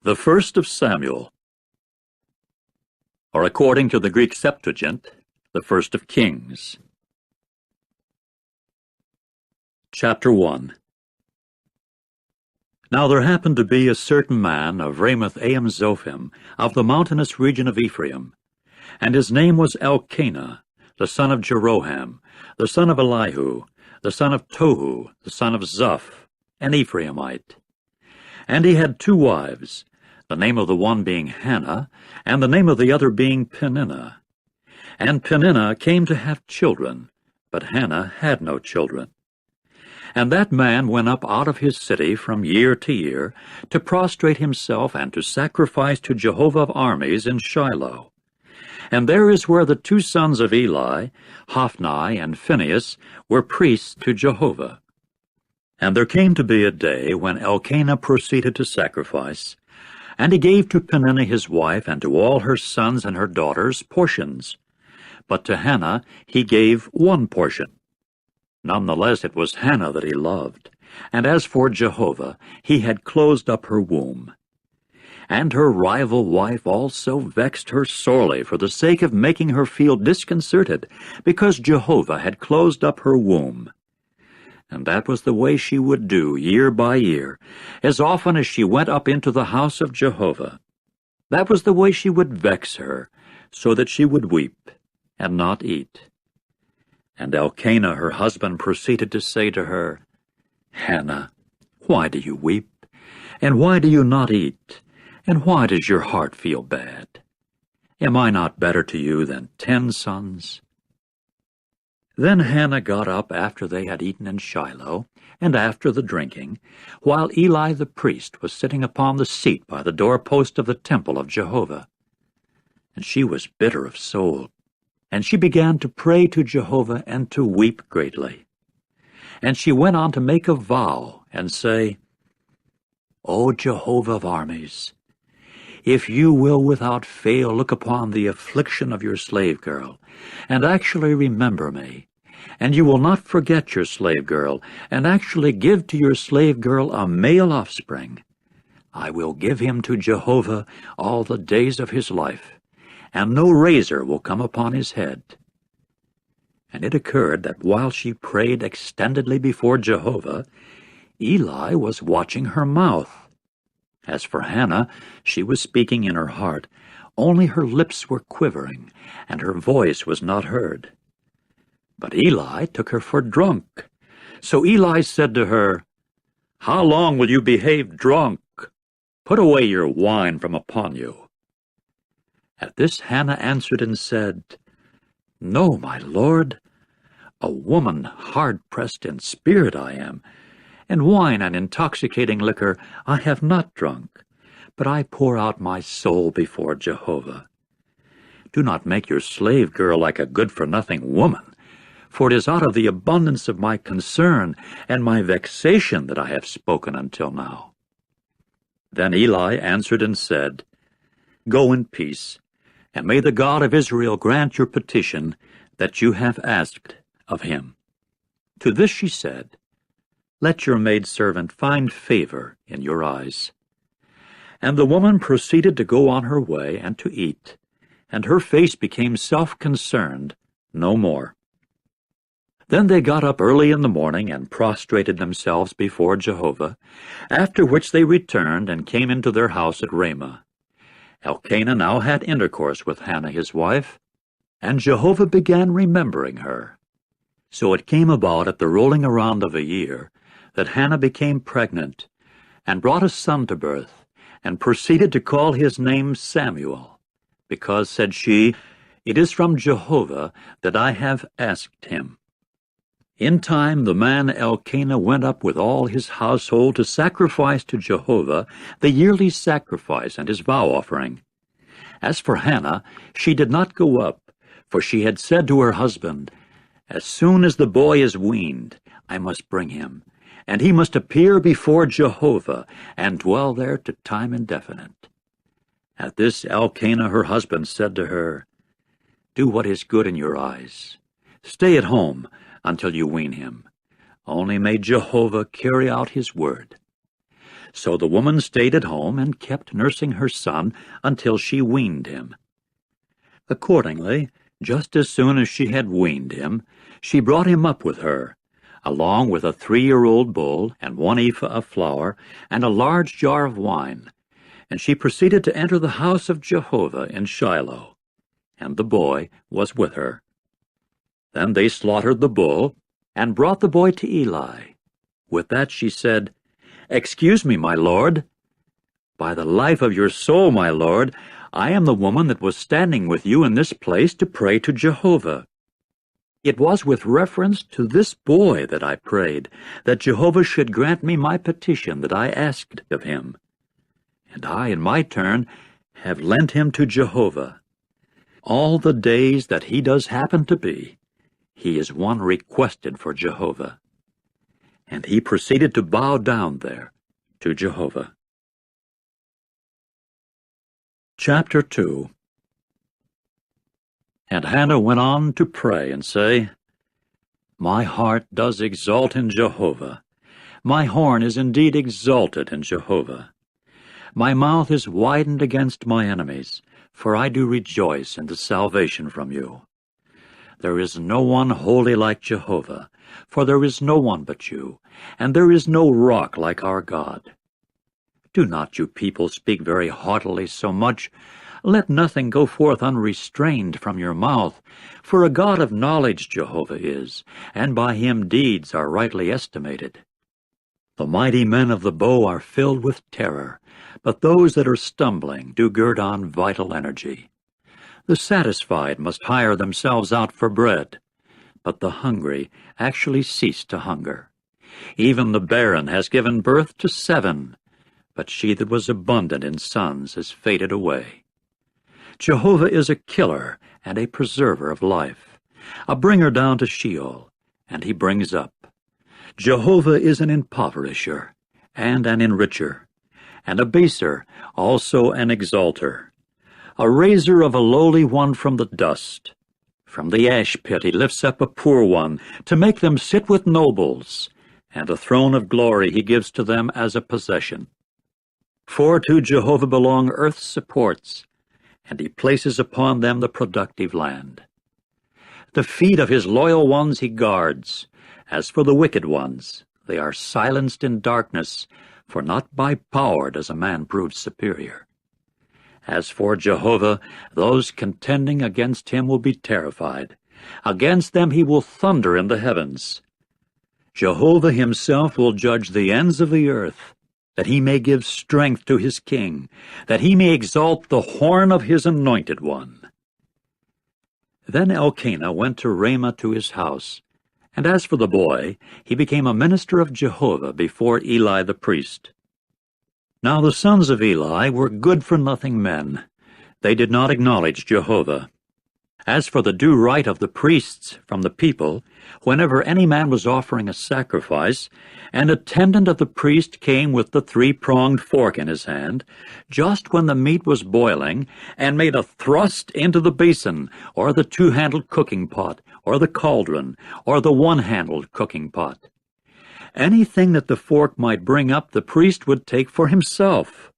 The first of Samuel, or according to the Greek Septuagint, the first of Kings. Chapter 1. Now there happened to be a certain man of Ramoth-Aim-Zophim, of the mountainous region of Ephraim, and his name was Elkanah, the son of Jeroham, the son of Elihu, the son of Tohu, the son of Zuph, an Ephraimite. And he had 2 wives, the name of the one being Hannah, and the name of the other being Peninnah. And Peninnah came to have children, but Hannah had no children. And that man went up out of his city from year to year to prostrate himself and to sacrifice to Jehovah of armies in Shiloh. And there is where the 2 sons of Eli, Hophni and Phinehas, were priests to Jehovah. And there came to be a day when Elkanah proceeded to sacrifice, and he gave to Peninnah his wife and to all her sons and her daughters portions. But to Hannah he gave 1 portion. Nonetheless it was Hannah that he loved, and as for Jehovah, he had closed up her womb. And her rival wife also vexed her sorely for the sake of making her feel disconcerted, because Jehovah had closed up her womb. And that was the way she would do year by year, as often as she went up into the house of Jehovah. That was the way she would vex her, so that she would weep and not eat. And Elkanah her husband proceeded to say to her, Hannah, why do you weep? And why do you not eat? And why does your heart feel bad? Am I not better to you than 10 sons? Then Hannah got up after they had eaten in Shiloh, and after the drinking, while Eli the priest was sitting upon the seat by the doorpost of the temple of Jehovah. And she was bitter of soul, and she began to pray to Jehovah and to weep greatly. And she went on to make a vow and say, O Jehovah of armies, if you will without fail look upon the affliction of your slave girl, and actually remember me, and you will not forget your slave girl, and actually give to your slave girl a male offspring, I will give him to Jehovah all the days of his life, and no razor will come upon his head. And it occurred that while she prayed extendedly before Jehovah, Eli was watching her mouth. As for Hannah, she was speaking in her heart, only her lips were quivering, and her voice was not heard. But Eli took her for drunk. So Eli said to her, How long will you behave drunk? Put away your wine from upon you. At this Hannah answered and said, No, my lord, a woman hard-pressed in spirit I am, and wine and intoxicating liquor I have not drunk, but I pour out my soul before Jehovah. Do not make your slave girl like a good-for-nothing woman, for it is out of the abundance of my concern and my vexation that I have spoken until now. Then Eli answered and said, Go in peace, and may the God of Israel grant your petition that you have asked of him. To this she said, Let your maidservant find favor in your eyes. And the woman proceeded to go on her way and to eat, and her face became self-concerned no more. Then they got up early in the morning and prostrated themselves before Jehovah, after which they returned and came into their house at Ramah. Elkanah now had intercourse with Hannah his wife, and Jehovah began remembering her. So it came about at the rolling around of a year that Hannah became pregnant, and brought a son to birth, and proceeded to call his name Samuel, because, said she, It is from Jehovah that I have asked him. In time the man Elkanah went up with all his household to sacrifice to Jehovah the yearly sacrifice and his vow offering. As for Hannah, she did not go up, for she had said to her husband, As soon as the boy is weaned, I must bring him, and he must appear before Jehovah, and dwell there to time indefinite. At this Elkanah her husband said to her, Do what is good in your eyes. Stay at home until you wean him. Only may Jehovah carry out his word. So the woman stayed at home and kept nursing her son until she weaned him. Accordingly, just as soon as she had weaned him, she brought him up with her, along with a 3-year-old bull and 1 ephah of flour and a large jar of wine, and she proceeded to enter the house of Jehovah in Shiloh, and the boy was with her. Then they slaughtered the bull and brought the boy to Eli. With that she said, "Excuse me, my lord." "By the life of your soul, my lord, I am the woman that was standing with you in this place to pray to Jehovah. It was with reference to this boy that I prayed, that Jehovah should grant me my petition that I asked of him. And I, in my turn, have lent him to Jehovah. All the days that he does happen to be, he is one requested for Jehovah." And he proceeded to bow down there to Jehovah. Chapter 2. And Hannah went on to pray and say, "My heart does exult in Jehovah. My horn is indeed exalted in Jehovah. My mouth is widened against my enemies, for I do rejoice in the salvation from you. There is no one holy like Jehovah, for there is no one but you, and there is no rock like our God. Do not you people speak very haughtily so much. Let nothing go forth unrestrained from your mouth, for a God of knowledge Jehovah is, and by him deeds are rightly estimated. The mighty men of the bow are filled with terror, but those that are stumbling do gird on vital energy. The satisfied must hire themselves out for bread, but the hungry actually cease to hunger. Even the barren has given birth to 7, but she that was abundant in sons has faded away. Jehovah is a killer and a preserver of life, a bringer down to Sheol, and he brings up. Jehovah is an impoverisher and an enricher, and a baser, also an exalter, a raiser of a lowly one from the dust. From the ash pit he lifts up a poor one, to make them sit with nobles, and a throne of glory he gives to them as a possession. For to Jehovah belong earth's supports, and he places upon them the productive land. The feet of his loyal ones he guards. As for the wicked ones, they are silenced in darkness, for not by power does a man prove superior. As for Jehovah, those contending against him will be terrified. Against them he will thunder in the heavens. Jehovah himself will judge the ends of the earth, that he may give strength to his king, that he may exalt the horn of his anointed one. Then Elkanah went to Ramah to his house, and as for the boy, he became a minister of Jehovah before Eli the priest. Now the sons of Eli were good-for-nothing men. They did not acknowledge Jehovah. As for the due right of the priests from the people, whenever any man was offering a sacrifice, an attendant of the priest came with the 3-pronged fork in his hand, just when the meat was boiling, and made a thrust into the basin, or the 2-handled cooking pot, or the cauldron, or the 1-handled cooking pot. Anything that the fork might bring up, the priest would take for himself.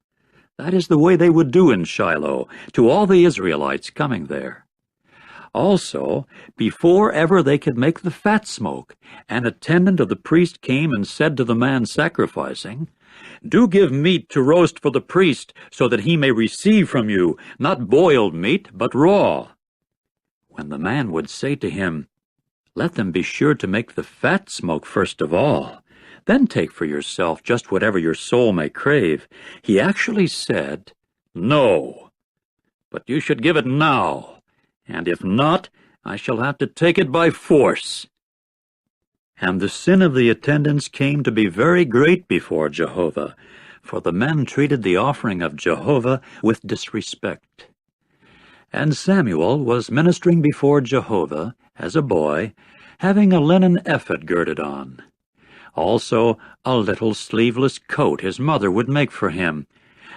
That is the way they would do in Shiloh, to all the Israelites coming there. Also, before ever they could make the fat smoke, an attendant of the priest came and said to the man sacrificing, "Do give meat to roast for the priest, so that he may receive from you, not boiled meat, but raw." When the man would say to him, "Let them be sure to make the fat smoke first of all, then take for yourself just whatever your soul may crave," he actually said, "No, but you should give it now. And if not, I shall have to take it by force." And the sin of the attendants came to be very great before Jehovah, for the men treated the offering of Jehovah with disrespect. And Samuel was ministering before Jehovah as a boy, having a linen ephod girded on. Also a little sleeveless coat his mother would make for him,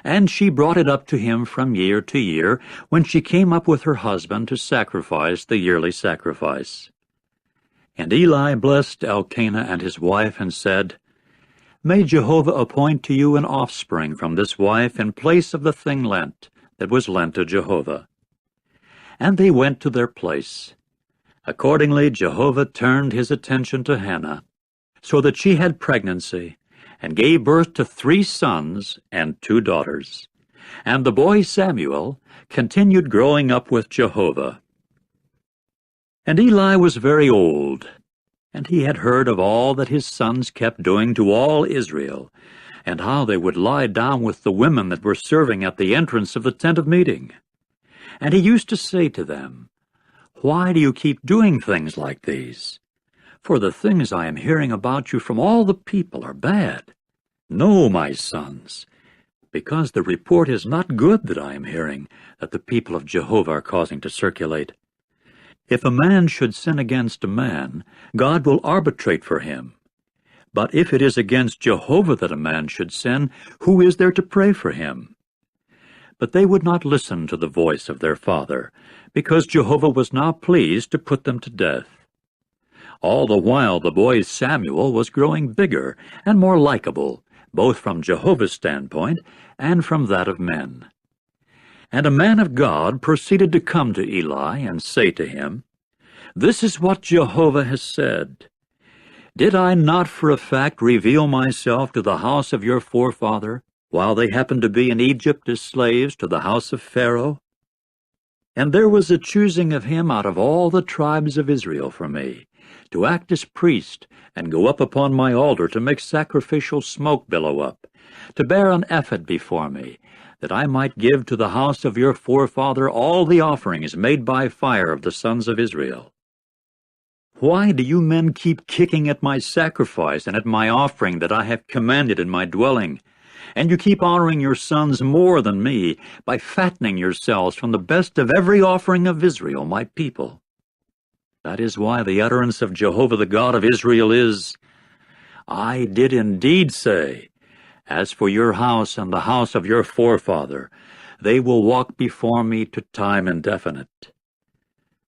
and she brought it up to him from year to year when she came up with her husband to sacrifice the yearly sacrifice. And Eli blessed Elkanah and his wife and said, May Jehovah appoint to you an offspring from this wife in place of the thing lent that was lent to Jehovah. And they went to their place. Accordingly Jehovah turned his attention to Hannah, so that she had pregnancy, and gave birth to 3 sons and 2 daughters. And the boy Samuel continued growing up with Jehovah. And Eli was very old, and he had heard of all that his sons kept doing to all Israel, and how they would lie down with the women that were serving at the entrance of the tent of meeting. And he used to say to them, "Why do you keep doing things like these? For the things I am hearing about you from all the people are bad. No, my sons, because the report is not good that I am hearing, that the people of Jehovah are causing to circulate. If a man should sin against a man, God will arbitrate for him. But if it is against Jehovah that a man should sin, who is there to pray for him?" But they would not listen to the voice of their father, because Jehovah was now pleased to put them to death. All the while the boy Samuel was growing bigger and more likable, both from Jehovah's standpoint and from that of men. And a man of God proceeded to come to Eli and say to him, "This is what Jehovah has said. Did I not for a fact reveal myself to the house of your forefather, while they happened to be in Egypt as slaves to the house of Pharaoh? And there was a choosing of him out of all the tribes of Israel for me, to act as priest, and go up upon my altar to make sacrificial smoke billow up, to bear an ephod before me, that I might give to the house of your forefather all the offerings made by fire of the sons of Israel. Why do you men keep kicking at my sacrifice and at my offering that I have commanded in my dwelling? And you keep honoring your sons more than me, by fattening yourselves from the best of every offering of Israel, my people. That is why the utterance of Jehovah the God of Israel is, I did indeed say, as for your house and the house of your forefather, they will walk before me to time indefinite.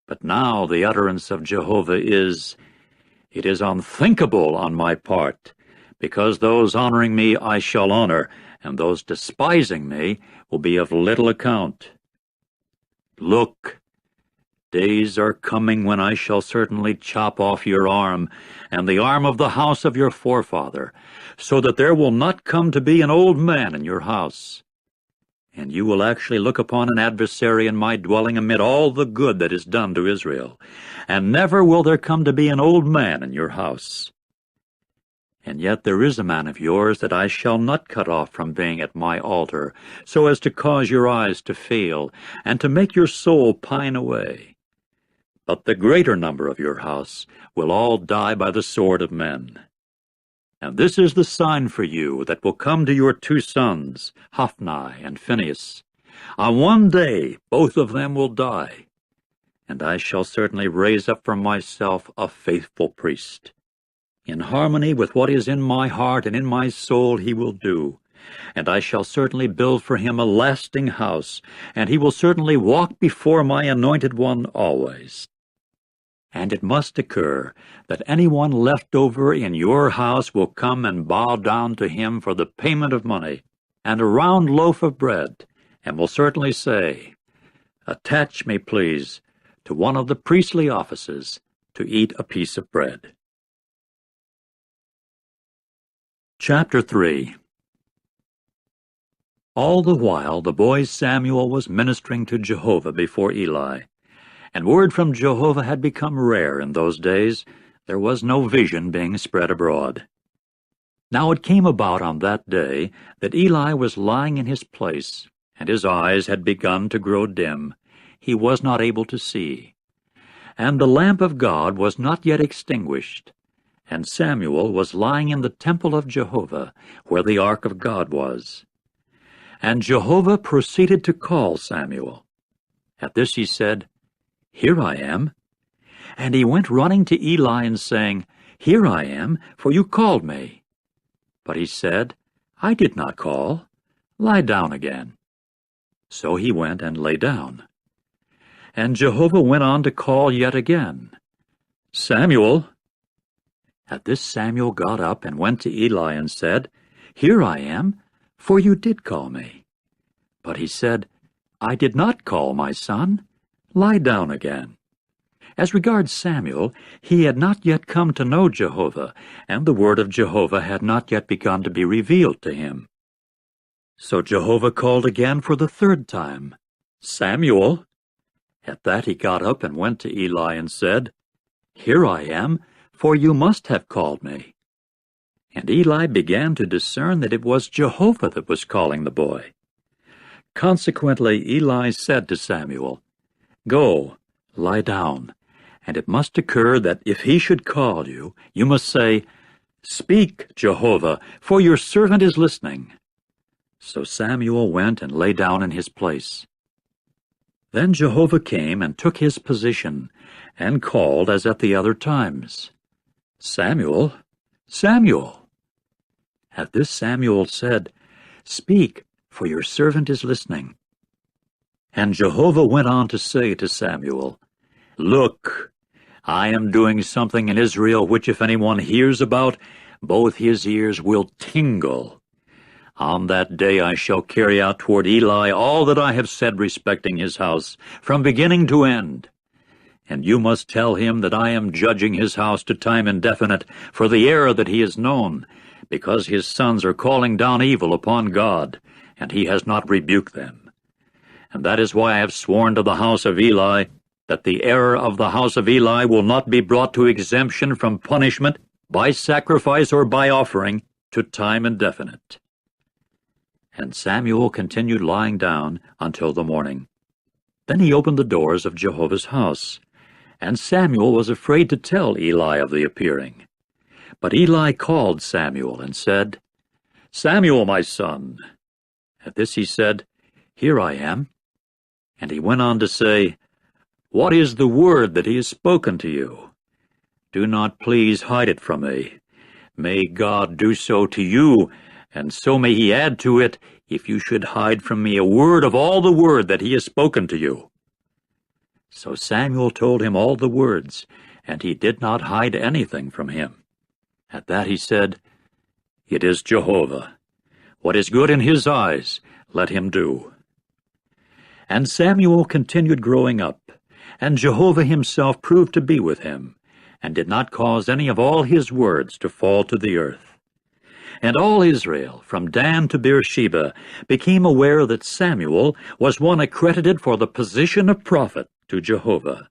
But now the utterance of Jehovah is, it is unthinkable on my part, because those honoring me I shall honor, and those despising me will be of little account. Look, days are coming when I shall certainly chop off your arm, and the arm of the house of your forefather, so that there will not come to be an old man in your house. And you will actually look upon an adversary in my dwelling amid all the good that is done to Israel, and never will there come to be an old man in your house. And yet there is a man of yours that I shall not cut off from being at my altar, so as to cause your eyes to fail, and to make your soul pine away. But the greater number of your house will all die by the sword of men. And this is the sign for you that will come to your 2 sons, Hophni and Phinehas. On one day both of them will die, and I shall certainly raise up for myself a faithful priest. In harmony with what is in my heart and in my soul he will do, and I shall certainly build for him a lasting house, and he will certainly walk before my anointed one always. And it must occur that anyone left over in your house will come and bow down to him for the payment of money and a round loaf of bread, and will certainly say, Attach me, please, to one of the priestly offices to eat a piece of bread. Chapter 3. All the while the boy Samuel was ministering to Jehovah before Eli, and word from Jehovah had become rare in those days. There was no vision being spread abroad. Now it came about on that day that Eli was lying in his place, and his eyes had begun to grow dim. He was not able to see. And the lamp of God was not yet extinguished, and Samuel was lying in the temple of Jehovah, where the ark of God was. And Jehovah proceeded to call Samuel. At this he said, Here I am. And he went running to Eli and saying, Here I am, for you called me. But he said, I did not call. Lie down again. So he went and lay down. And Jehovah went on to call yet again, Samuel. At this Samuel got up and went to Eli and said, "Here I am, for you did call me." But he said, "I did not call, my son. Lie down again." As regards Samuel, he had not yet come to know Jehovah, and the word of Jehovah had not yet begun to be revealed to him. So Jehovah called again for the third time, "Samuel." At that he got up and went to Eli and said, "Here I am, for you must have called me." And Eli began to discern that it was Jehovah that was calling the boy. Consequently Eli said to Samuel, "Go, lie down, and it must occur that if he should call you, you must say, 'Speak, Jehovah, for your servant is listening.'" So Samuel went and lay down in his place. Then Jehovah came and took his position, and called as at the other times, "Samuel, Samuel." At this Samuel said, "Speak, for your servant is listening." And Jehovah went on to say to Samuel, "Look, I am doing something in Israel which if anyone hears about, both his ears will tingle. On that day I shall carry out toward Eli all that I have said respecting his house, from beginning to end. And you must tell him that I am judging his house to time indefinite for the error that he has known, because his sons are calling down evil upon God, and he has not rebuked them. And that is why I have sworn to the house of Eli that the error of the house of Eli will not be brought to exemption from punishment by sacrifice or by offering to time indefinite." And Samuel continued lying down until the morning. Then he opened the doors of Jehovah's house, and Samuel was afraid to tell Eli of the appearing. But Eli called Samuel and said, "Samuel, my son." At this he said, "Here I am." And he went on to say, "What is the word that he has spoken to you? Do not please hide it from me. May God do so to you, and so may he add to it, if you should hide from me a word of all the word that he has spoken to you." So Samuel told him all the words, and he did not hide anything from him. At that he said, "It is Jehovah. What is good in his eyes, let him do." And Samuel continued growing up, and Jehovah himself proved to be with him, and did not cause any of all his words to fall to the earth. And all Israel, from Dan to Beersheba, became aware that Samuel was one accredited for the position of prophet to Jehovah.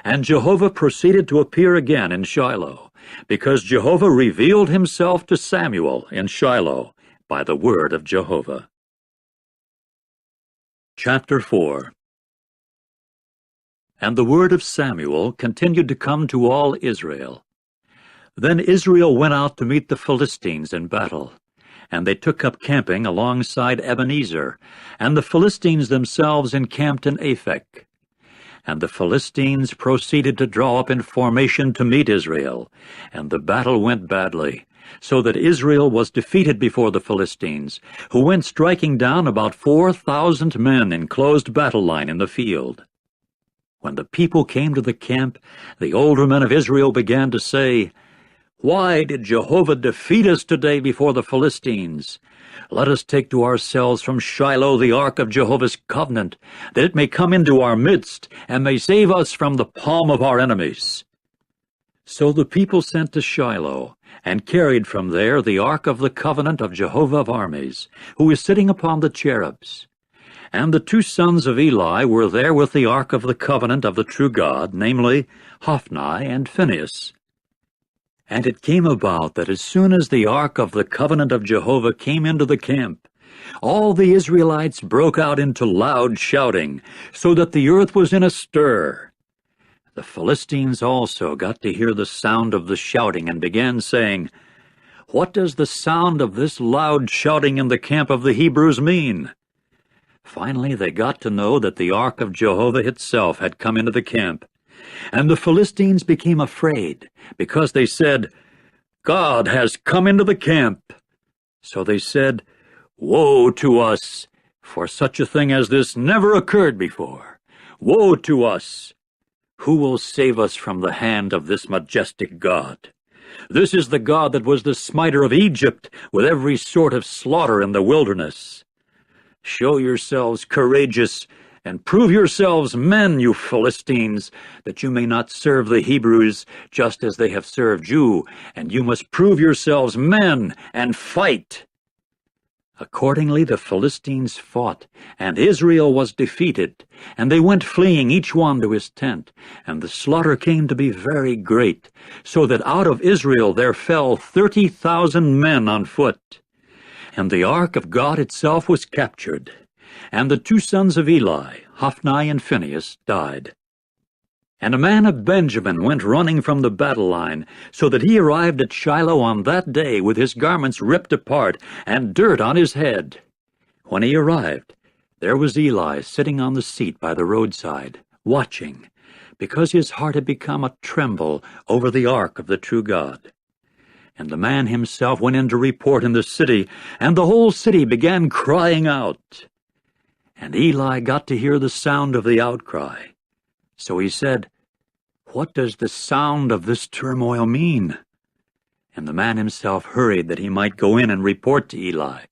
And Jehovah proceeded to appear again in Shiloh, because Jehovah revealed himself to Samuel in Shiloh by the word of Jehovah. Chapter 4. And the word of Samuel continued to come to all Israel. Then Israel went out to meet the Philistines in battle, and they took up camping alongside Ebenezer, and the Philistines themselves encamped in Aphek. And the Philistines proceeded to draw up in formation to meet Israel, and the battle went badly, so that Israel was defeated before the Philistines, who went striking down about 4,000 men in closed battle line in the field. When the people came to the camp, the older men of Israel began to say, "Why did Jehovah defeat us today before the Philistines? Let us take to ourselves from Shiloh the ark of Jehovah's covenant, that it may come into our midst, and may save us from the palm of our enemies." So the people sent to Shiloh, and carried from there the ark of the covenant of Jehovah of armies, who is sitting upon the cherubs. And the two sons of Eli were there with the ark of the covenant of the true God, namely Hophni and Phinehas. And it came about that as soon as the ark of the covenant of Jehovah came into the camp, all the Israelites broke out into loud shouting, so that the earth was in a stir. The Philistines also got to hear the sound of the shouting, and began saying, "What does the sound of this loud shouting in the camp of the Hebrews mean?" Finally they got to know that the ark of Jehovah itself had come into the camp. And the Philistines became afraid, because they said, "God has come into the camp." So they said, "Woe to us, for such a thing as this never occurred before. Woe to us! Who will save us from the hand of this majestic God? This is the God that was the smiter of Egypt, with every sort of slaughter in the wilderness. Show yourselves courageous, and prove yourselves men, you Philistines, that you may not serve the Hebrews just as they have served you, and you must prove yourselves men and fight. Accordingly the Philistines fought, and Israel was defeated, and they went fleeing each one to his tent, and the slaughter came to be very great, so that out of Israel there fell 30,000 men on foot. And the ark of God itself was captured, and the two sons of Eli, Hophni and Phinehas, died. And a man of Benjamin went running from the battle line, so that he arrived at Shiloh on that day with his garments ripped apart and dirt on his head. When he arrived, there was Eli sitting on the seat by the roadside, watching, because his heart had become a tremble over the ark of the true God. And the man himself went in to report in the city, and the whole city began crying out. And Eli got to hear the sound of the outcry. So he said, "What does the sound of this turmoil mean?" And the man himself hurried that he might go in and report to Eli.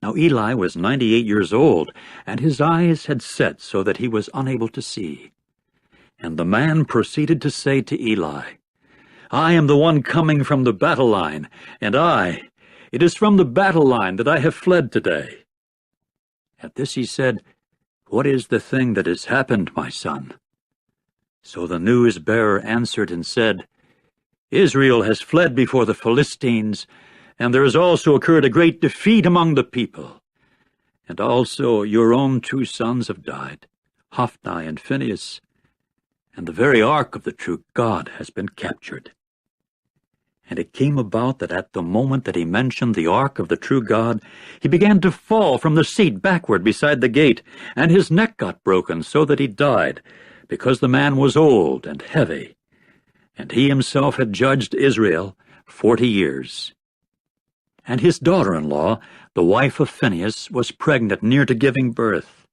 Now Eli was 98 years old, and his eyes had set so that he was unable to see. And the man proceeded to say to Eli, "I am the one coming from the battle line, and it is from the battle line that I have fled today." At this he said, "What is the thing that has happened, my son?" So the news-bearer answered and said, "Israel has fled before the Philistines, and there has also occurred a great defeat among the people. And also your own two sons have died, Hophni and Phinehas, and the very ark of the true God has been captured." And it came about that at the moment that he mentioned the ark of the true God, he began to fall from the seat backward beside the gate, and his neck got broken so that he died, because the man was old and heavy, and he himself had judged Israel 40 years. And his daughter-in-law, the wife of Phinehas, was pregnant near to giving birth.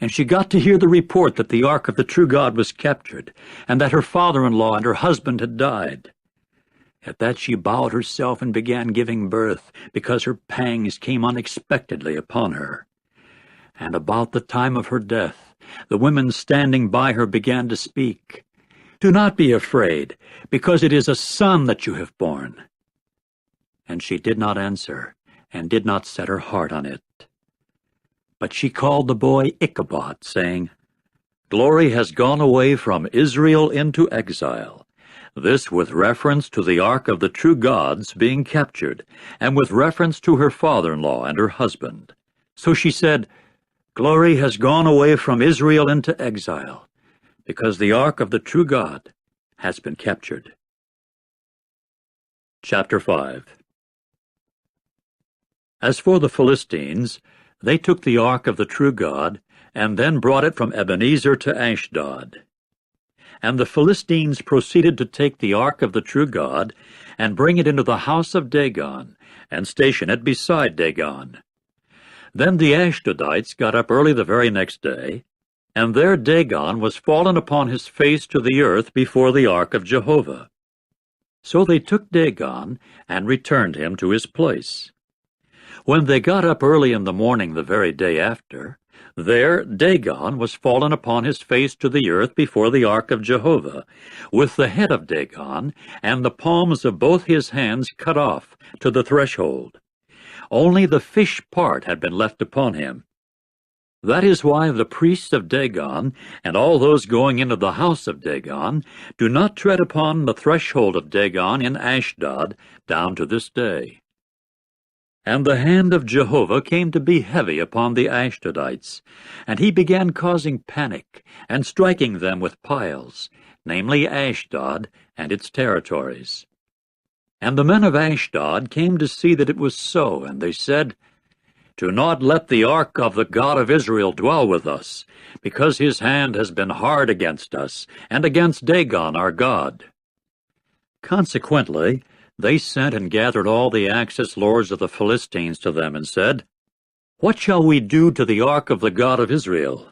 And she got to hear the report that the ark of the true God was captured, and that her father-in-law and her husband had died. At that she bowed herself and began giving birth, because her pangs came unexpectedly upon her. And about the time of her death, the women standing by her began to speak. "Do not be afraid, because it is a son that you have borne." And she did not answer, and did not set her heart on it. But she called the boy Ichabod, saying, "Glory has gone away from Israel into exile." This with reference to the ark of the true God's being captured, and with reference to her father-in-law and her husband. So she said, "Glory has gone away from Israel into exile, because the ark of the true God has been captured." Chapter 5. As for the Philistines, they took the ark of the true God, and then brought it from Ebenezer to Ashdod. And the Philistines proceeded to take the ark of the true God, and bring it into the house of Dagon, and station it beside Dagon. Then the Ashdodites got up early the very next day, and there Dagon was fallen upon his face to the earth before the ark of Jehovah. So they took Dagon, and returned him to his place. When they got up early in the morning the very day after, there Dagon was fallen upon his face to the earth before the ark of Jehovah, with the head of Dagon, and the palms of both his hands cut off to the threshold. Only the fish part had been left upon him. That is why the priests of Dagon, and all those going into the house of Dagon, do not tread upon the threshold of Dagon in Ashdod down to this day. And the hand of Jehovah came to be heavy upon the Ashdodites, and he began causing panic, and striking them with piles, namely Ashdod and its territories. And the men of Ashdod came to see that it was so, and they said, "Do not let the ark of the God of Israel dwell with us, because his hand has been hard against us, and against Dagon our God." Consequently, they sent and gathered all the Axis lords of the Philistines to them, and said, "What shall we do to the ark of the God of Israel?"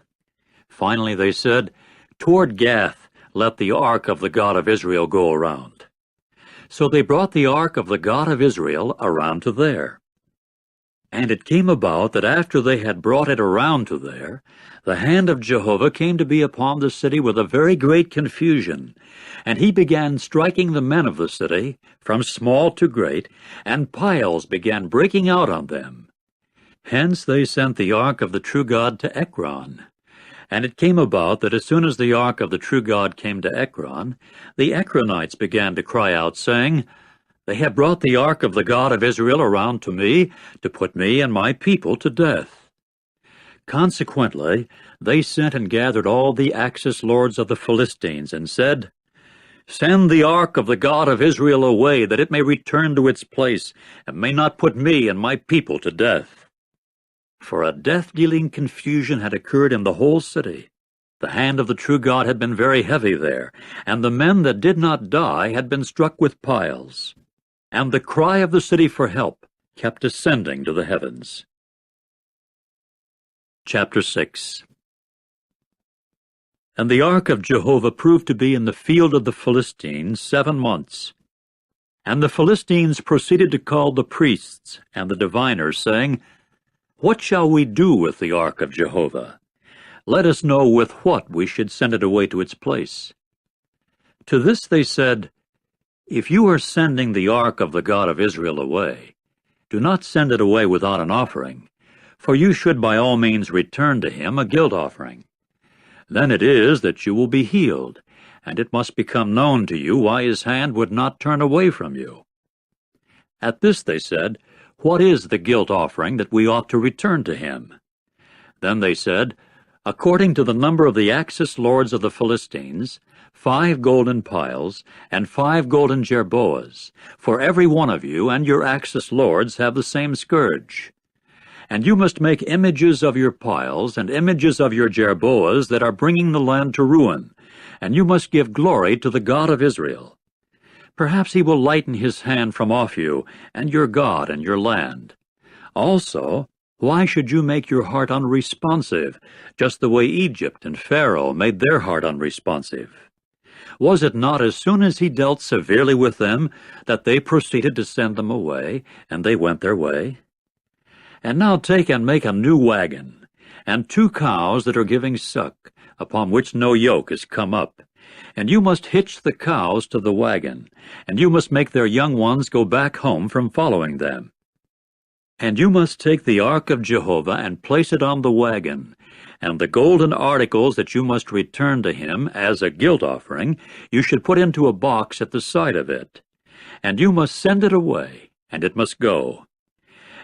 Finally they said, "Toward Gath let the ark of the God of Israel go around." So they brought the ark of the God of Israel around to there. And it came about that after they had brought it around to there, the hand of Jehovah came to be upon the city with a very great confusion, and he began striking the men of the city, from small to great, and piles began breaking out on them. Hence they sent the ark of the true God to Ekron. And it came about that as soon as the ark of the true God came to Ekron, the Ekronites began to cry out, saying, They have brought the ark of the God of Israel around to me, to put me and my people to death. Consequently, they sent and gathered all the Axis lords of the Philistines, and said, Send the ark of the God of Israel away, that it may return to its place, and may not put me and my people to death. For a death-dealing confusion had occurred in the whole city. The hand of the true God had been very heavy there, and the men that did not die had been struck with piles. And the cry of the city for help kept ascending to the heavens. Chapter 6. And the ark of Jehovah proved to be in the field of the Philistines 7 months. And the Philistines proceeded to call the priests and the diviners, saying, What shall we do with the ark of Jehovah? Let us know with what we should send it away to its place. To this they said, If you are sending the ark of the God of Israel away, do not send it away without an offering, for you should by all means return to him a guilt offering. Then it is that you will be healed, and it must become known to you why his hand would not turn away from you. At this they said, What is the guilt offering that we ought to return to him? Then they said, According to the number of the Axis lords of the Philistines, 5 golden piles, and 5 golden jerboas, for every one of you and your Axis lords have the same scourge. And you must make images of your piles and images of your jerboas that are bringing the land to ruin, and you must give glory to the God of Israel. Perhaps he will lighten his hand from off you, and your God and your land. Also, why should you make your heart unresponsive, just the way Egypt and Pharaoh made their heart unresponsive? Was it not as soon as he dealt severely with them that they proceeded to send them away, and they went their way? And now take and make a new wagon, and 2 cows that are giving suck, upon which no yoke is come up. And you must hitch the cows to the wagon, and you must make their young ones go back home from following them. And you must take the ark of Jehovah and place it on the wagon, and the golden articles that you must return to him as a guilt offering you should put into a box at the side of it. And you must send it away, and it must go.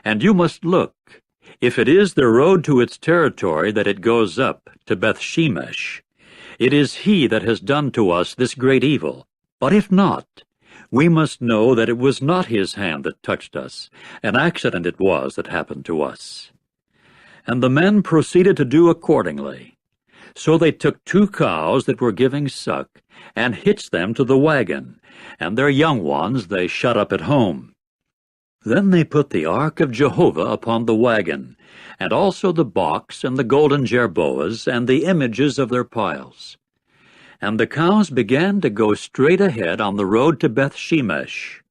And you must look, if it is the road to its territory that it goes up to Beth-shemesh, it is he that has done to us this great evil. But if not, we must know that it was not his hand that touched us, an accident it was that happened to us. And the men proceeded to do accordingly. So they took 2 cows that were giving suck, and hitched them to the wagon, and their young ones they shut up at home. Then they put the ark of Jehovah upon the wagon, and also the box and the golden jerboas and the images of their piles. And the cows began to go straight ahead on the road to Beth-shemesh.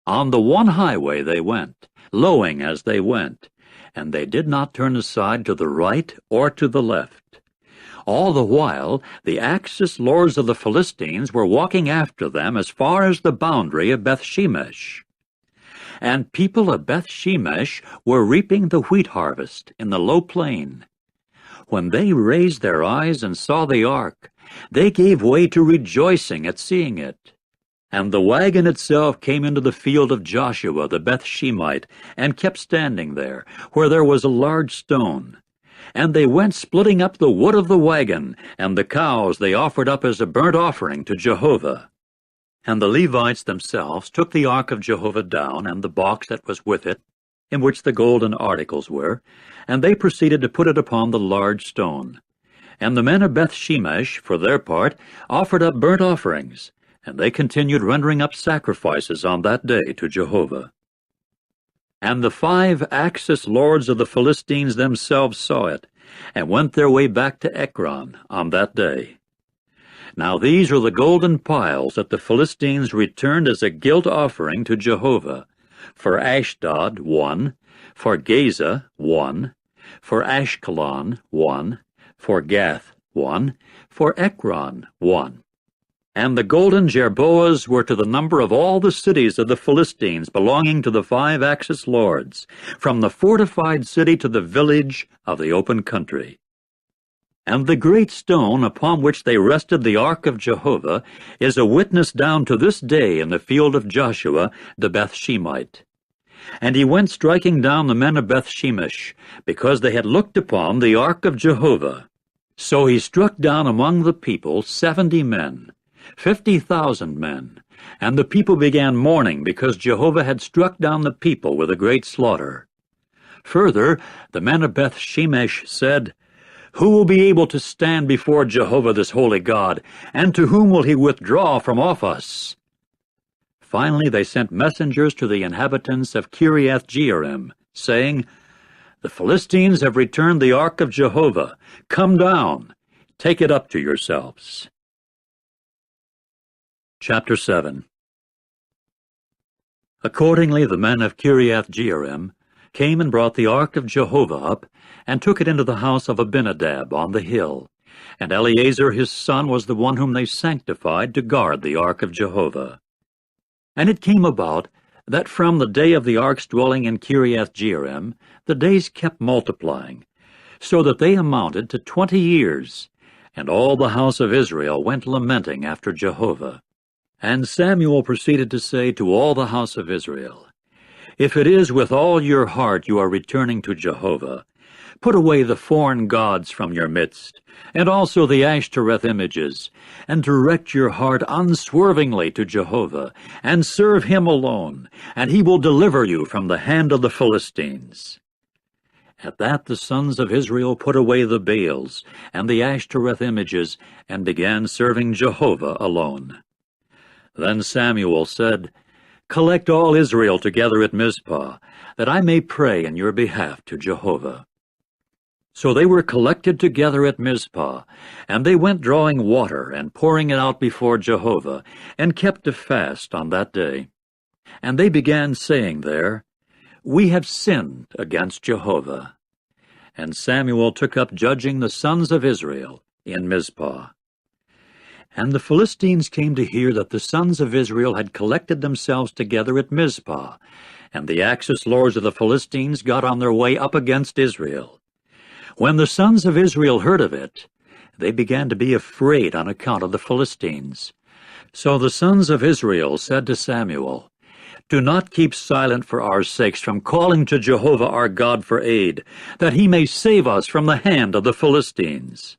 On the one highway they went, lowing as they went, and they did not turn aside to the right or to the left. All the while the Axis lords of the Philistines were walking after them as far as the boundary of Beth-shemesh. And people of Beth-shemesh were reaping the wheat harvest in the low plain. When they raised their eyes and saw the ark, they gave way to rejoicing at seeing it. And the wagon itself came into the field of Joshua the Beth-shemite, and kept standing there, where there was a large stone. And they went splitting up the wood of the wagon, and the cows they offered up as a burnt offering to Jehovah. And the Levites themselves took the ark of Jehovah down, and the box that was with it, in which the golden articles were, and they proceeded to put it upon the large stone. And the men of Beth-shemesh, for their part, offered up burnt offerings, and they continued rendering up sacrifices on that day to Jehovah. And the 5 Axis lords of the Philistines themselves saw it, and went their way back to Ekron on that day. Now these are the golden piles that the Philistines returned as a guilt offering to Jehovah. For Ashdod, 1. For Gaza, 1. For Ashkelon, 1. For Gath, 1. For Ekron, 1. And the golden jerboas were to the number of all the cities of the Philistines belonging to the 5 Axis lords, from the fortified city to the village of the open country. And the great stone upon which they rested the ark of Jehovah is a witness down to this day in the field of Joshua the Bethshemite. And he went striking down the men of Bethshemesh, because they had looked upon the ark of Jehovah. So he struck down among the people 70 men, 50,000 men, and the people began mourning because Jehovah had struck down the people with a great slaughter. Further, the men of Bethshemesh said, "Who will be able to stand before Jehovah this holy God, and to whom will he withdraw from off us?" Finally they sent messengers to the inhabitants of Kiriath-Jearim, saying, "The Philistines have returned the ark of Jehovah. Come down, take it up to yourselves." Chapter 7. Accordingly the men of Kiriath-Jearim came and brought the ark of Jehovah up, and took it into the house of Abinadab on the hill. And Eleazar his son was the one whom they sanctified to guard the ark of Jehovah. And it came about that from the day of the ark's dwelling in Kiriath-Jearim the days kept multiplying, so that they amounted to 20 years. And all the house of Israel went lamenting after Jehovah. And Samuel proceeded to say to all the house of Israel, "If it is with all your heart you are returning to Jehovah, put away the foreign gods from your midst, and also the Ashtoreth images, and direct your heart unswervingly to Jehovah, and serve him alone, and he will deliver you from the hand of the Philistines." At that the sons of Israel put away the Baals and the Ashtoreth images, and began serving Jehovah alone. Then Samuel said, "Collect all Israel together at Mizpah, that I may pray in your behalf to Jehovah." So they were collected together at Mizpah, and they went drawing water and pouring it out before Jehovah, and kept a fast on that day. And they began saying there, "We have sinned against Jehovah." And Samuel took up judging the sons of Israel in Mizpah. And the Philistines came to hear that the sons of Israel had collected themselves together at Mizpah, and the Axis lords of the Philistines got on their way up against Israel. When the sons of Israel heard of it, they began to be afraid on account of the Philistines. So the sons of Israel said to Samuel, "Do not keep silent for our sakes from calling to Jehovah our God for aid, that he may save us from the hand of the Philistines."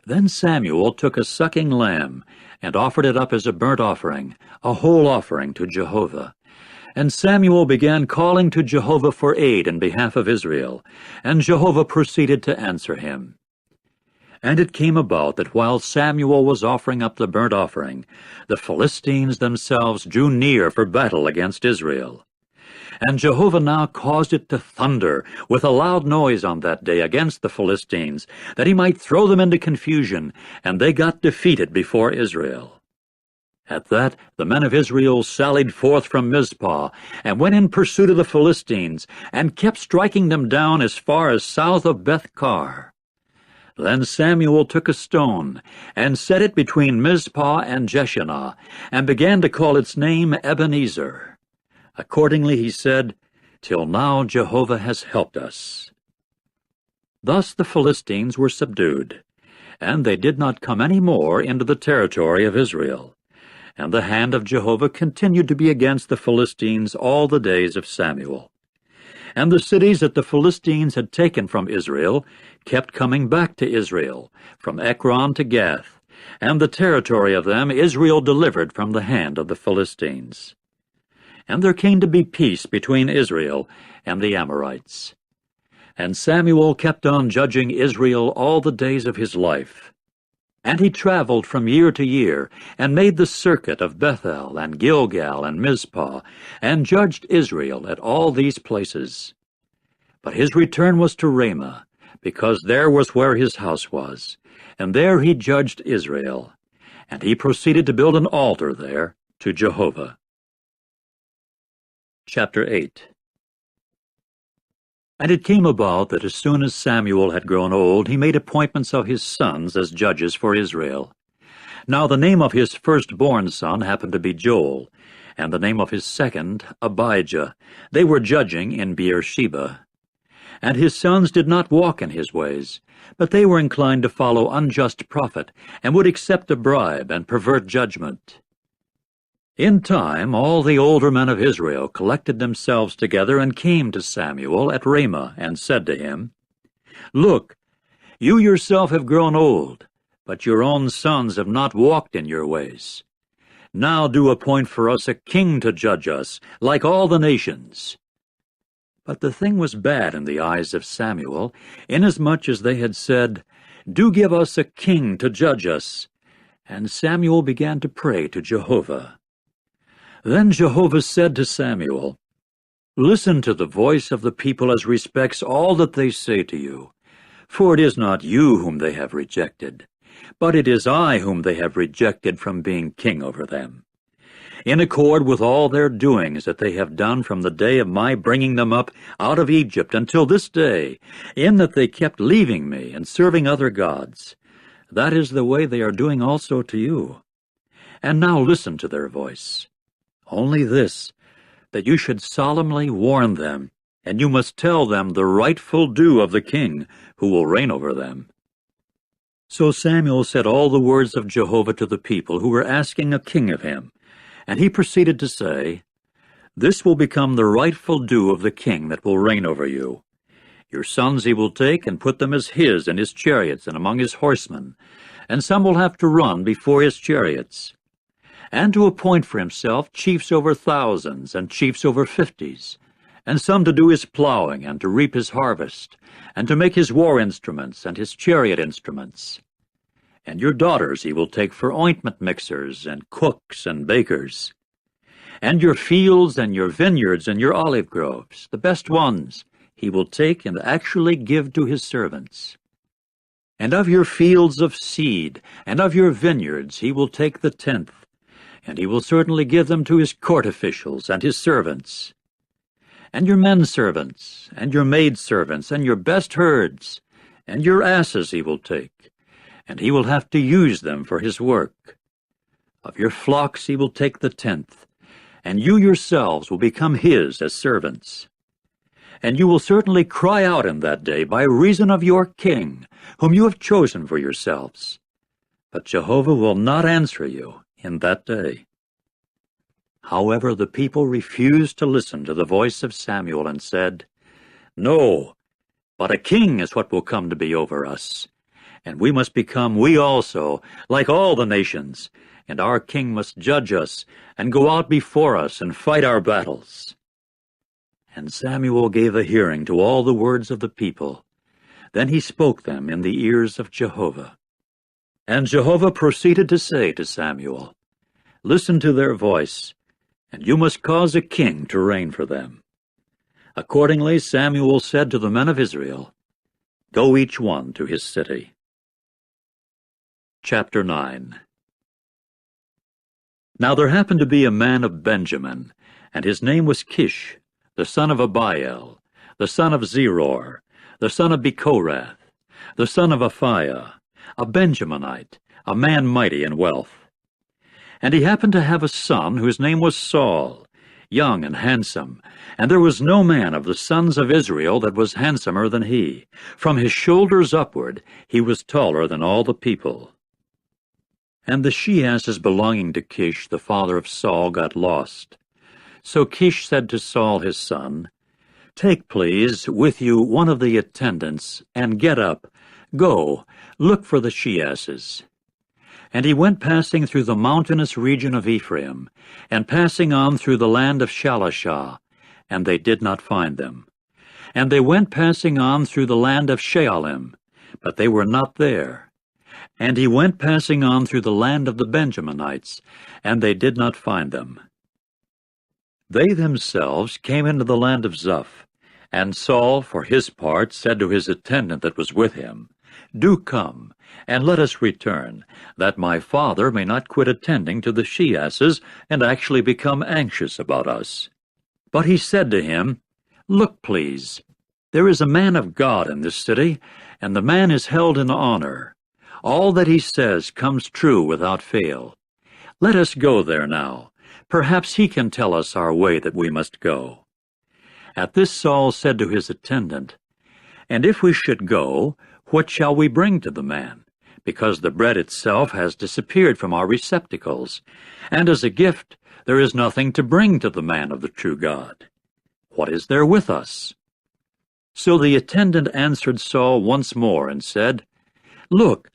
Then Samuel took a sucking lamb, and offered it up as a burnt offering, a whole offering to Jehovah. And Samuel began calling to Jehovah for aid in behalf of Israel, and Jehovah proceeded to answer him. And it came about that while Samuel was offering up the burnt offering, the Philistines themselves drew near for battle against Israel. And Jehovah now caused it to thunder with a loud noise on that day against the Philistines, that he might throw them into confusion, and they got defeated before Israel. At that the men of Israel sallied forth from Mizpah, and went in pursuit of the Philistines, and kept striking them down as far as south of Beth-kar. Then Samuel took a stone, and set it between Mizpah and Jeshanah, and began to call its name Ebenezer. Accordingly he said, "Till now Jehovah has helped us." Thus the Philistines were subdued, and they did not come any more into the territory of Israel. And the hand of Jehovah continued to be against the Philistines all the days of Samuel. And the cities that the Philistines had taken from Israel kept coming back to Israel, from Ekron to Gath, and the territory of them Israel delivered from the hand of the Philistines. And there came to be peace between Israel and the Amorites. And Samuel kept on judging Israel all the days of his life. And he traveled from year to year, and made the circuit of Bethel and Gilgal and Mizpah, and judged Israel at all these places. But his return was to Ramah, because there was where his house was, and there he judged Israel. and he proceeded to build an altar there to Jehovah. Chapter 8. And it came about that as soon as Samuel had grown old, he made appointments of his sons as judges for Israel. Now the name of his firstborn son happened to be Joel, and the name of his second Abijah. They were judging in Beersheba. And his sons did not walk in his ways, but they were inclined to follow unjust profit, and would accept a bribe and pervert judgment. In time all the older men of Israel collected themselves together and came to Samuel at Ramah, and said to him, Look, you yourself have grown old, but your own sons have not walked in your ways. Now do appoint for us a king to judge us, like all the nations. But the thing was bad in the eyes of Samuel, inasmuch as they had said, Do give us a king to judge us. And Samuel began to pray to Jehovah. Then Jehovah said to Samuel, Listen to the voice of the people as respects all that they say to you. For it is not you whom they have rejected, but it is I whom they have rejected from being king over them. In accord with all their doings that they have done from the day of my bringing them up out of Egypt until this day, in that they kept leaving me and serving other gods, that is the way they are doing also to you. And now listen to their voice. Only this, that you should solemnly warn them, and you must tell them the rightful due of the king who will reign over them. So Samuel said all the words of Jehovah to the people who were asking a king of him, and he proceeded to say, This will become the rightful due of the king that will reign over you. Your sons he will take and put them as his in his chariots and among his horsemen, and some will have to run before his chariots, and to appoint for himself chiefs over thousands and chiefs over 50s, and some to do his plowing and to reap his harvest, and to make his war instruments and his chariot instruments. And your daughters he will take for ointment mixers and cooks and bakers. And your fields and your vineyards and your olive groves, the best ones, he will take and actually give to his servants. And of your fields of seed and of your vineyards he will take the 10th, and he will certainly give them to his court officials and his servants. And your men servants, and your maid servants, and your best herds, and your asses he will take, and he will have to use them for his work. Of your flocks he will take the 10th, and you yourselves will become his as servants. And you will certainly cry out in that day by reason of your king, whom you have chosen for yourselves. But Jehovah will not answer you in that day. However, the people refused to listen to the voice of Samuel and said, No, but a king is what will come to be over us, and we must become we also, like all the nations, and our king must judge us and go out before us and fight our battles. And Samuel gave a hearing to all the words of the people. Then he spoke them in the ears of Jehovah. And Jehovah proceeded to say to Samuel, Listen to their voice, and you must cause a king to reign for them. Accordingly Samuel said to the men of Israel, Go each one to his city. Chapter 9. Now there happened to be a man of Benjamin, and his name was Kish, the son of Abiel, the son of Zeror, the son of Bechorath, the son of Aphiah, a Benjaminite, a man mighty in wealth. And he happened to have a son whose name was Saul, young and handsome, and there was no man of the sons of Israel that was handsomer than he. From his shoulders upward he was taller than all the people. And the she-asses belonging to Kish, the father of Saul, got lost. So Kish said to Saul his son, Take, please, with you one of the attendants, and get up. Go, look for the she-asses. And he went passing through the mountainous region of Ephraim, and passing on through the land of Shalishah, and they did not find them. And they went passing on through the land of Shaalim, but they were not there. And he went passing on through the land of the Benjaminites, and they did not find them. They themselves came into the land of Zuph, and Saul, for his part, said to his attendant that was with him, Do come, and let us return, that my father may not quit attending to the she-asses and actually become anxious about us. But he said to him, Look, please, there is a man of God in this city, and the man is held in honor. All that he says comes true without fail. Let us go there now. Perhaps he can tell us our way that we must go. At this Saul said to his attendant, And if we should go, what shall we bring to the man? Because the bread itself has disappeared from our receptacles, and as a gift there is nothing to bring to the man of the true God. What is there with us? So the attendant answered Saul once more and said, Look,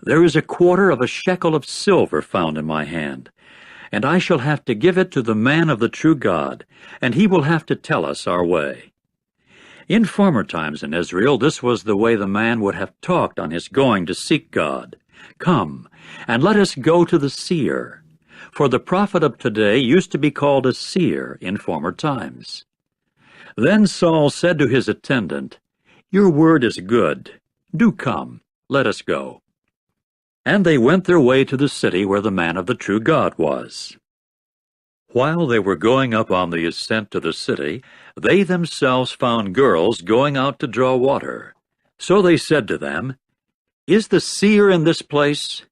there is 1/4 shekel of silver found in my hand, and I shall have to give it to the man of the true God, and he will have to tell us our way. In former times in Israel, this was the way the man would have talked on his going to seek God. Come, and let us go to the seer. For the prophet of today used to be called a seer in former times. Then Saul said to his attendant, Your word is good. Do come, let us go. And they went their way to the city where the man of the true God was. While they were going up on the ascent to the city, they themselves found girls going out to draw water. So they said to them, Is the seer in this place?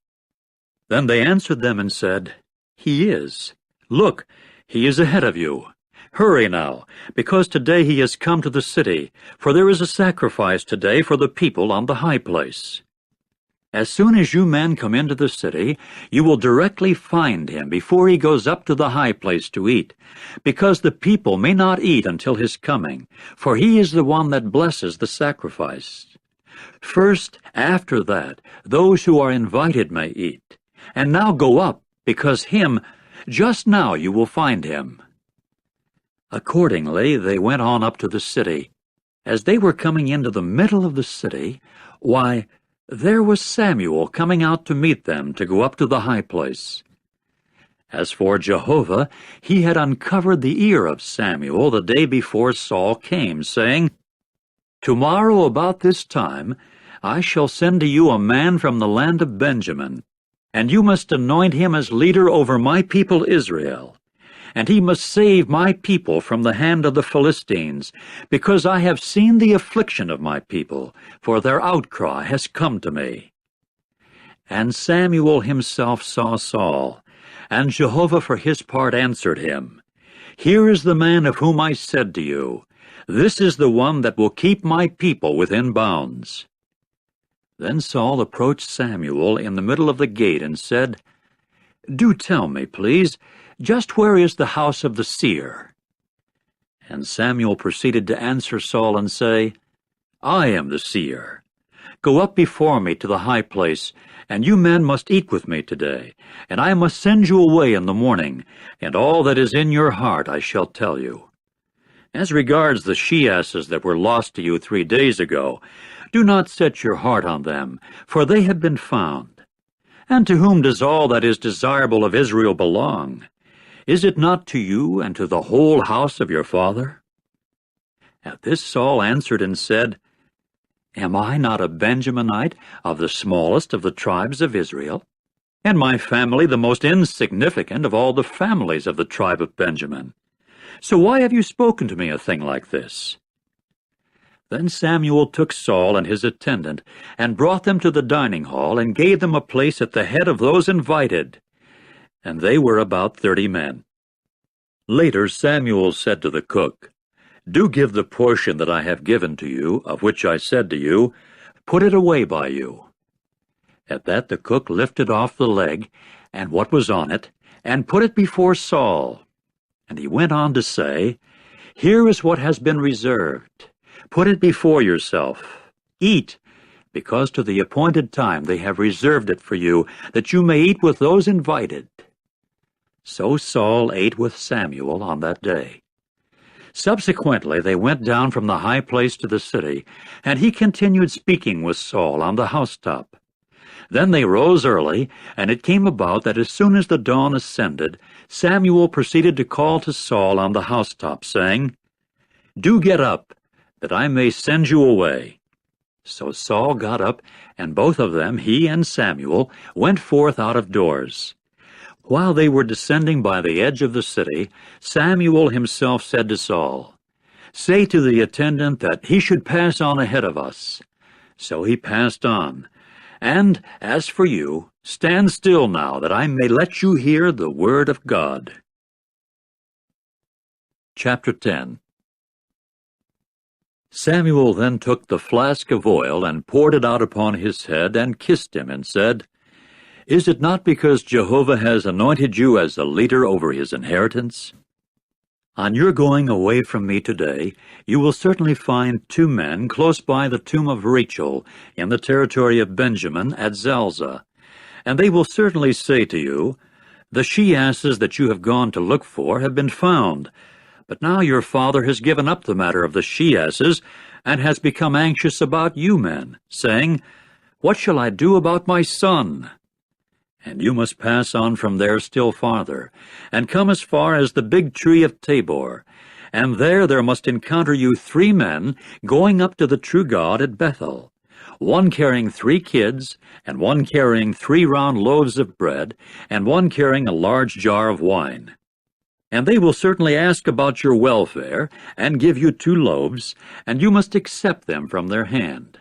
Then they answered them and said, He is. Look, he is ahead of you. Hurry now, because today he has come to the city, for there is a sacrifice today for the people on the high place. As soon as you men come into the city, you will directly find him before he goes up to the high place to eat, because the people may not eat until his coming, for he is the one that blesses the sacrifice. First, after that, those who are invited may eat. And now go up, because just now you will find him. Accordingly, they went on up to the city. As they were coming into the middle of the city, why, there was Samuel coming out to meet them to go up to the high place. As for Jehovah, he had uncovered the ear of Samuel the day before Saul came, saying, Tomorrow about this time I shall send to you a man from the land of Benjamin, and you must anoint him as leader over my people Israel. And he must save my people from the hand of the Philistines, because I have seen the affliction of my people, for their outcry has come to me. And Samuel himself saw Saul, and Jehovah for his part answered him, Here is the man of whom I said to you, This is the one that will keep my people within bounds. Then Saul approached Samuel in the middle of the gate and said, Do tell me, please, just where is the house of the seer? And Samuel proceeded to answer Saul and say, I am the seer. Go up before me to the high place, and you men must eat with me today, and I must send you away in the morning, and all that is in your heart I shall tell you. As regards the she-asses that were lost to you 3 days ago, do not set your heart on them, for they have been found. And to whom does all that is desirable of Israel belong? Is it not to you and to the whole house of your father? At this Saul answered and said, Am I not a Benjaminite of the smallest of the tribes of Israel? And my family the most insignificant of all the families of the tribe of Benjamin. So why have you spoken to me a thing like this? Then Samuel took Saul and his attendant, and brought them to the dining hall, and gave them a place at the head of those invited. And they were about 30 men. Later Samuel said to the cook, Do give the portion that I have given to you, of which I said to you, Put it away by you. At that the cook lifted off the leg, and what was on it, and put it before Saul. And he went on to say, Here is what has been reserved. Put it before yourself. Eat, because to the appointed time they have reserved it for you, that you may eat with those invited. So Saul ate with Samuel on that day. Subsequently they went down from the high place to the city, and he continued speaking with Saul on the housetop. Then they rose early, and it came about that as soon as the dawn ascended, Samuel proceeded to call to Saul on the housetop, saying, Do get up, that I may send you away. So Saul got up, and both of them, he and Samuel, went forth out of doors. While they were descending by the edge of the city, Samuel himself said to Saul, "Say to the attendant that he should pass on ahead of us." So he passed on. "And as for you, stand still now, that I may let you hear the word of God." Chapter 10. Samuel then took the flask of oil and poured it out upon his head and kissed him and said, "Is it not because Jehovah has anointed you as a leader over his inheritance? On your going away from me today, you will certainly find 2 men close by the tomb of Rachel in the territory of Benjamin at Zalzah, and they will certainly say to you, 'The she-asses that you have gone to look for have been found.' But now your father has given up the matter of the she-asses, and has become anxious about you men, saying, 'What shall I do about my son?' And you must pass on from there still farther, and come as far as the big tree of Tabor, and there must encounter you 3 men going up to the true God at Bethel, one carrying 3 kids, and one carrying 3 round loaves of bread, and one carrying a large jar of wine. And they will certainly ask about your welfare, and give you 2 loaves, and you must accept them from their hand.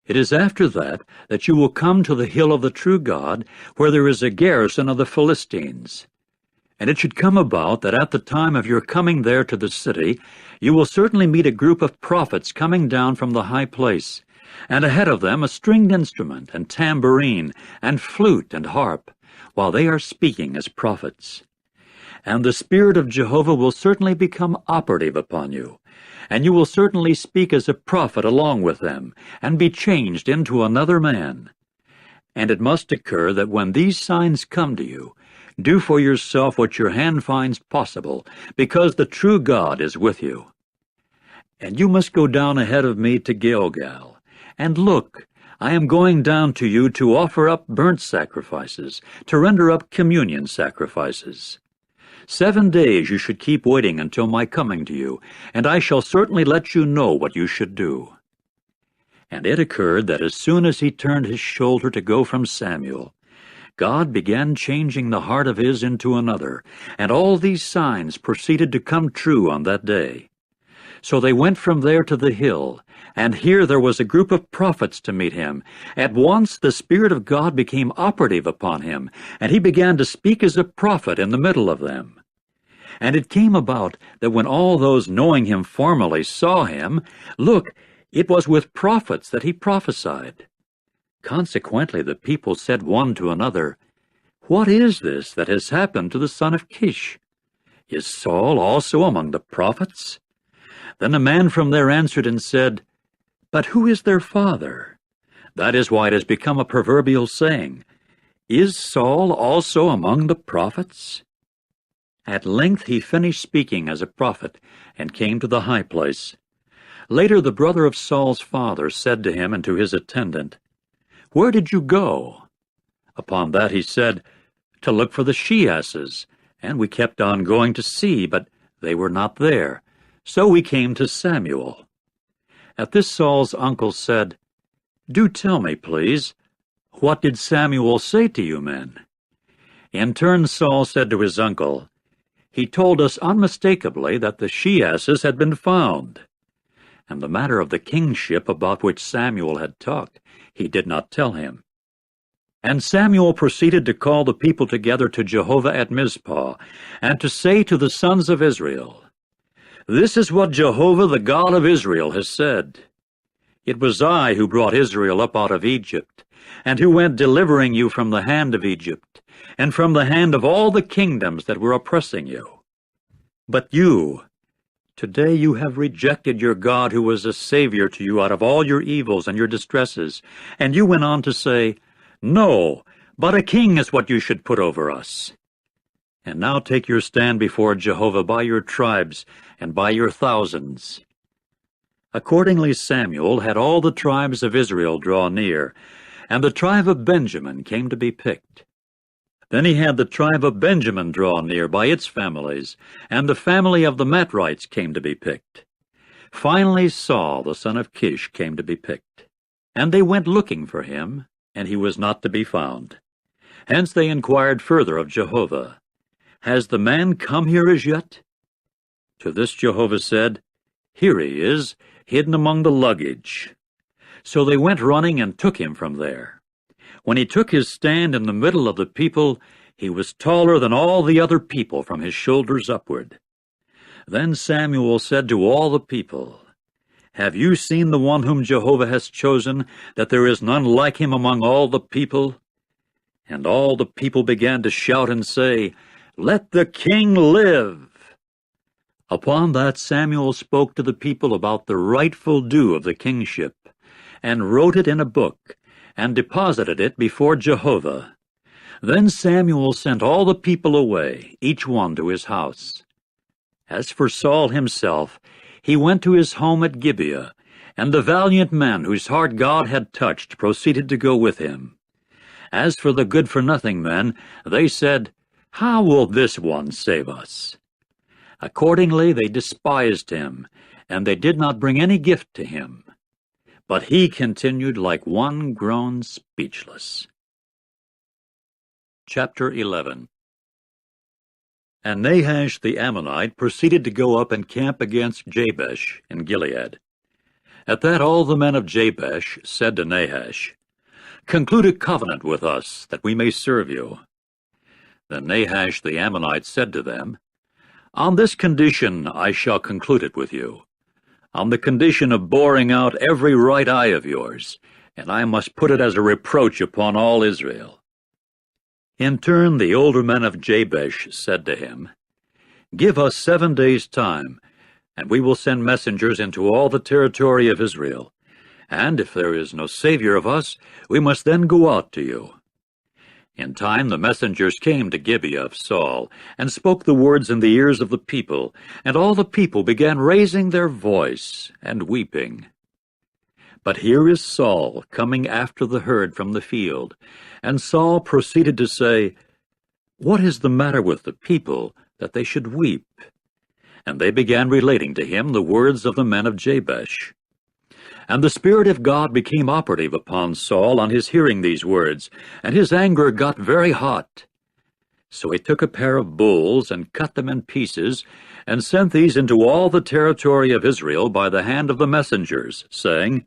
It is after that you will come to the hill of the true God, where there is a garrison of the Philistines. And it should come about that at the time of your coming there to the city, you will certainly meet a group of prophets coming down from the high place, and ahead of them a stringed instrument, and tambourine, and flute, and harp, while they are speaking as prophets. And the Spirit of Jehovah will certainly become operative upon you, and you will certainly speak as a prophet along with them, and be changed into another man. And it must occur that when these signs come to you, do for yourself what your hand finds possible, because the true God is with you. And you must go down ahead of me to Gilgal. And look, I am going down to you to offer up burnt sacrifices, to render up communion sacrifices. 7 days you should keep waiting until my coming to you, and I shall certainly let you know what you should do." And it occurred that as soon as he turned his shoulder to go from Samuel, God began changing the heart of his into another, and all these signs proceeded to come true on that day. So they went from there to the hill, and here there was a group of prophets to meet him. At once the Spirit of God became operative upon him, and he began to speak as a prophet in the middle of them. And it came about that when all those knowing him formerly saw him, look, it was with prophets that he prophesied. Consequently the people said one to another, "What is this that has happened to the son of Kish? Is Saul also among the prophets?" Then a man from there answered and said, "But who is their father?" That is why it has become a proverbial saying, "Is Saul also among the prophets?" At length he finished speaking as a prophet, and came to the high place. Later the brother of Saul's father said to him and to his attendant, "Where did you go?" Upon that he said, "To look for the she-asses, and we kept on going to see, but they were not there. So we came to Samuel." At this Saul's uncle said, "Do tell me, please, what did Samuel say to you men?" In turn Saul said to his uncle, "He told us unmistakably that the she-asses had been found." And the matter of the kingship about which Samuel had talked, he did not tell him. And Samuel proceeded to call the people together to Jehovah at Mizpah, and to say to the sons of Israel, "This is what Jehovah the God of Israel has said. It was I who brought Israel up out of Egypt, and who went delivering you from the hand of Egypt, and from the hand of all the kingdoms that were oppressing you. But you, today you have rejected your God who was a Savior to you out of all your evils and your distresses, and you went on to say, 'No, but a king is what you should put over us.' And now take your stand before Jehovah by your tribes and by your thousands." Accordingly Samuel had all the tribes of Israel draw near, and the tribe of Benjamin came to be picked. Then he had the tribe of Benjamin draw near by its families, and the family of the Matrites came to be picked. Finally Saul, the son of Kish, came to be picked. And they went looking for him, and he was not to be found. Hence they inquired further of Jehovah, Has the man come here as yet? To this Jehovah said, Here he is, hidden among the luggage. So they went running and took him from there. When he took his stand in the middle of the people, he was taller than all the other people from his shoulders upward. Then Samuel said to all the people, Have you seen the one whom Jehovah has chosen, that there is none like him among all the people? And all the people began to shout and say, Let the king live! Upon that Samuel spoke to the people about the rightful due of the kingship, and wrote it in a book, and deposited it before Jehovah. Then Samuel sent all the people away, each one to his house. As for Saul himself, he went to his home at Gibeah, and the valiant men whose heart God had touched proceeded to go with him. As for the good-for-nothing men, they said, How will this one save us? Accordingly they despised him, and they did not bring any gift to him. But he continued like one grown speechless. Chapter 11. And Nahash the Ammonite proceeded to go up and camp against Jabesh in Gilead. At that all the men of Jabesh said to Nahash, Conclude a covenant with us, that we may serve you. Then Nahash the Ammonite said to them, On this condition I shall conclude it with you, on the condition of boring out every right eye of yours, and I must put it as a reproach upon all Israel. In turn the older men of Jabesh said to him, Give us 7 days' time, and we will send messengers into all the territory of Israel. And if there is no savior of us, we must then go out to you. In time the messengers came to Gibeah of Saul, and spoke the words in the ears of the people, and all the people began raising their voice and weeping. But here is Saul coming after the herd from the field, and Saul proceeded to say, What is the matter with the people, that they should weep? And they began relating to him the words of the men of Jabesh. And the Spirit of God became operative upon Saul on his hearing these words, and his anger got very hot. So he took a pair of bulls and cut them in pieces, and sent these into all the territory of Israel by the hand of the messengers, saying,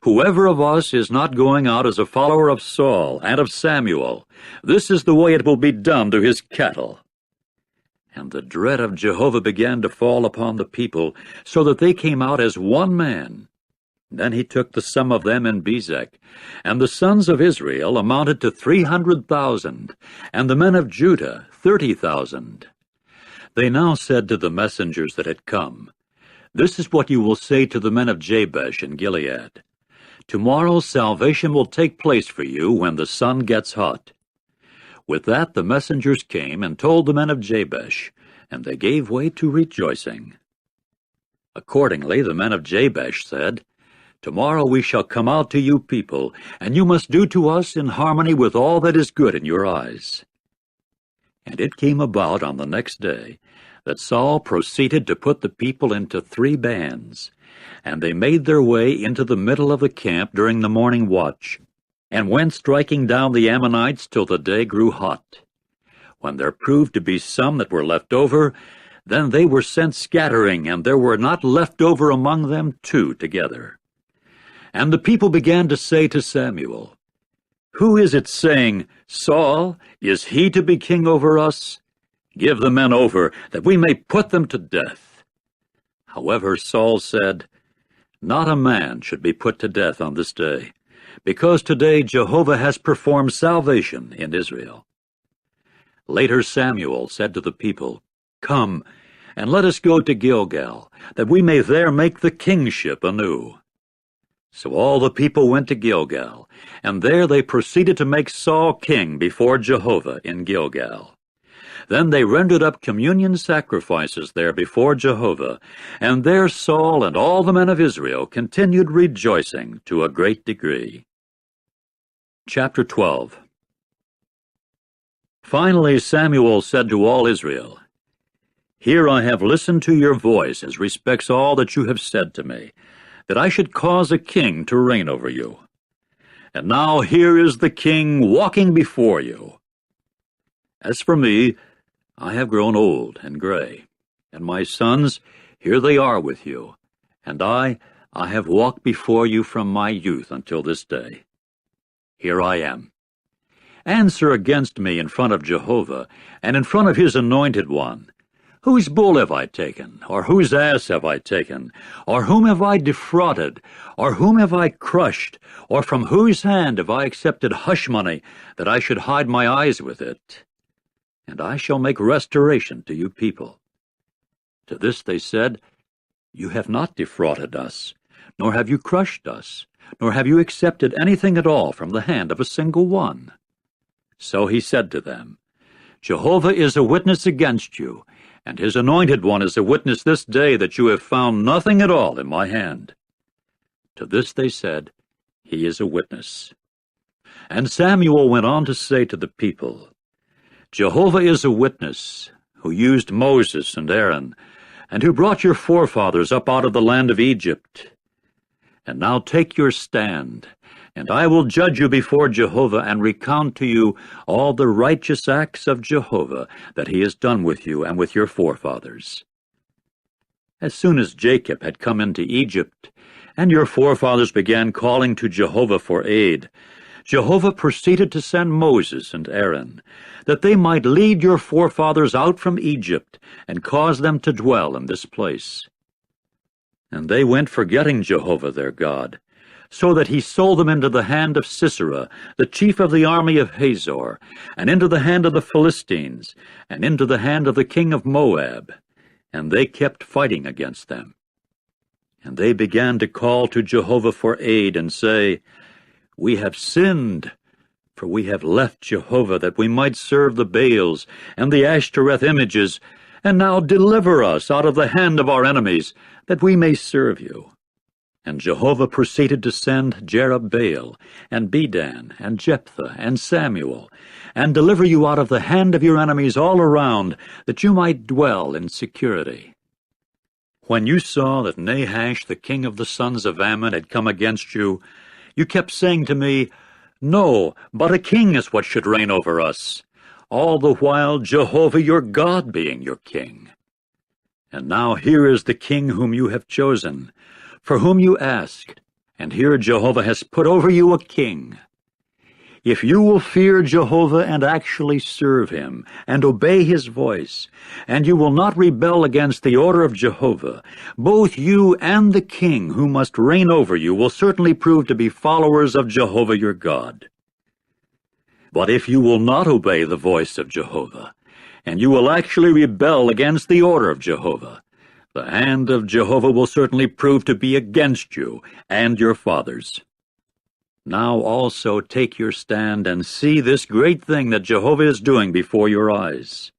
Whoever of us is not going out as a follower of Saul and of Samuel, this is the way it will be done to his cattle. And the dread of Jehovah began to fall upon the people, so that they came out as one man. Then he took the sum of them in Bezek, and the sons of Israel amounted to 300,000, and the men of Judah 30,000. They now said to the messengers that had come, This is what you will say to the men of Jabesh in Gilead. Tomorrow salvation will take place for you when the sun gets hot. With that the messengers came and told the men of Jabesh, and they gave way to rejoicing. Accordingly the men of Jabesh said, Tomorrow we shall come out to you people, and you must do to us in harmony with all that is good in your eyes. And it came about on the next day that Saul proceeded to put the people into 3 bands, and they made their way into the middle of the camp during the morning watch, and went striking down the Ammonites till the day grew hot. When there proved to be some that were left over, then they were sent scattering, and there were not left over among them 2 together. And the people began to say to Samuel, Who is it saying, Saul, is he to be king over us? Give the men over, that we may put them to death. However, Saul said, Not a man should be put to death on this day, because today Jehovah has performed salvation in Israel. Later Samuel said to the people, Come, and let us go to Gilgal, that we may there make the kingship anew. So all the people went to Gilgal, and there they proceeded to make Saul king before Jehovah in Gilgal. Then they rendered up communion sacrifices there before Jehovah, and there Saul and all the men of Israel continued rejoicing to a great degree. Chapter 12. Finally Samuel said to all Israel, Here I have listened to your voice as respects all that you have said to me, that I should cause a king to reign over you. And now here is the king walking before you. As for me, I have grown old and gray, and my sons, here they are with you, and I have walked before you from my youth until this day. Here I am. Answer against me in front of Jehovah, and in front of his anointed one. Whose bull have I taken, or whose ass have I taken, or whom have I defrauded, or whom have I crushed, or from whose hand have I accepted hush money, that I should hide my eyes with it? And I shall make restoration to you people. To this they said, You have not defrauded us, nor have you crushed us, nor have you accepted anything at all from the hand of a single one. So he said to them, Jehovah is a witness against you, and his anointed one is a witness this day that you have found nothing at all in my hand. To this they said, He is a witness. And Samuel went on to say to the people, Jehovah is a witness, who used Moses and Aaron, and who brought your forefathers up out of the land of Egypt. And now take your stand, and I will judge you before Jehovah, and recount to you all the righteous acts of Jehovah that he has done with you and with your forefathers. As soon as Jacob had come into Egypt, and your forefathers began calling to Jehovah for aid, Jehovah proceeded to send Moses and Aaron, that they might lead your forefathers out from Egypt, and cause them to dwell in this place. And they went forgetting Jehovah their God, so that he sold them into the hand of Sisera, the chief of the army of Hazor, and into the hand of the Philistines, and into the hand of the king of Moab, and they kept fighting against them. And they began to call to Jehovah for aid, and say, We have sinned, for we have left Jehovah, that we might serve the Baals and the Ashtoreth images, and now deliver us out of the hand of our enemies, that we may serve you. And Jehovah proceeded to send Jerubbaal, and Bedan, and Jephthah, and Samuel, and deliver you out of the hand of your enemies all around, that you might dwell in security. When you saw that Nahash, the king of the sons of Ammon, had come against you, you kept saying to me, No, but a king is what should reign over us, all the while Jehovah your God being your king. And now here is the king whom you have chosen, for whom you asked, and here Jehovah has put over you a king. If you will fear Jehovah and actually serve him, and obey his voice, and you will not rebel against the order of Jehovah, both you and the king who must reign over you will certainly prove to be followers of Jehovah your God. But if you will not obey the voice of Jehovah, and you will actually rebel against the order of Jehovah, the hand of Jehovah will certainly prove to be against you and your fathers. Now also take your stand and see this great thing that Jehovah is doing before your eyes.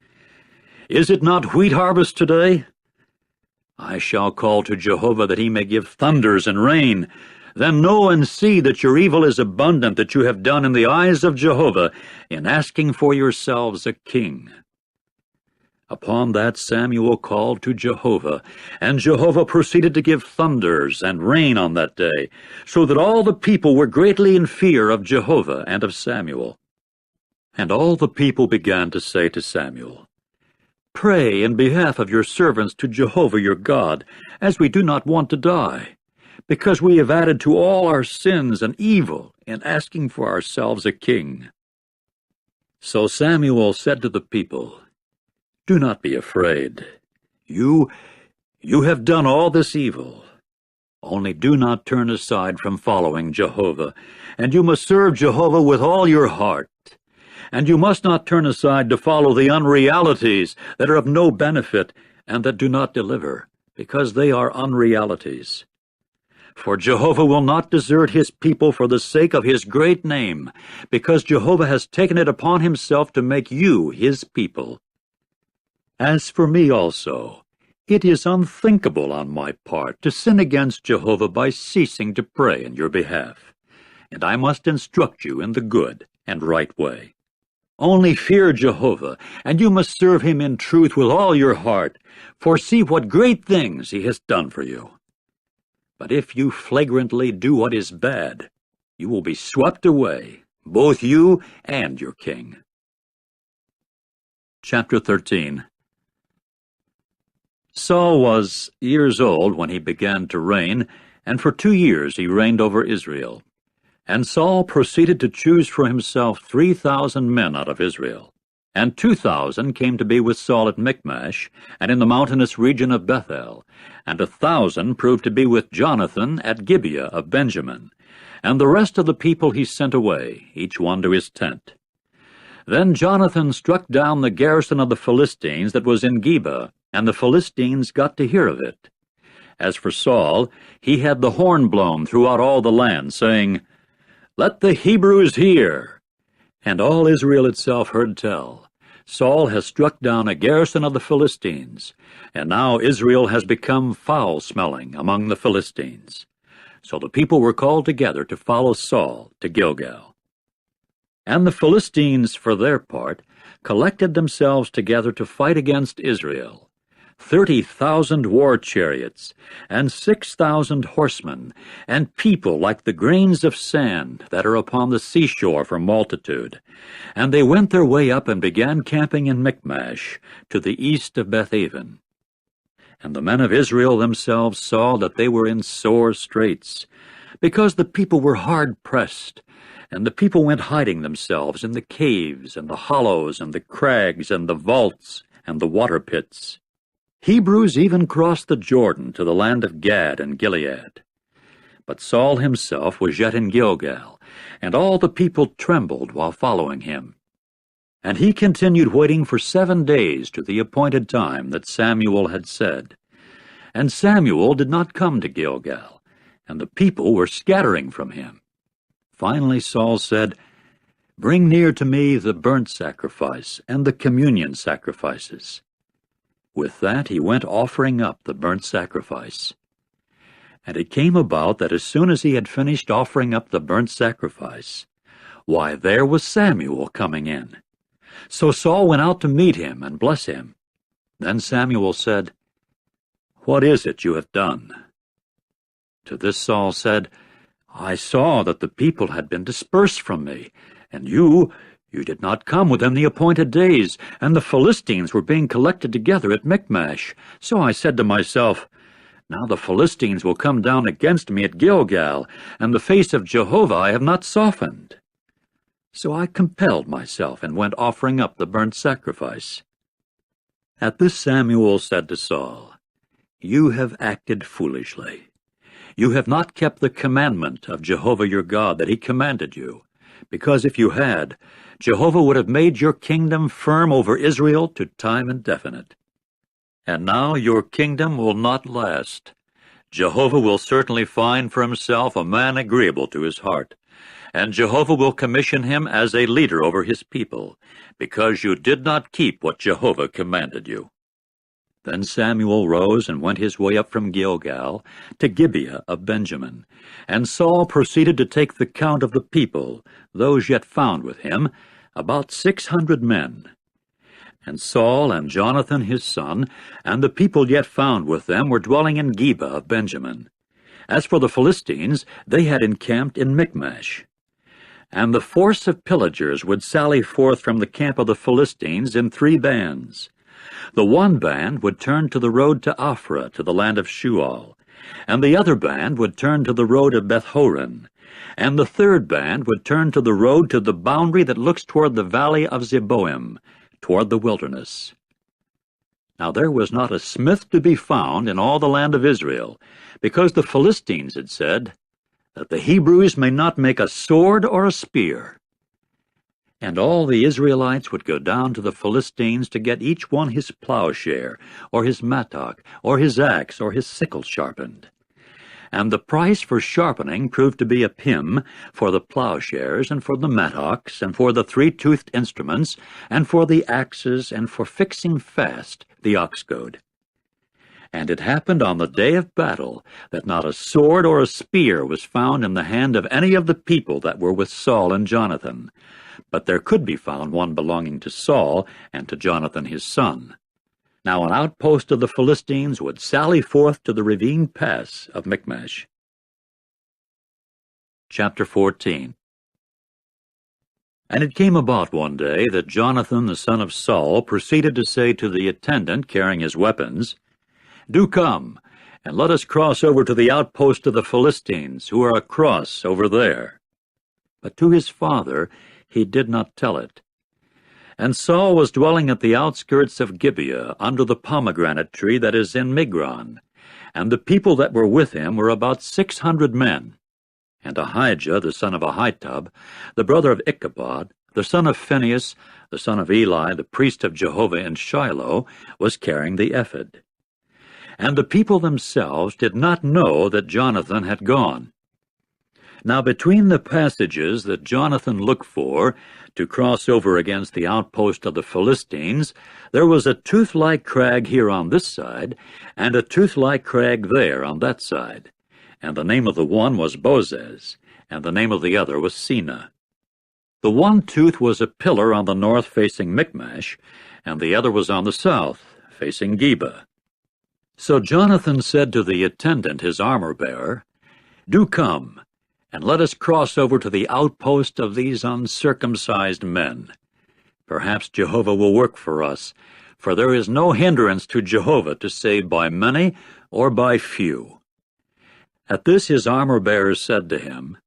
Is it not wheat harvest today? I shall call to Jehovah that he may give thunders and rain. Then know and see that your evil is abundant, that you have done in the eyes of Jehovah in asking for yourselves a king. Upon that Samuel called to Jehovah, and Jehovah proceeded to give thunders and rain on that day, so that all the people were greatly in fear of Jehovah and of Samuel. And all the people began to say to Samuel, Pray in behalf of your servants to Jehovah your God, as we do not want to die, because we have added to all our sins and evil in asking for ourselves a king. So Samuel said to the people, Do not be afraid. You have done all this evil. Only do not turn aside from following Jehovah, and you must serve Jehovah with all your heart. And you must not turn aside to follow the unrealities that are of no benefit and that do not deliver, because they are unrealities. For Jehovah will not desert his people for the sake of his great name, because Jehovah has taken it upon himself to make you his people. As for me also, it is unthinkable on my part to sin against Jehovah by ceasing to pray in your behalf, and I must instruct you in the good and right way. Only fear Jehovah, and you must serve him in truth with all your heart, for see what great things he has done for you. But if you flagrantly do what is bad, you will be swept away, both you and your king. Chapter 13. Saul was years old when he began to reign, and for 2 years he reigned over Israel. And Saul proceeded to choose for himself 3,000 men out of Israel. And 2,000 came to be with Saul at Michmash, and in the mountainous region of Bethel, and 1,000 proved to be with Jonathan at Gibeah of Benjamin. And the rest of the people he sent away, each one to his tent. Then Jonathan struck down the garrison of the Philistines that was in Geba, and the Philistines got to hear of it. As for Saul, he had the horn blown throughout all the land, saying, "Let the Hebrews hear." And all Israel itself heard tell, Saul has struck down a garrison of the Philistines, and now Israel has become foul-smelling among the Philistines. So the people were called together to follow Saul to Gilgal. And the Philistines, for their part, collected themselves together to fight against Israel. 30,000 war chariots, and 6,000 horsemen, and people like the grains of sand that are upon the seashore for multitude. And they went their way up and began camping in Michmash, to the east of Bethaven. And the men of Israel themselves saw that they were in sore straits, because the people were hard pressed, and the people went hiding themselves in the caves, and the hollows, and the crags, and the vaults, and the water pits. Hebrews even crossed the Jordan to the land of Gad and Gilead. But Saul himself was yet in Gilgal, and all the people trembled while following him. And he continued waiting for 7 days to the appointed time that Samuel had said. And Samuel did not come to Gilgal, and the people were scattering from him. Finally Saul said, "Bring near to me the burnt sacrifice and the communion sacrifices." With that he went offering up the burnt sacrifice. And it came about that as soon as he had finished offering up the burnt sacrifice, why, there was Samuel coming in. So Saul went out to meet him and bless him. Then Samuel said, "What is it you have done?" To this Saul said, "I saw that the people had been dispersed from me, and you did not come within the appointed days, and the Philistines were being collected together at Michmash. So I said to myself, Now the Philistines will come down against me at Gilgal, and the face of Jehovah I have not softened. So I compelled myself and went offering up the burnt sacrifice." At this Samuel said to Saul, "You have acted foolishly. You have not kept the commandment of Jehovah your God that he commanded you, because if you had, Jehovah would have made your kingdom firm over Israel to time indefinite. And now your kingdom will not last. Jehovah will certainly find for himself a man agreeable to his heart, and Jehovah will commission him as a leader over his people, because you did not keep what Jehovah commanded you." Then Samuel rose and went his way up from Gilgal to Gibeah of Benjamin. And Saul proceeded to take the count of the people, those yet found with him, about 600 men. And Saul and Jonathan his son, and the people yet found with them, were dwelling in Geba of Benjamin. As for the Philistines, they had encamped in Michmash. And the force of pillagers would sally forth from the camp of the Philistines in 3 bands. The one band would turn to the road to Ophrah, to the land of Shual, and the other band would turn to the road of Beth-horon, and the third band would turn to the road to the boundary that looks toward the valley of Zeboim, toward the wilderness. Now there was not a smith to be found in all the land of Israel, because the Philistines had said, that the Hebrews may not make a sword or a spear. And all the Israelites would go down to the Philistines to get each one his plowshare, or his mattock, or his axe, or his sickle sharpened. And the price for sharpening proved to be a pim for the plowshares, and for the mattocks, and for the 3-toothed instruments, and for the axes, and for fixing fast the ox goad. And it happened on the day of battle that not a sword or a spear was found in the hand of any of the people that were with Saul and Jonathan, but there could be found one belonging to Saul and to Jonathan his son. Now an outpost of the Philistines would sally forth to the ravine pass of Michmash. Chapter 14. And it came about one day that Jonathan the son of Saul proceeded to say to the attendant carrying his weapons, "Do come, and let us cross over to the outpost of the Philistines, who are across over there." But to his father he did not tell it. And Saul was dwelling at the outskirts of Gibeah, under the pomegranate tree that is in Migron, and the people that were with him were about 600 men. And Ahijah, the son of Ahitub, the brother of Ichabod, the son of Phinehas, the son of Eli, the priest of Jehovah in Shiloh, was carrying the ephod. And the people themselves did not know that Jonathan had gone. Now between the passages that Jonathan looked for to cross over against the outpost of the Philistines, there was a tooth-like crag here on this side, and a tooth-like crag there on that side. And the name of the one was Bozez, and the name of the other was Seneh. The one tooth was a pillar on the north facing Michmash, and the other was on the south, facing Geba. So Jonathan said to the attendant, his armor-bearer, "Do come, and let us cross over to the outpost of these uncircumcised men. Perhaps Jehovah will work for us, for there is no hindrance to Jehovah to save by many or by few." At this his armor-bearer said to him,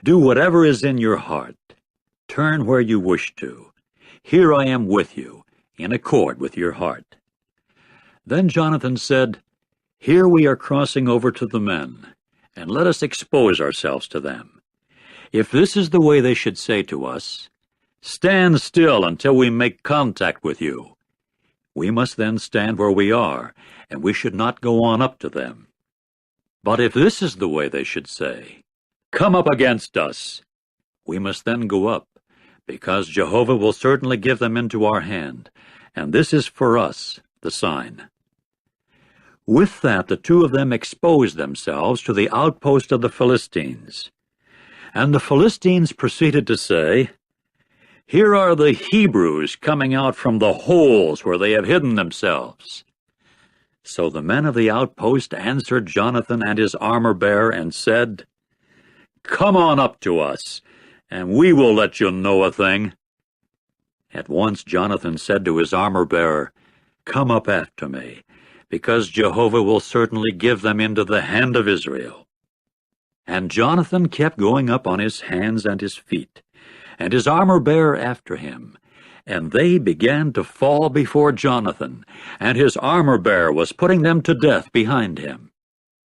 "Do whatever is in your heart. Turn where you wish to. Here I am with you, in accord with your heart." Then Jonathan said, "Here we are crossing over to the men, and let us expose ourselves to them. If this is the way they should say to us, 'Stand still until we make contact with you,' we must then stand where we are, and we should not go on up to them. But if this is the way they should say, 'Come up against us,' we must then go up, because Jehovah will certainly give them into our hand, and this is for us the sign." With that the two of them exposed themselves to the outpost of the Philistines. And the Philistines proceeded to say, "Here are the Hebrews coming out from the holes where they have hidden themselves." So the men of the outpost answered Jonathan and his armor-bearer and said, "Come on up to us, and we will let you know a thing." At once Jonathan said to his armor-bearer, "Come up after me, because Jehovah will certainly give them into the hand of Israel." And Jonathan kept going up on his hands and his feet, and his armor-bearer after him. And they began to fall before Jonathan, and his armor-bearer was putting them to death behind him.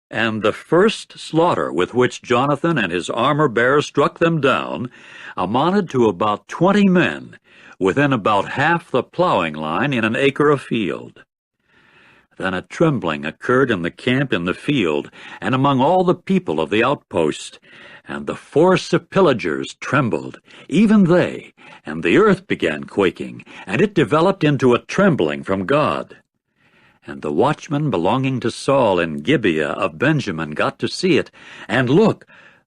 And the first slaughter with which Jonathan and his armor-bearer struck them down amounted to about 20 men, within about half the plowing line in an acre of field. Then a trembling occurred in the camp in the field, and among all the people of the outpost, and the force of pillagers trembled, even they, and the earth began quaking, and it developed into a trembling from God. And the watchmen belonging to Saul in Gibeah of Benjamin got to see it, and look,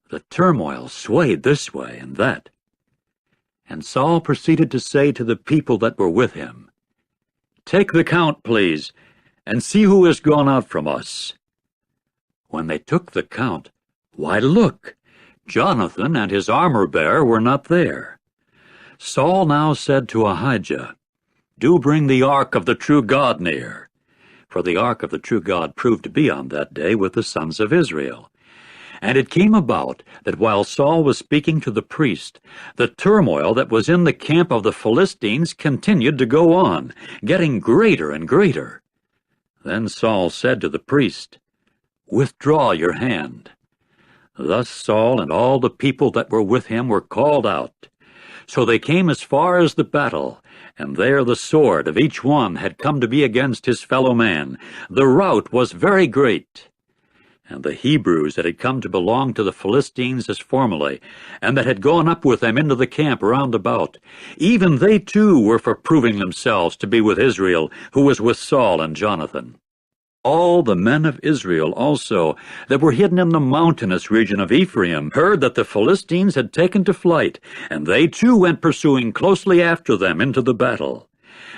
the turmoil swayed this way and that. And Saul proceeded to say to the people that were with him, "Take the count, please, and see who has gone out from us." When they took the count, why, look, Jonathan and his armor-bearer were not there. Saul now said to Ahijah, "Do bring the ark of the true God near." For the ark of the true God proved to be on that day with the sons of Israel. And it came about that while Saul was speaking to the priest, the turmoil that was in the camp of the Philistines continued to go on, getting greater and greater. Then Saul said to the priest, "Withdraw your hand." Thus Saul and all the people that were with him were called out. So they came as far as the battle, and there the sword of each one had come to be against his fellow man. The rout was very great. And the Hebrews that had come to belong to the Philistines as formerly, and that had gone up with them into the camp round about, even they too were for proving themselves to be with Israel, who was with Saul and Jonathan. All the men of Israel also, that were hidden in the mountainous region of Ephraim, heard that the Philistines had taken to flight, and they too went pursuing closely after them into the battle.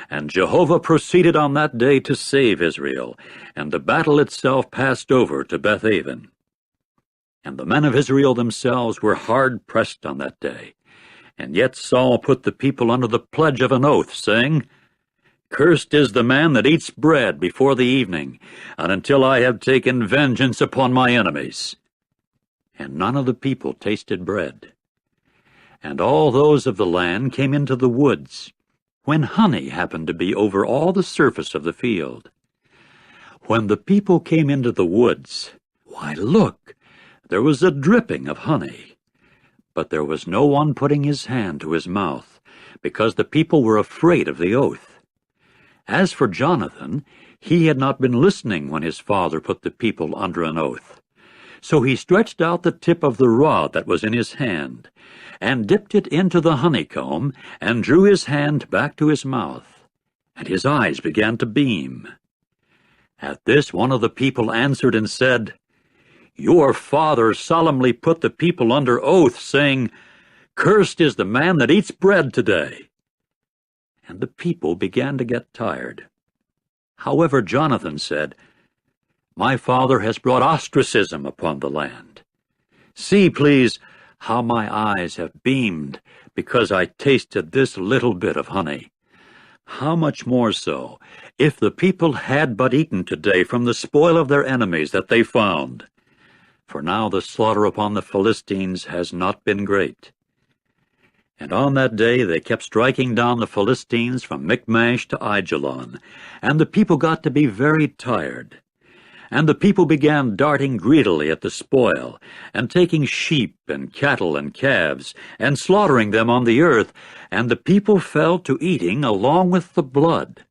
And Jehovah proceeded on that day to save Israel, and the battle itself passed over to Bethaven. And the men of Israel themselves were hard pressed on that day. And yet Saul put the people under the pledge of an oath, saying, Cursed is the man that eats bread before the evening, and until I have taken vengeance upon my enemies. And none of the people tasted bread. And all those of the land came into the woods, when honey happened to be over all the surface of the field. When the people came into the woods, why, look, there was a dripping of honey. But there was no one putting his hand to his mouth, because the people were afraid of the oath. As for Jonathan, he had not been listening when his father put the people under an oath. So he stretched out the tip of the rod that was in his hand, and dipped it into the honeycomb, and drew his hand back to his mouth, and his eyes began to beam. At this one of the people answered and said, Your father solemnly put the people under oath, saying, Cursed is the man that eats bread today. And the people began to get tired. However, Jonathan said, My father has brought ostracism upon the land. See, please, how my eyes have beamed because I tasted this little bit of honey. How much more so, if the people had but eaten today from the spoil of their enemies that they found. For now the slaughter upon the Philistines has not been great. And on that day they kept striking down the Philistines from Michmash to Aijalon, and the people got to be very tired. And the people began darting greedily at the spoil, and taking sheep and cattle and calves, and slaughtering them on the earth, and the people fell to eating along with the blood.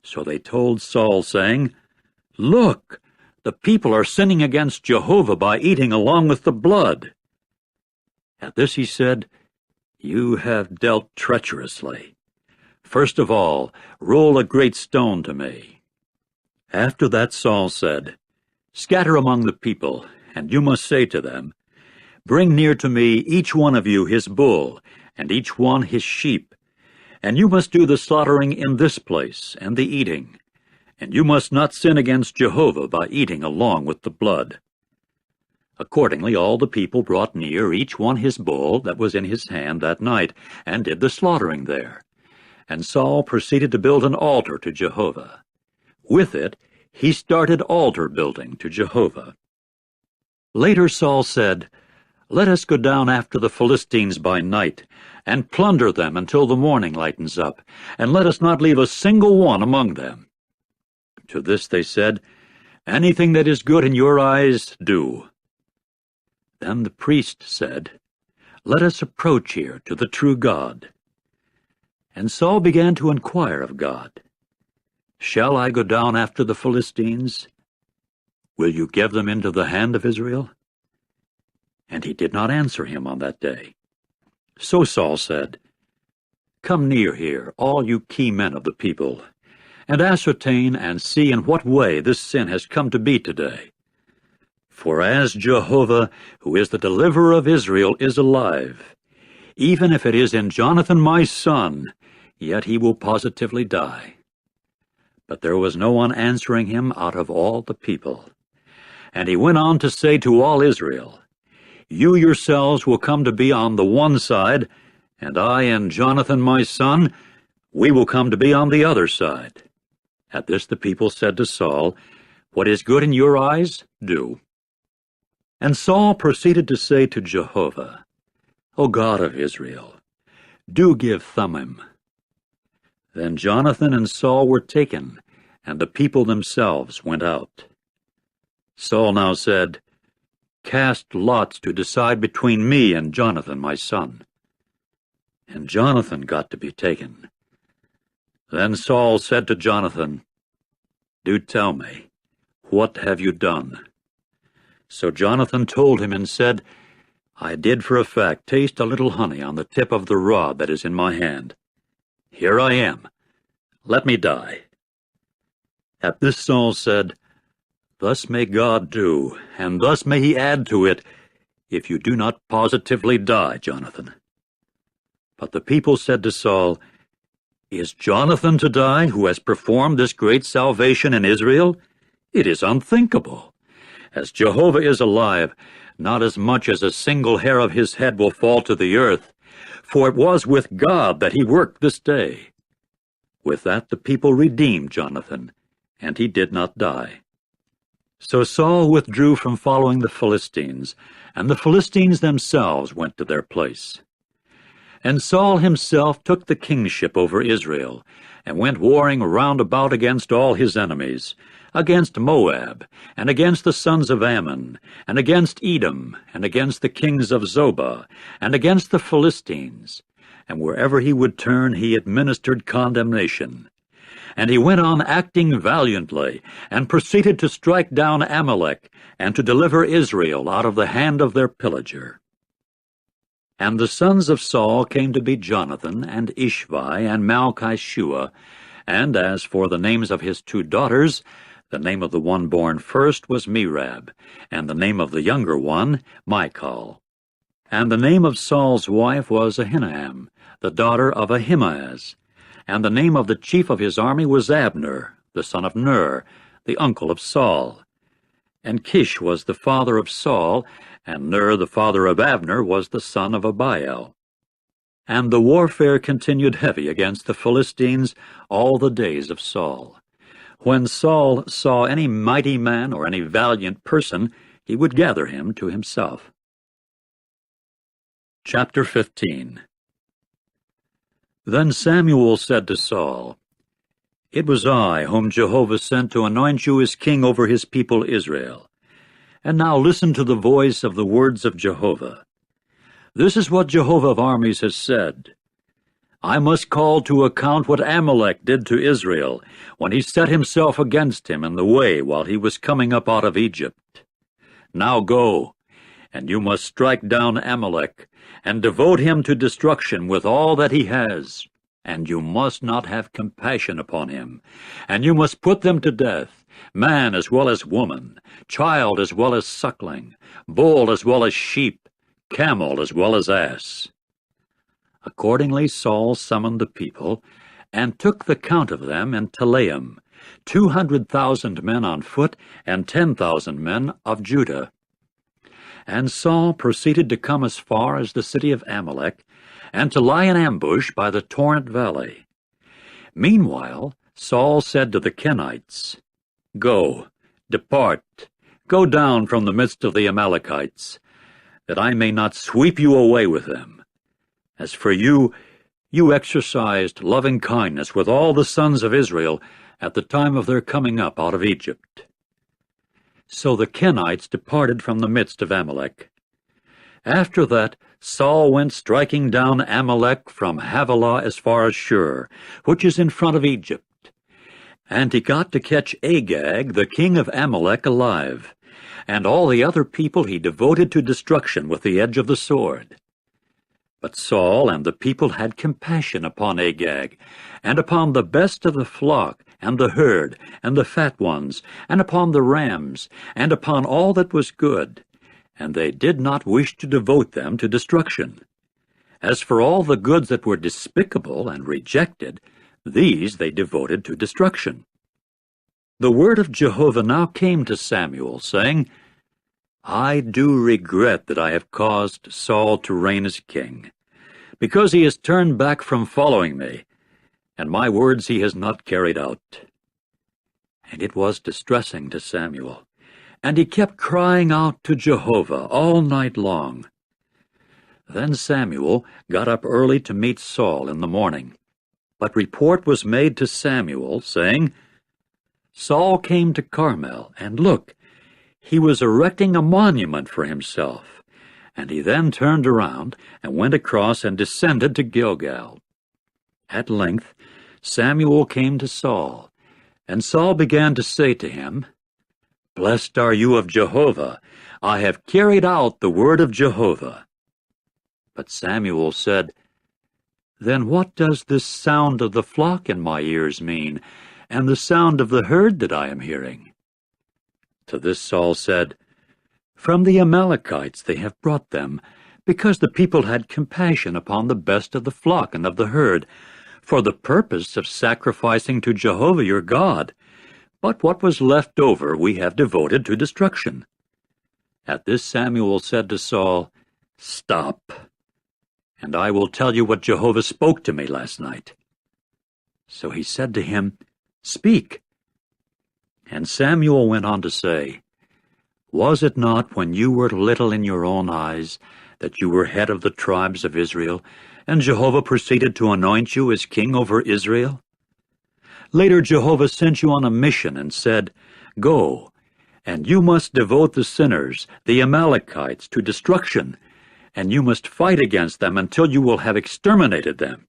So they told Saul, saying, Look, the people are sinning against Jehovah by eating along with the blood. At this he said, You have dealt treacherously. First of all, roll a great stone to me. After that Saul said, Scatter among the people, and you must say to them, Bring near to me each one of you his bull, and each one his sheep. And you must do the slaughtering in this place, and the eating. And you must not sin against Jehovah by eating along with the blood. Accordingly all the people brought near each one his bull that was in his hand that night, and did the slaughtering there. And Saul proceeded to build an altar to Jehovah. With it he started altar building to Jehovah. Later Saul said, Let us go down after the Philistines by night, and plunder them until the morning lightens up, and let us not leave a single one among them. To this they said, Anything that is good in your eyes, do. Then the priest said, Let us approach here to the true God. And Saul began to inquire of God, Shall I go down after the Philistines? Will you give them into the hand of Israel? And he did not answer him on that day. So Saul said, Come near here, all you key men of the people, and ascertain and see in what way this sin has come to be today. For as Jehovah, who is the deliverer of Israel, is alive, even if it is in Jonathan my son, yet he will positively die. But there was no one answering him out of all the people. And he went on to say to all Israel, You yourselves will come to be on the one side, and I and Jonathan my son, we will come to be on the other side. At this the people said to Saul, What is good in your eyes, do. And Saul proceeded to say to Jehovah, O God of Israel, do give Thummim. Then Jonathan and Saul were taken, and the people themselves went out. Saul now said, Cast lots to decide between me and Jonathan my son. And Jonathan got to be taken. Then Saul said to Jonathan, Do tell me, what have you done? So Jonathan told him and said, I did for a fact taste a little honey on the tip of the rod that is in my hand. Here I am. Let me die. At this Saul said, "Thus may God do, and thus may he add to it, if you do not positively die, Jonathan." But the people said to Saul, "Is Jonathan to die, who has performed this great salvation in Israel? It is unthinkable. As Jehovah is alive, not as much as a single hair of his head will fall to the earth, for it was with God that he worked this day." With that the people redeemed Jonathan, and he did not die. So Saul withdrew from following the Philistines, and the Philistines themselves went to their place. And Saul himself took the kingship over Israel, and went warring round about against all his enemies, against Moab, and against the sons of Ammon, and against Edom, and against the kings of Zobah, and against the Philistines. And wherever he would turn, he administered condemnation. And he went on acting valiantly, and proceeded to strike down Amalek, and to deliver Israel out of the hand of their pillager. And the sons of Saul came to be Jonathan, and Ishvi, and Malchishua. And as for the names of his 2 daughters, the name of the one born first was Merab, and the name of the younger one Michal. And the name of Saul's wife was Ahinoam, the daughter of Ahimaaz. And the name of the chief of his army was Abner, the son of Ner, the uncle of Saul. And Kish was the father of Saul, and Ner the father of Abner was the son of Abiel. And the warfare continued heavy against the Philistines all the days of Saul. When Saul saw any mighty man or any valiant person, he would gather him to himself. Chapter 15. Then Samuel said to Saul, "It was I whom Jehovah sent to anoint you as king over his people Israel. And now listen to the voice of the words of Jehovah. This is what Jehovah of armies has said. I must call to account what Amalek did to Israel when he set himself against him in the way while he was coming up out of Egypt. Now go, and you must strike down Amalek, and devote him to destruction with all that he has. And you must not have compassion upon him, and you must put them to death, man as well as woman, child as well as suckling, bull as well as sheep, camel as well as ass." Accordingly Saul summoned the people, and took the count of them in Telaim, 200,000 men on foot, and 10,000 men of Judah. And Saul proceeded to come as far as the city of Amalek, and to lie in ambush by the torrent valley. Meanwhile Saul said to the Kenites, "Go, depart, go down from the midst of the Amalekites, that I may not sweep you away with them. As for you, you exercised loving kindness with all the sons of Israel at the time of their coming up out of Egypt." So the Kenites departed from the midst of Amalek. After that Saul went striking down Amalek from Havilah as far as Shur, which is in front of Egypt. And he got to catch Agag, the king of Amalek, alive, and all the other people he devoted to destruction with the edge of the sword. But Saul and the people had compassion upon Agag, and upon the best of the flock, and the herd, and the fat ones, and upon the rams, and upon all that was good, and they did not wish to devote them to destruction. As for all the goods that were despicable and rejected, these they devoted to destruction. The word of Jehovah now came to Samuel, saying, "I do regret that I have caused Saul to reign as king, because he has turned back from following me, and my words he has not carried out." And it was distressing to Samuel, and he kept crying out to Jehovah all night long. Then Samuel got up early to meet Saul in the morning. But report was made to Samuel, saying, "Saul came to Carmel, and look, he was erecting a monument for himself." And he then turned around and went across and descended to Gilgal. At length Samuel came to Saul, and Saul began to say to him, "Blessed are you of Jehovah. I have carried out the word of Jehovah." But Samuel said, "Then what does this sound of the flock in my ears mean, and the sound of the herd that I am hearing?" To this Saul said, "From the Amalekites they have brought them, because the people had compassion upon the best of the flock and of the herd, for the purpose of sacrificing to Jehovah your God. But what was left over we have devoted to destruction." At this Samuel said to Saul, "Stop, and I will tell you what Jehovah spoke to me last night." So he said to him, "Speak." And Samuel went on to say, "Was it not when you were little in your own eyes that you were head of the tribes of Israel, and Jehovah proceeded to anoint you as king over Israel? Later Jehovah sent you on a mission and said, 'Go, and you must devote the sinners, the Amalekites, to destruction, and you must fight against them until you will have exterminated them.'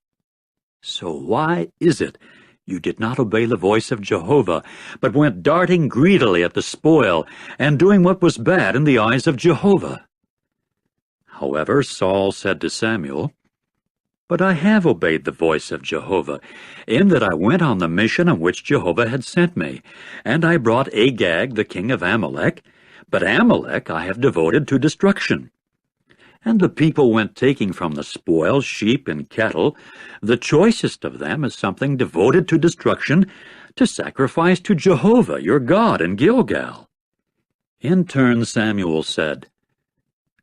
So why is it you did not obey the voice of Jehovah, but went darting greedily at the spoil, and doing what was bad in the eyes of Jehovah?" However, Saul said to Samuel, "But I have obeyed the voice of Jehovah, in that I went on the mission on which Jehovah had sent me, and I brought Agag the king of Amalek, but Amalek I have devoted to destruction. And the people went taking from the spoil sheep and cattle, the choicest of them as something devoted to destruction, to sacrifice to Jehovah your God in Gilgal." In turn Samuel said,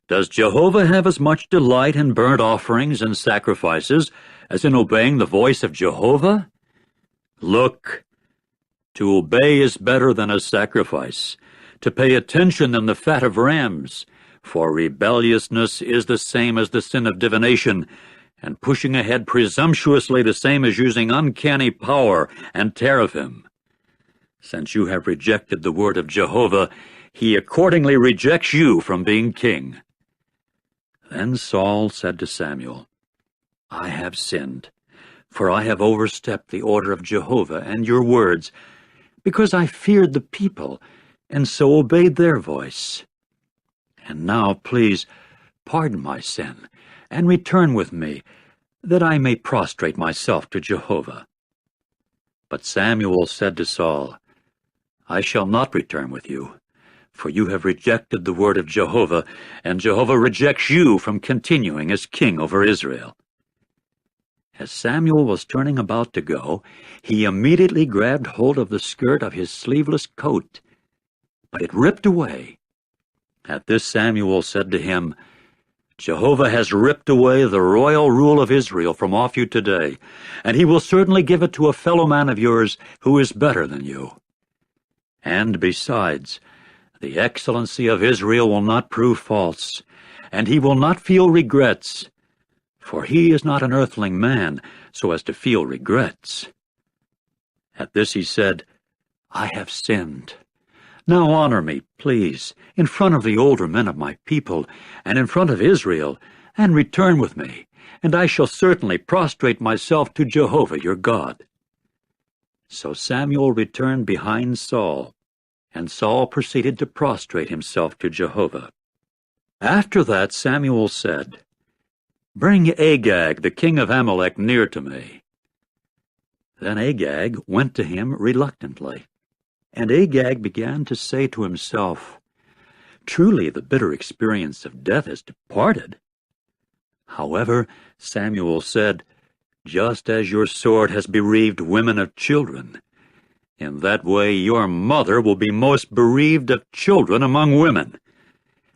"Does Jehovah have as much delight in burnt offerings and sacrifices as in obeying the voice of Jehovah? Look, to obey is better than a sacrifice, to pay attention than the fat of rams. For rebelliousness is the same as the sin of divination, and pushing ahead presumptuously the same as using uncanny power and teraphim. Since you have rejected the word of Jehovah, he accordingly rejects you from being king." Then Saul said to Samuel, "I have sinned, for I have overstepped the order of Jehovah and your words, because I feared the people, and so obeyed their voice. And now, please, pardon my sin, and return with me, that I may prostrate myself to Jehovah." But Samuel said to Saul, "I shall not return with you, for you have rejected the word of Jehovah, and Jehovah rejects you from continuing as king over Israel." As Samuel was turning about to go, he immediately grabbed hold of the skirt of his sleeveless coat, but it ripped away. At this Samuel said to him, "Jehovah has ripped away the royal rule of Israel from off you today, and he will certainly give it to a fellow man of yours who is better than you. And besides, the excellency of Israel will not prove false, and he will not feel regrets, for he is not an earthling man so as to feel regrets." At this he said, "I have sinned. Now honor me, please, in front of the older men of my people, and in front of Israel, and return with me, and I shall certainly prostrate myself to Jehovah your God." So Samuel returned behind Saul, and Saul proceeded to prostrate himself to Jehovah. After that Samuel said, "Bring Agag the king of Amalek near to me." Then Agag went to him reluctantly. And Agag began to say to himself, "Truly the bitter experience of death has departed." However, Samuel said, "Just as your sword has bereaved women of children, in that way your mother will be most bereaved of children among women."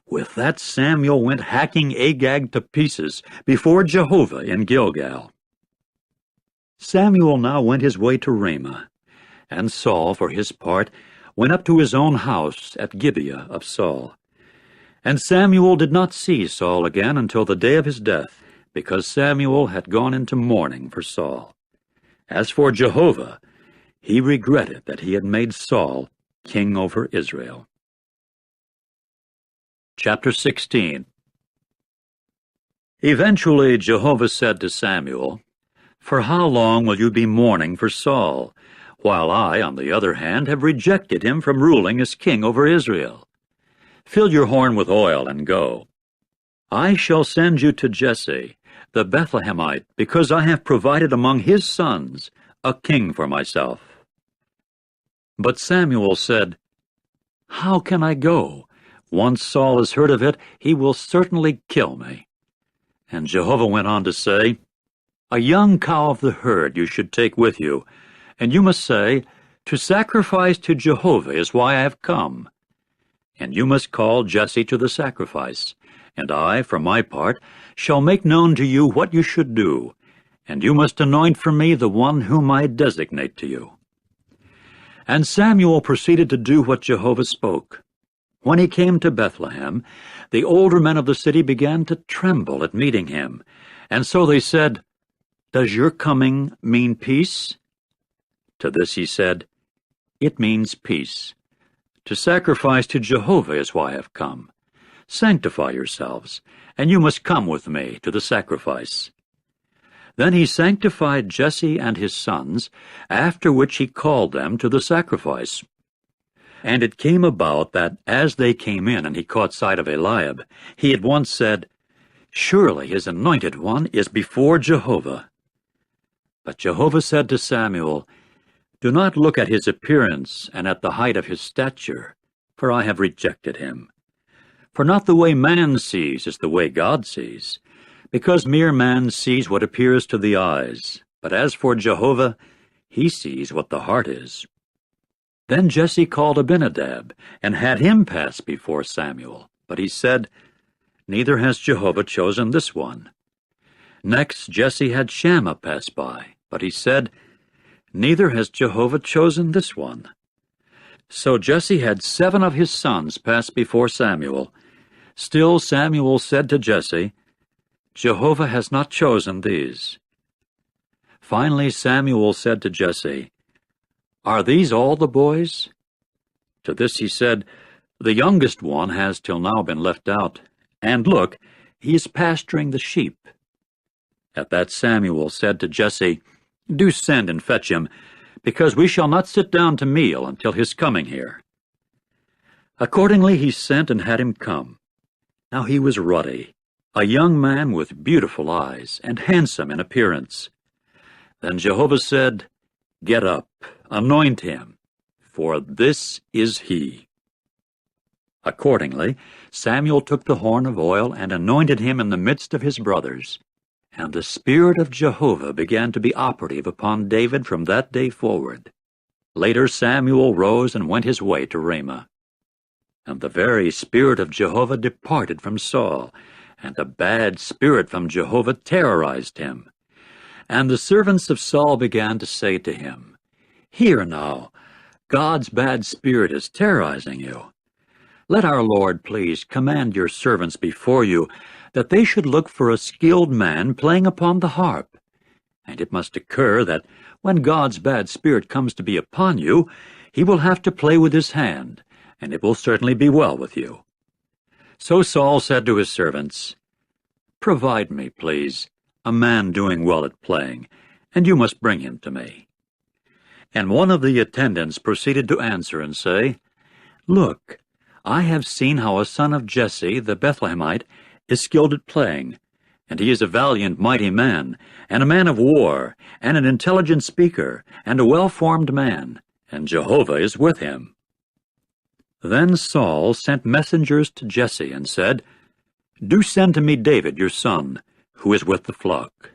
With that Samuel went hacking Agag to pieces before Jehovah in Gilgal. Samuel now went his way to Ramah, and Saul, for his part, went up to his own house at Gibeah of Saul. And Samuel did not see Saul again until the day of his death, because Samuel had gone into mourning for Saul. As for Jehovah, he regretted that he had made Saul king over Israel. Chapter 16. Eventually Jehovah said to Samuel, "For how long will you be mourning for Saul, while I, on the other hand, have rejected him from ruling as king over Israel? Fill your horn with oil and go. I shall send you to Jesse, the Bethlehemite, because I have provided among his sons a king for myself." But Samuel said, "How can I go? Once Saul has heard of it, he will certainly kill me." And Jehovah went on to say, "A young cow of the herd you should take with you, and you must say, 'To sacrifice to Jehovah is why I have come.' And you must call Jesse to the sacrifice, and I, for my part, shall make known to you what you should do, and you must anoint for me the one whom I designate to you." And Samuel proceeded to do what Jehovah spoke. When he came to Bethlehem, the older men of the city began to tremble at meeting him, and so they said, "Does your coming mean peace?" To this he said, "It means peace. To sacrifice to Jehovah is why I have come. Sanctify yourselves, and you must come with me to the sacrifice." Then he sanctified Jesse and his sons, after which he called them to the sacrifice. And it came about that as they came in and he caught sight of Eliab, he at once said, "Surely his anointed one is before Jehovah." But Jehovah said to Samuel, "Do not look at his appearance and at the height of his stature, for I have rejected him. For not the way man sees is the way God sees, because mere man sees what appears to the eyes, but as for Jehovah, he sees what the heart is." Then Jesse called Abinadab, and had him pass before Samuel. But he said, "Neither has Jehovah chosen this one." Next Jesse had Shammah pass by, but he said, "Neither has Jehovah chosen this one." So Jesse had 7 of his sons pass before Samuel. Still Samuel said to Jesse, "Jehovah has not chosen these." Finally Samuel said to Jesse, "Are these all the boys?" To this he said, "The youngest one has till now been left out, and look, he is pasturing the sheep." At that Samuel said to Jesse, "Do send and fetch him, because we shall not sit down to meal until his coming here." Accordingly he sent and had him come. Now he was ruddy, a young man with beautiful eyes, and handsome in appearance. Then Jehovah said, "Get up, anoint him, for this is he." Accordingly Samuel took the horn of oil and anointed him in the midst of his brothers. And the Spirit of Jehovah began to be operative upon David from that day forward. Later Samuel rose and went his way to Ramah. And the very Spirit of Jehovah departed from Saul, and a bad spirit from Jehovah terrorized him. And the servants of Saul began to say to him, "Hear now, God's bad spirit is terrorizing you. Let our Lord please command your servants before you, that they should look for a skilled man playing upon the harp. And it must occur that when God's bad spirit comes to be upon you, he will have to play with his hand, and it will certainly be well with you." So Saul said to his servants, "Provide me, please, a man doing well at playing, and you must bring him to me." And one of the attendants proceeded to answer and say, "Look, I have seen how a son of Jesse the Bethlehemite is skilled at playing, and he is a valiant, mighty man, and a man of war, and an intelligent speaker, and a well-formed man, and Jehovah is with him." Then Saul sent messengers to Jesse and said, "Do send to me David your son, who is with the flock."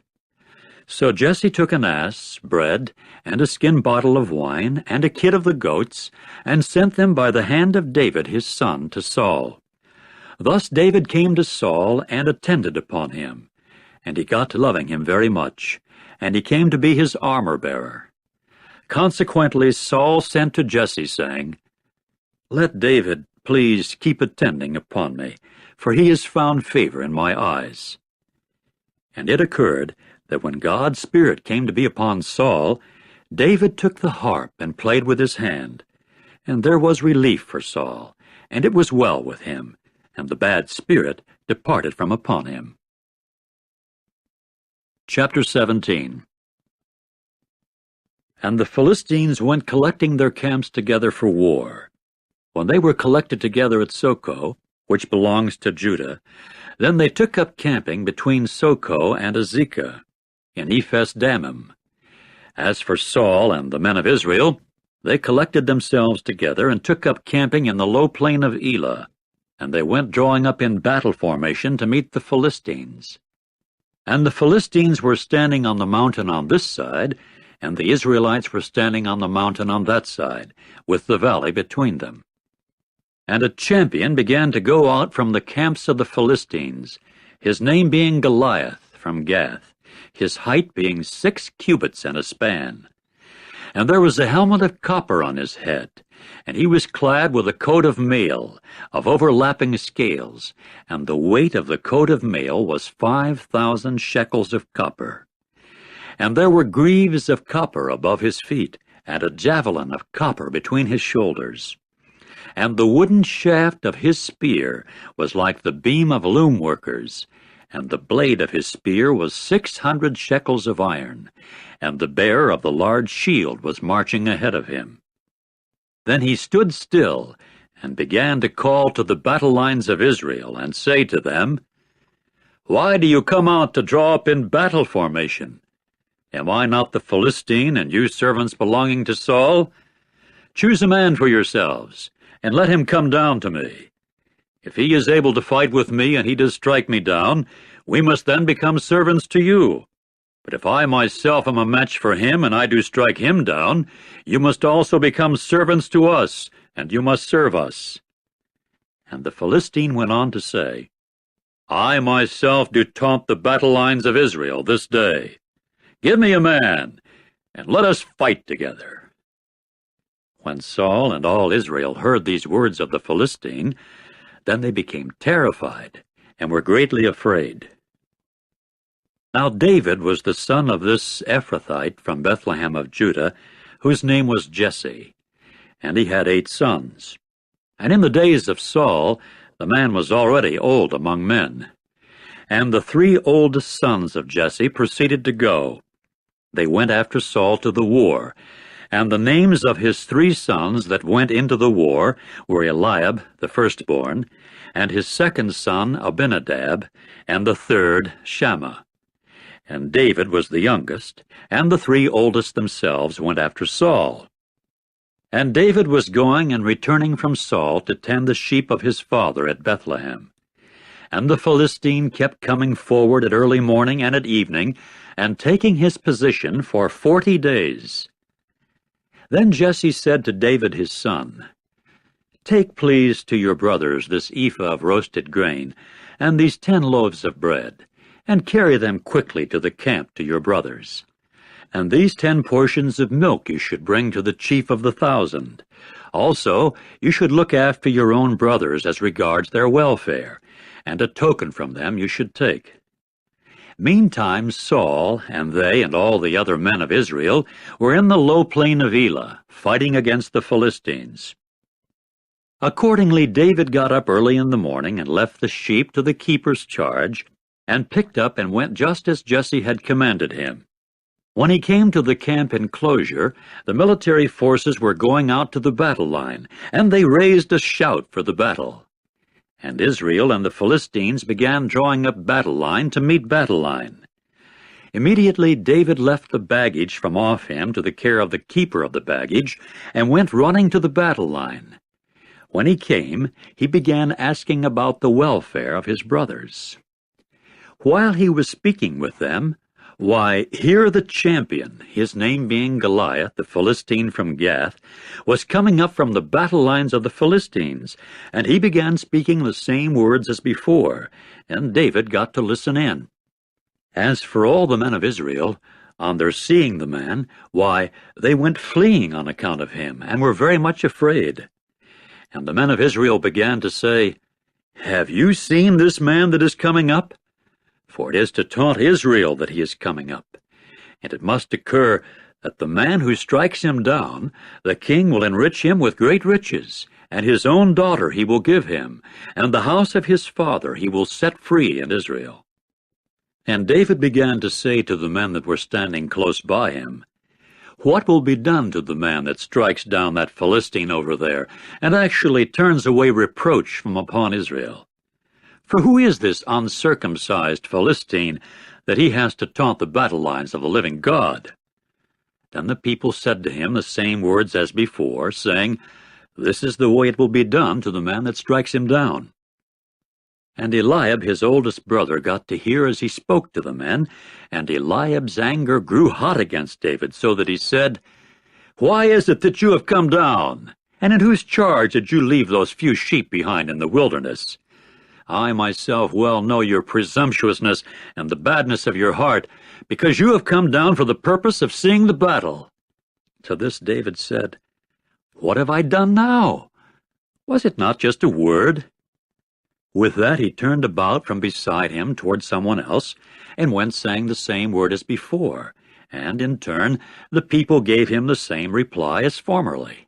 So Jesse took an ass, bread, and a skin bottle of wine, and a kid of the goats, and sent them by the hand of David his son to Saul. Thus David came to Saul and attended upon him, and he got to loving him very much, and he came to be his armor-bearer. Consequently Saul sent to Jesse, saying, "Let David please keep attending upon me, for he has found favor in my eyes." And it occurred that when God's Spirit came to be upon Saul, David took the harp and played with his hand, and there was relief for Saul, and it was well with him, and the bad spirit departed from upon him. Chapter 17. And the Philistines went collecting their camps together for war. When they were collected together at Socoh, which belongs to Judah, then they took up camping between Socoh and Azekah, in Ephes Dammim. As for Saul and the men of Israel, They collected themselves together and took up camping in the low plain of Elah, and they went drawing up in battle formation to meet the Philistines. And the Philistines were standing on the mountain on this side, and the Israelites were standing on the mountain on that side, with the valley between them. And a champion began to go out from the camps of the Philistines, his name being Goliath from Gath, his height being 6 cubits and a span. And there was a helmet of copper on his head, and he was clad with a coat of mail, of overlapping scales, and the weight of the coat of mail was 5,000 shekels of copper. And there were greaves of copper above his feet, and a javelin of copper between his shoulders. And the wooden shaft of his spear was like the beam of loom workers, and the blade of his spear was 600 shekels of iron, and the bearer of the large shield was marching ahead of him. Then he stood still, and began to call to the battle lines of Israel, and say to them, "Why do you come out to draw up in battle formation? Am I not the Philistine, and you servants belonging to Saul? Choose a man for yourselves, and let him come down to me. If he is able to fight with me, and he does strike me down, we must then become servants to you. But if I myself am a match for him, and I do strike him down, you must also become servants to us, and you must serve us." And the Philistine went on to say, "I myself do taunt the battle lines of Israel this day. Give me a man, and let us fight together." When Saul and all Israel heard these words of the Philistine, then they became terrified, and were greatly afraid. Now David was the son of this Ephrathite from Bethlehem of Judah, whose name was Jesse, and he had 8 sons. And in the days of Saul, the man was already old among men. And the 3 oldest sons of Jesse proceeded to go. They went after Saul to the war, and the names of his 3 sons that went into the war were Eliab, the firstborn, and his 2nd son Abinadab, and the 3rd Shammah. And David was the youngest, and the 3 oldest themselves went after Saul. And David was going and returning from Saul to tend the sheep of his father at Bethlehem. And the Philistine kept coming forward at early morning and at evening, and taking his position for 40 days. Then Jesse said to David his son, "Take please to your brothers this ephah of roasted grain, and these 10 loaves of bread, and carry them quickly to the camp to your brothers. And these 10 portions of milk you should bring to the chief of the 1,000. Also, you should look after your own brothers as regards their welfare, and a token from them you should take." Meantime Saul, and they and all the other men of Israel, were in the low plain of Elah, fighting against the Philistines. Accordingly David got up early in the morning, and left the sheep to the keeper's charge, and picked up and went just as Jesse had commanded him. When he came to the camp enclosure, the military forces were going out to the battle line, and they raised a shout for the battle. And Israel and the Philistines began drawing up battle line to meet battle line. Immediately David left the baggage from off him to the care of the keeper of the baggage, and went running to the battle line. When he came, he began asking about the welfare of his brothers. While he was speaking with them, why, here the champion, his name being Goliath, the Philistine from Gath, was coming up from the battle lines of the Philistines, and he began speaking the same words as before, and David got to listen in. As for all the men of Israel, on their seeing the man, why, they went fleeing on account of him, and were very much afraid. And the men of Israel began to say, "Have you seen this man that is coming up? For it is to taunt Israel that he is coming up. And it must occur that the man who strikes him down, the king will enrich him with great riches, and his own daughter he will give him, and the house of his father he will set free in Israel." And David began to say to the men that were standing close by him, "What will be done to the man that strikes down that Philistine over there, and actually turns away reproach from upon Israel? For who is this uncircumcised Philistine that he has to taunt the battle lines of the living God?" Then the people said to him the same words as before, saying, "This is the way it will be done to the man that strikes him down." And Eliab his oldest brother got to hear as he spoke to the men, and Eliab's anger grew hot against David, so that he said, "Why is it that you have come down? And in whose charge did you leave those few sheep behind in the wilderness? I myself well know your presumptuousness and the badness of your heart, because you have come down for the purpose of seeing the battle." To this David said, "What have I done now? Was it not just a word?" With that he turned about from beside him toward someone else, and went saying the same word as before, and in turn the people gave him the same reply as formerly.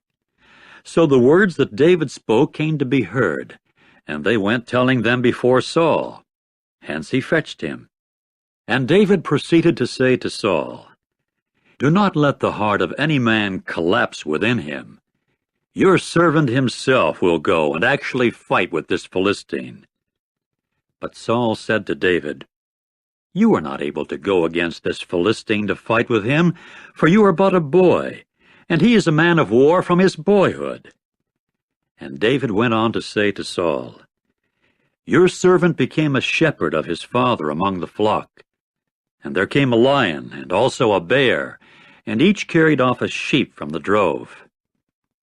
So the words that David spoke came to be heard, and they went telling them before Saul. Hence he fetched him. And David proceeded to say to Saul, "Do not let the heart of any man collapse within him. Your servant himself will go and actually fight with this Philistine." But Saul said to David, "You are not able to go against this Philistine to fight with him, for you are but a boy, and he is a man of war from his boyhood." And David went on to say to Saul, "Your servant became a shepherd of his father among the flock. And there came a lion, and also a bear, and each carried off a sheep from the drove.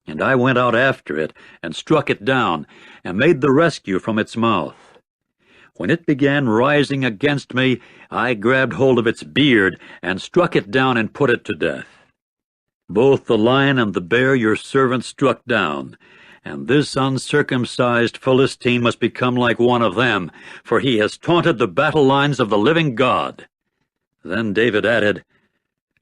And I went out after it, and struck it down, and made the rescue from its mouth. When it began rising against me, I grabbed hold of its beard, and struck it down and put it to death. Both the lion and the bear your servant struck down, and this uncircumcised Philistine must become like one of them, for he has taunted the battle lines of the living God." Then David added,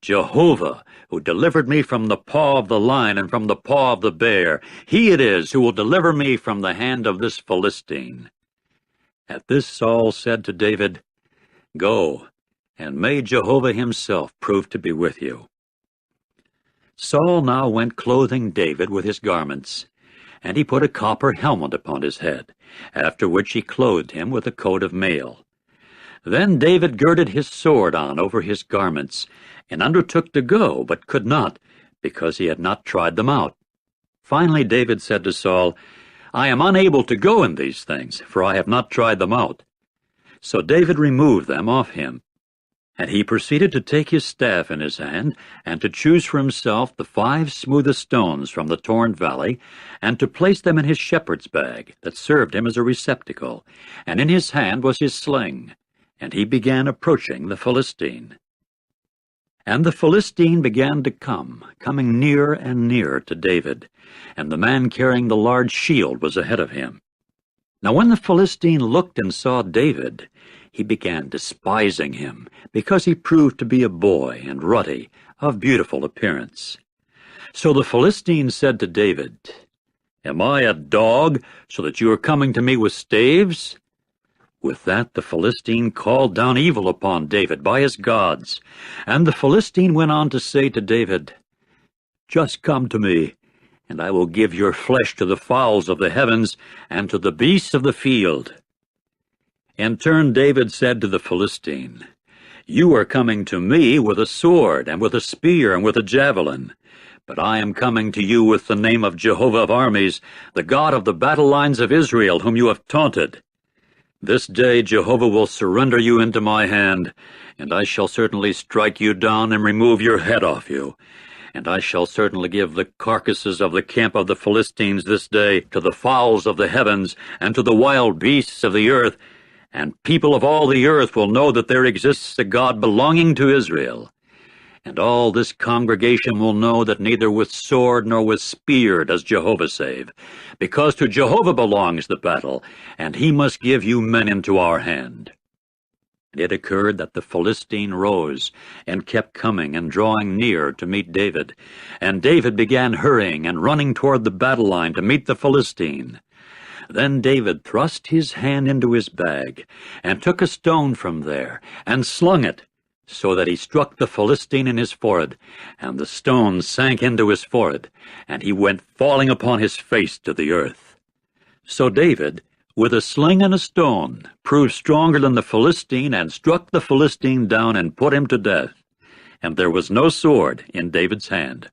"Jehovah, who delivered me from the paw of the lion and from the paw of the bear, he it is who will deliver me from the hand of this Philistine." At this Saul said to David, "Go, and may Jehovah himself prove to be with you." Saul now went clothing David with his garments, and he put a copper helmet upon his head, after which he clothed him with a coat of mail. Then David girded his sword on over his garments, and undertook to go, but could not, because he had not tried them out. Finally David said to Saul, "I am unable to go in these things, for I have not tried them out." So David removed them off him. And he proceeded to take his staff in his hand, and to choose for himself the 5 smoothest stones from the torn valley, and to place them in his shepherd's bag, that served him as a receptacle, and in his hand was his sling. And he began approaching the Philistine. And the Philistine began to come, coming nearer and nearer to David, and the man carrying the large shield was ahead of him. Now when the Philistine looked and saw David, he began despising him, because he proved to be a boy and ruddy, of beautiful appearance. So the Philistine said to David, "Am I a dog, so that you are coming to me with staves?" With that the Philistine called down evil upon David by his gods. And the Philistine went on to say to David, "Just come to me, and I will give your flesh to the fowls of the heavens and to the beasts of the field." In turn David said to the Philistine, "You are coming to me with a sword, and with a spear, and with a javelin. But I am coming to you with the name of Jehovah of armies, the God of the battle lines of Israel, whom you have taunted. This day Jehovah will surrender you into my hand, and I shall certainly strike you down and remove your head off you. And I shall certainly give the carcasses of the camp of the Philistines this day to the fowls of the heavens and to the wild beasts of the earth, and people of all the earth will know that there exists a God belonging to Israel. And all this congregation will know that neither with sword nor with spear does Jehovah save, because to Jehovah belongs the battle, and he must give you men into our hand." And it occurred that the Philistine rose, and kept coming and drawing near to meet David. And David began hurrying and running toward the battle line to meet the Philistine. Then David thrust his hand into his bag, and took a stone from there, and slung it, so that he struck the Philistine in his forehead, and the stone sank into his forehead, and he went falling upon his face to the earth. So David, with a sling and a stone, proved stronger than the Philistine, and struck the Philistine down and put him to death. and there was no sword in David's hand.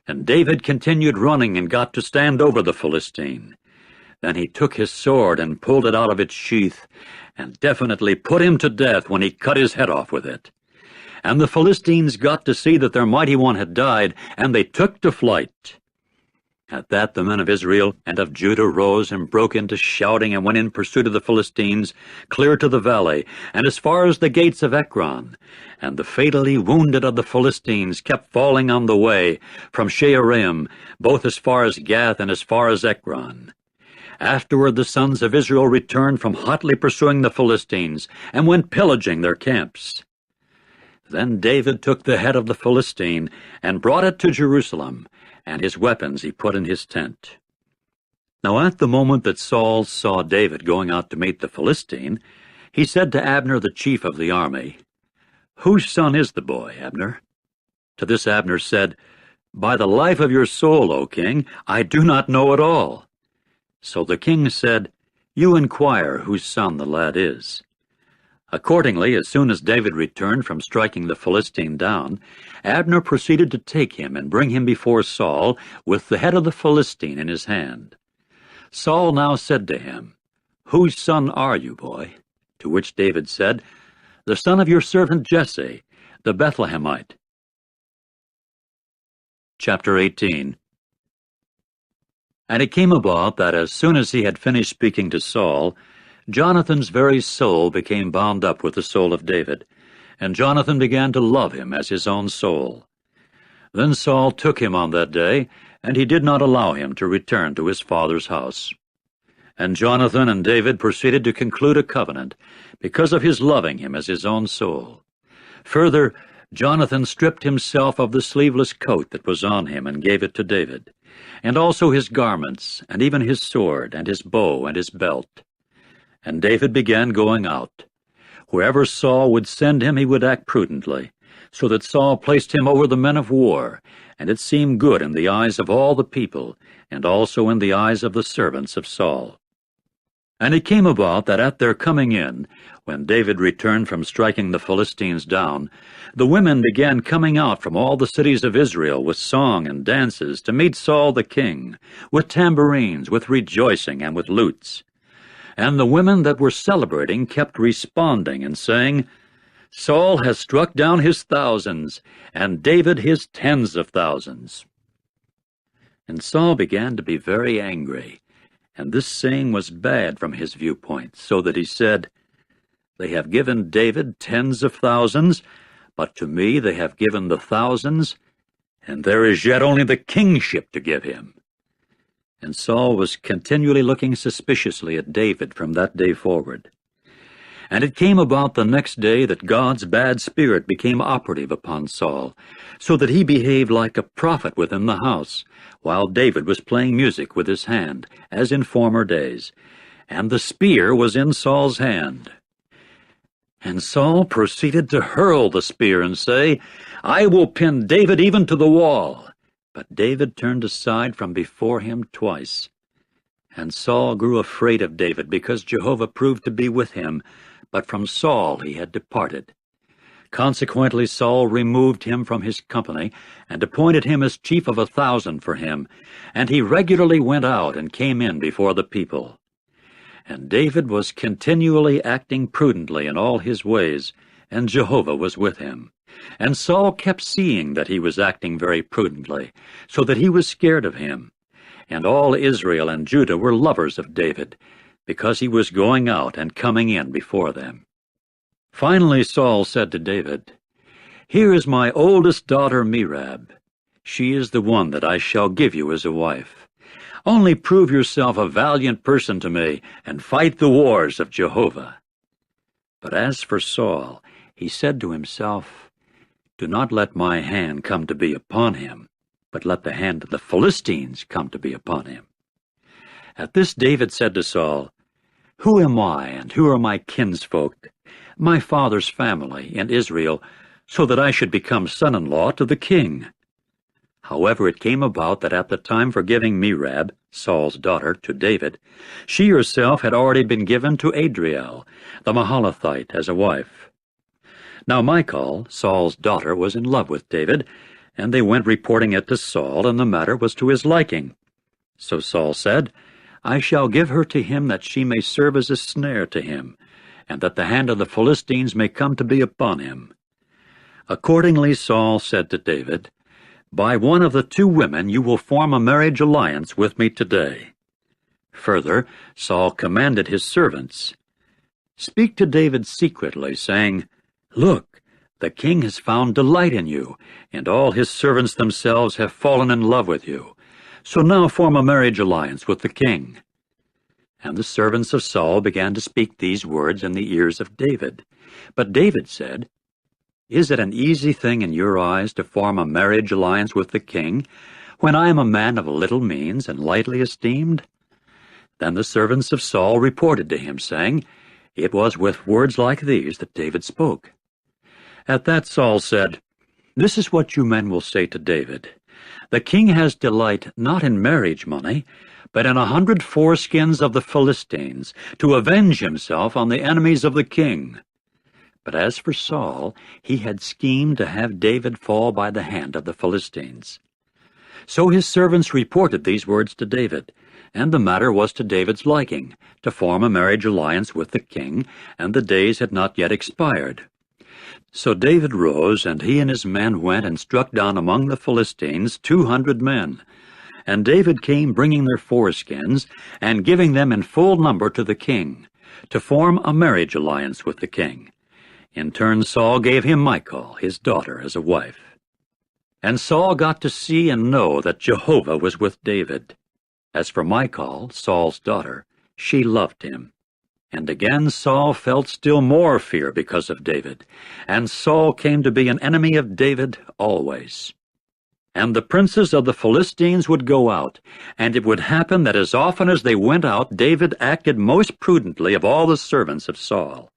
And David continued running and got to stand over the Philistine. Then he took his sword and pulled it out of its sheath, and definitely put him to death when he cut his head off with it. And the Philistines got to see that their mighty one had died, and they took to flight. At that the men of Israel and of Judah rose and broke into shouting and went in pursuit of the Philistines, clear to the valley, and as far as the gates of Ekron. And the fatally wounded of the Philistines kept falling on the way, from Shaaraim, both as far as Gath and as far as Ekron. Afterward the sons of Israel returned from hotly pursuing the Philistines, and went pillaging their camps. Then David took the head of the Philistine, and brought it to Jerusalem, and his weapons he put in his tent. Now at the moment that Saul saw David going out to meet the Philistine, he said to Abner the chief of the army, "Whose son is the boy, Abner?" To this Abner said, "By the life of your soul, O king, I do not know at all." So the king said, "You inquire whose son the lad is." Accordingly, as soon as David returned from striking the Philistine down, Abner proceeded to take him and bring him before Saul with the head of the Philistine in his hand. Saul now said to him, "Whose son are you, boy?" To which David said, "The son of your servant Jesse, the Bethlehemite." Chapter 18. And it came about that as soon as he had finished speaking to Saul, Jonathan's very soul became bound up with the soul of David, and Jonathan began to love him as his own soul. Then Saul took him on that day, and he did not allow him to return to his father's house. And Jonathan and David proceeded to conclude a covenant, because of his loving him as his own soul. Further, Jonathan stripped himself of the sleeveless coat that was on him and gave it to David, and also his garments, and even his sword, and his bow, and his belt. And David began going out. Wherever Saul would send him, he would act prudently, so that Saul placed him over the men of war, and it seemed good in the eyes of all the people, and also in the eyes of the servants of Saul. And it came about that at their coming in, when David returned from striking the Philistines down, the women began coming out from all the cities of Israel with song and dances to meet Saul the king, with tambourines, with rejoicing, and with lutes. And the women that were celebrating kept responding and saying, "Saul has struck down his thousands, and David his tens of thousands." And Saul began to be very angry, and this saying was bad from his viewpoint, so that he said, "They have given David tens of thousands, but to me they have given the thousands, and there is yet only the kingship to give him." And Saul was continually looking suspiciously at David from that day forward. And it came about the next day that God's bad spirit became operative upon Saul, so that he behaved like a prophet within the house, while David was playing music with his hand, as in former days, and the spear was in Saul's hand. And Saul proceeded to hurl the spear and say, "I will pin David even to the wall." But David turned aside from before him twice. And Saul grew afraid of David, because Jehovah proved to be with him, but from Saul he had departed. Consequently Saul removed him from his company, and appointed him as chief of 1,000 for him, and he regularly went out and came in before the people. And David was continually acting prudently in all his ways, and Jehovah was with him. And Saul kept seeing that he was acting very prudently, so that he was scared of him. And all Israel and Judah were lovers of David, because he was going out and coming in before them. Finally Saul said to David, "Here is my oldest daughter Merab. She is the one that I shall give you as a wife. Only prove yourself a valiant person to me, and fight the wars of Jehovah." But as for Saul, he said to himself, "Do not let my hand come to be upon him, but let the hand of the Philistines come to be upon him." At this David said to Saul, "Who am I, and who are my kinsfolk, my father's family in Israel, so that I should become son-in-law to the king?" However, it came about that at the time for giving Merab, Saul's daughter, to David, she herself had already been given to Adriel, the Mahalathite, as a wife. Now Michal, Saul's daughter, was in love with David, and they went reporting it to Saul, and the matter was to his liking. So Saul said, I shall give her to him that she may serve as a snare to him, and that the hand of the Philistines may come to be upon him. Accordingly Saul said to David, By one of the two women you will form a marriage alliance with me today. Further, Saul commanded his servants, Speak to David secretly, saying, Look, the king has found delight in you, and all his servants themselves have fallen in love with you. So now form a marriage alliance with the king. And the servants of Saul began to speak these words in the ears of David. But David said, Is it an easy thing in your eyes to form a marriage alliance with the king, when I am a man of little means and lightly esteemed? Then the servants of Saul reported to him, saying, It was with words like these that David spoke. At that Saul said, This is what you men will say to David. The king has delight not in marriage money, but in 100 foreskins of the Philistines, to avenge himself on the enemies of the king. But as for Saul, he had schemed to have David fall by the hand of the Philistines. So his servants reported these words to David, and the matter was to David's liking, to form a marriage alliance with the king, and the days had not yet expired. So David rose, and he and his men went and struck down among the Philistines 200 men. And David came bringing their foreskins, and giving them in full number to the king, to form a marriage alliance with the king. In turn Saul gave him Michal, his daughter, as a wife. And Saul got to see and know that Jehovah was with David. As for Michal, Saul's daughter, she loved him. And again Saul felt still more fear because of David, and Saul came to be an enemy of David always. And the princes of the Philistines would go out, and it would happen that as often as they went out, David acted most prudently of all the servants of Saul,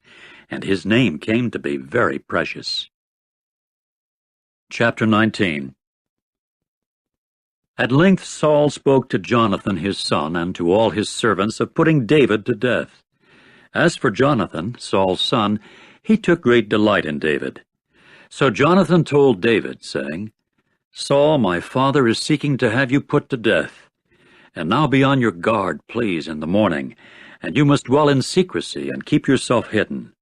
and his name came to be very precious. Chapter 19. At length Saul spoke to Jonathan his son and to all his servants of putting David to death. As for Jonathan, Saul's son, he took great delight in David. So Jonathan told David, saying, Saul, my father, is seeking to have you put to death. And now be on your guard, please, in the morning, and you must dwell in secrecy and keep yourself hidden.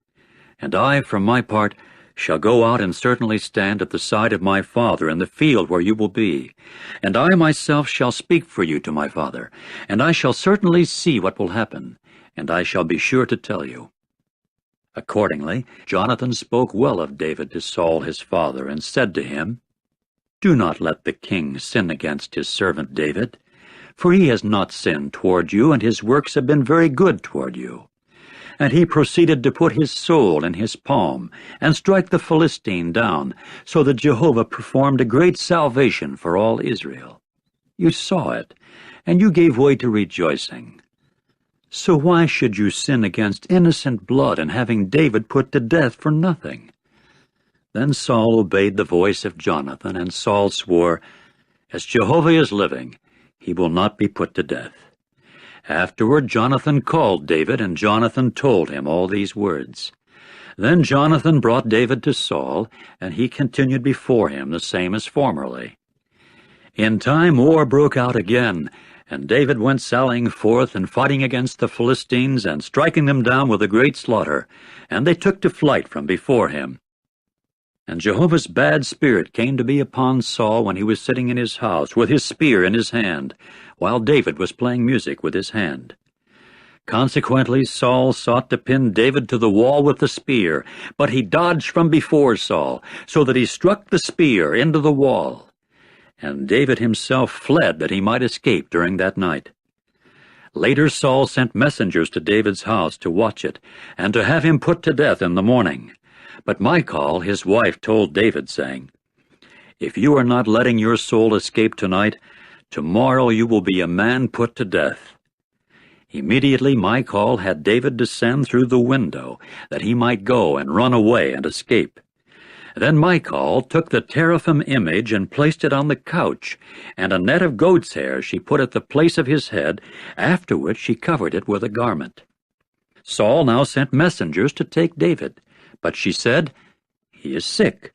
And I, from my part, shall go out and certainly stand at the side of my father in the field where you will be. And I myself shall speak for you to my father, and I shall certainly see what will happen, and I shall be sure to tell you. Accordingly, Jonathan spoke well of David to Saul his father, and said to him, Do not let the king sin against his servant David, for he has not sinned toward you, and his works have been very good toward you. And he proceeded to put his soul in his palm, and strike the Philistine down, so that Jehovah performed a great salvation for all Israel. You saw it, and you gave way to rejoicing. So why should you sin against innocent blood in having David put to death for nothing? Then Saul obeyed the voice of Jonathan, and Saul swore, As Jehovah is living, he will not be put to death. Afterward Jonathan called David, and Jonathan told him all these words. Then Jonathan brought David to Saul, and he continued before him the same as formerly. In time war broke out again, and David went sallying forth and fighting against the Philistines and striking them down with a great slaughter, and they took to flight from before him. And Jehovah's bad spirit came to be upon Saul when he was sitting in his house with his spear in his hand, while David was playing music with his hand. Consequently Saul sought to pin David to the wall with the spear, but he dodged from before Saul, so that he struck the spear into the wall. And David himself fled that he might escape during that night. Later Saul sent messengers to David's house to watch it, and to have him put to death in the morning. But Michal, his wife, told David, saying, If you are not letting your soul escape tonight, tomorrow you will be a man put to death. Immediately Michal had David descend through the window, that he might go and run away and escape. Then Michal took the teraphim image and placed it on the couch, and a net of goat's hair she put at the place of his head, after which she covered it with a garment. Saul now sent messengers to take David, but she said, He is sick."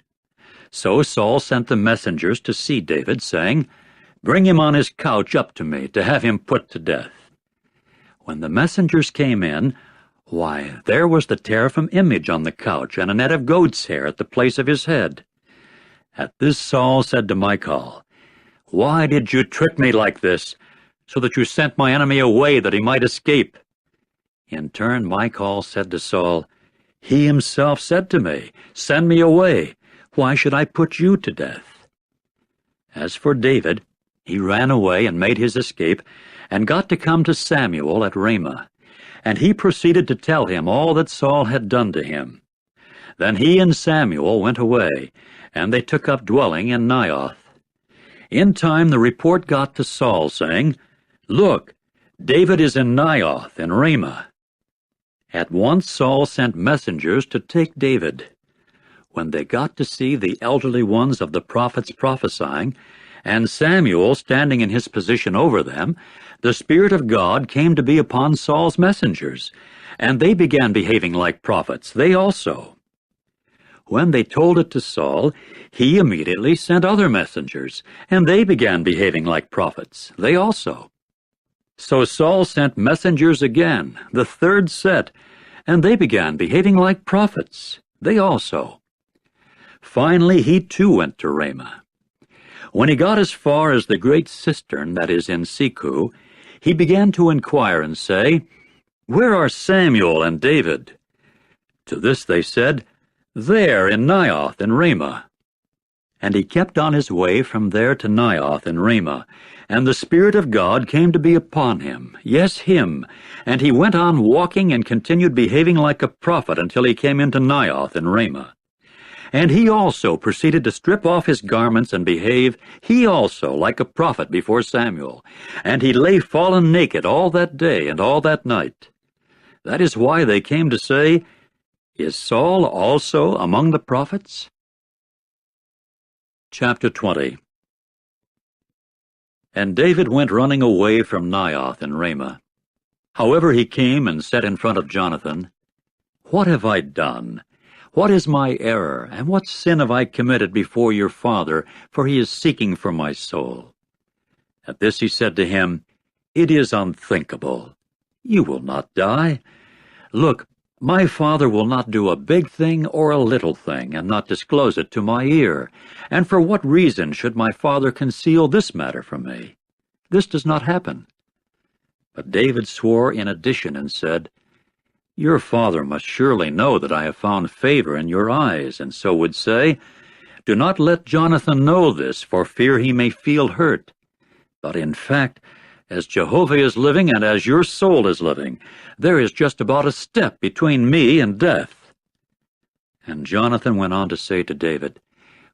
So Saul sent the messengers to see David, saying, "Bring him on his couch up to me, to have him put to death." When the messengers came in, why, there was the teraphim image on the couch, and a net of goat's hair at the place of his head. At this Saul said to Michal, "Why did you trick me like this, so that you sent my enemy away that he might escape?" In turn Michal said to Saul, "He himself said to me, 'Send me away. Why should I put you to death?'" As for David, he ran away and made his escape, and got to come to Samuel at Ramah. And he proceeded to tell him all that Saul had done to him. Then he and Samuel went away, and they took up dwelling in Naioth. In time the report got to Saul, saying, "Look, David is in Naioth in Ramah." At once Saul sent messengers to take David. When they got to see the elderly ones of the prophets prophesying, and Samuel standing in his position over them, the Spirit of God came to be upon Saul's messengers, and they began behaving like prophets, they also. When they told it to Saul, he immediately sent other messengers, and they began behaving like prophets, they also. So Saul sent messengers again, the third set, and they began behaving like prophets, they also. Finally he too went to Ramah. When he got as far as the great cistern that is in Seku, he began to inquire and say, "Where are Samuel and David?" To this they said, "There in Naioth in Ramah." And he kept on his way from there to Naioth in Ramah, and the Spirit of God came to be upon him, yes, him, and he went on walking and continued behaving like a prophet until he came into Naioth in Ramah. And he also proceeded to strip off his garments and behave, he also, like a prophet before Samuel. And he lay fallen naked all that day and all that night. That is why they came to say, "Is Saul also among the prophets?" Chapter 20. And David went running away from Naioth in Ramah. However he came and said in front of Jonathan, "What have I done? What is my error, and what sin have I committed before your father, for he is seeking for my soul?" At this he said to him, "It is unthinkable. You will not die. Look, my father will not do a big thing or a little thing, and not disclose it to my ear. And for what reason should my father conceal this matter from me? This does not happen." But David swore in addition and said, "Your father must surely know that I have found favor in your eyes, and so would say, 'Do not let Jonathan know this, for fear he may feel hurt.' But in fact, as Jehovah is living and as your soul is living, there is just about a step between me and death." And Jonathan went on to say to David,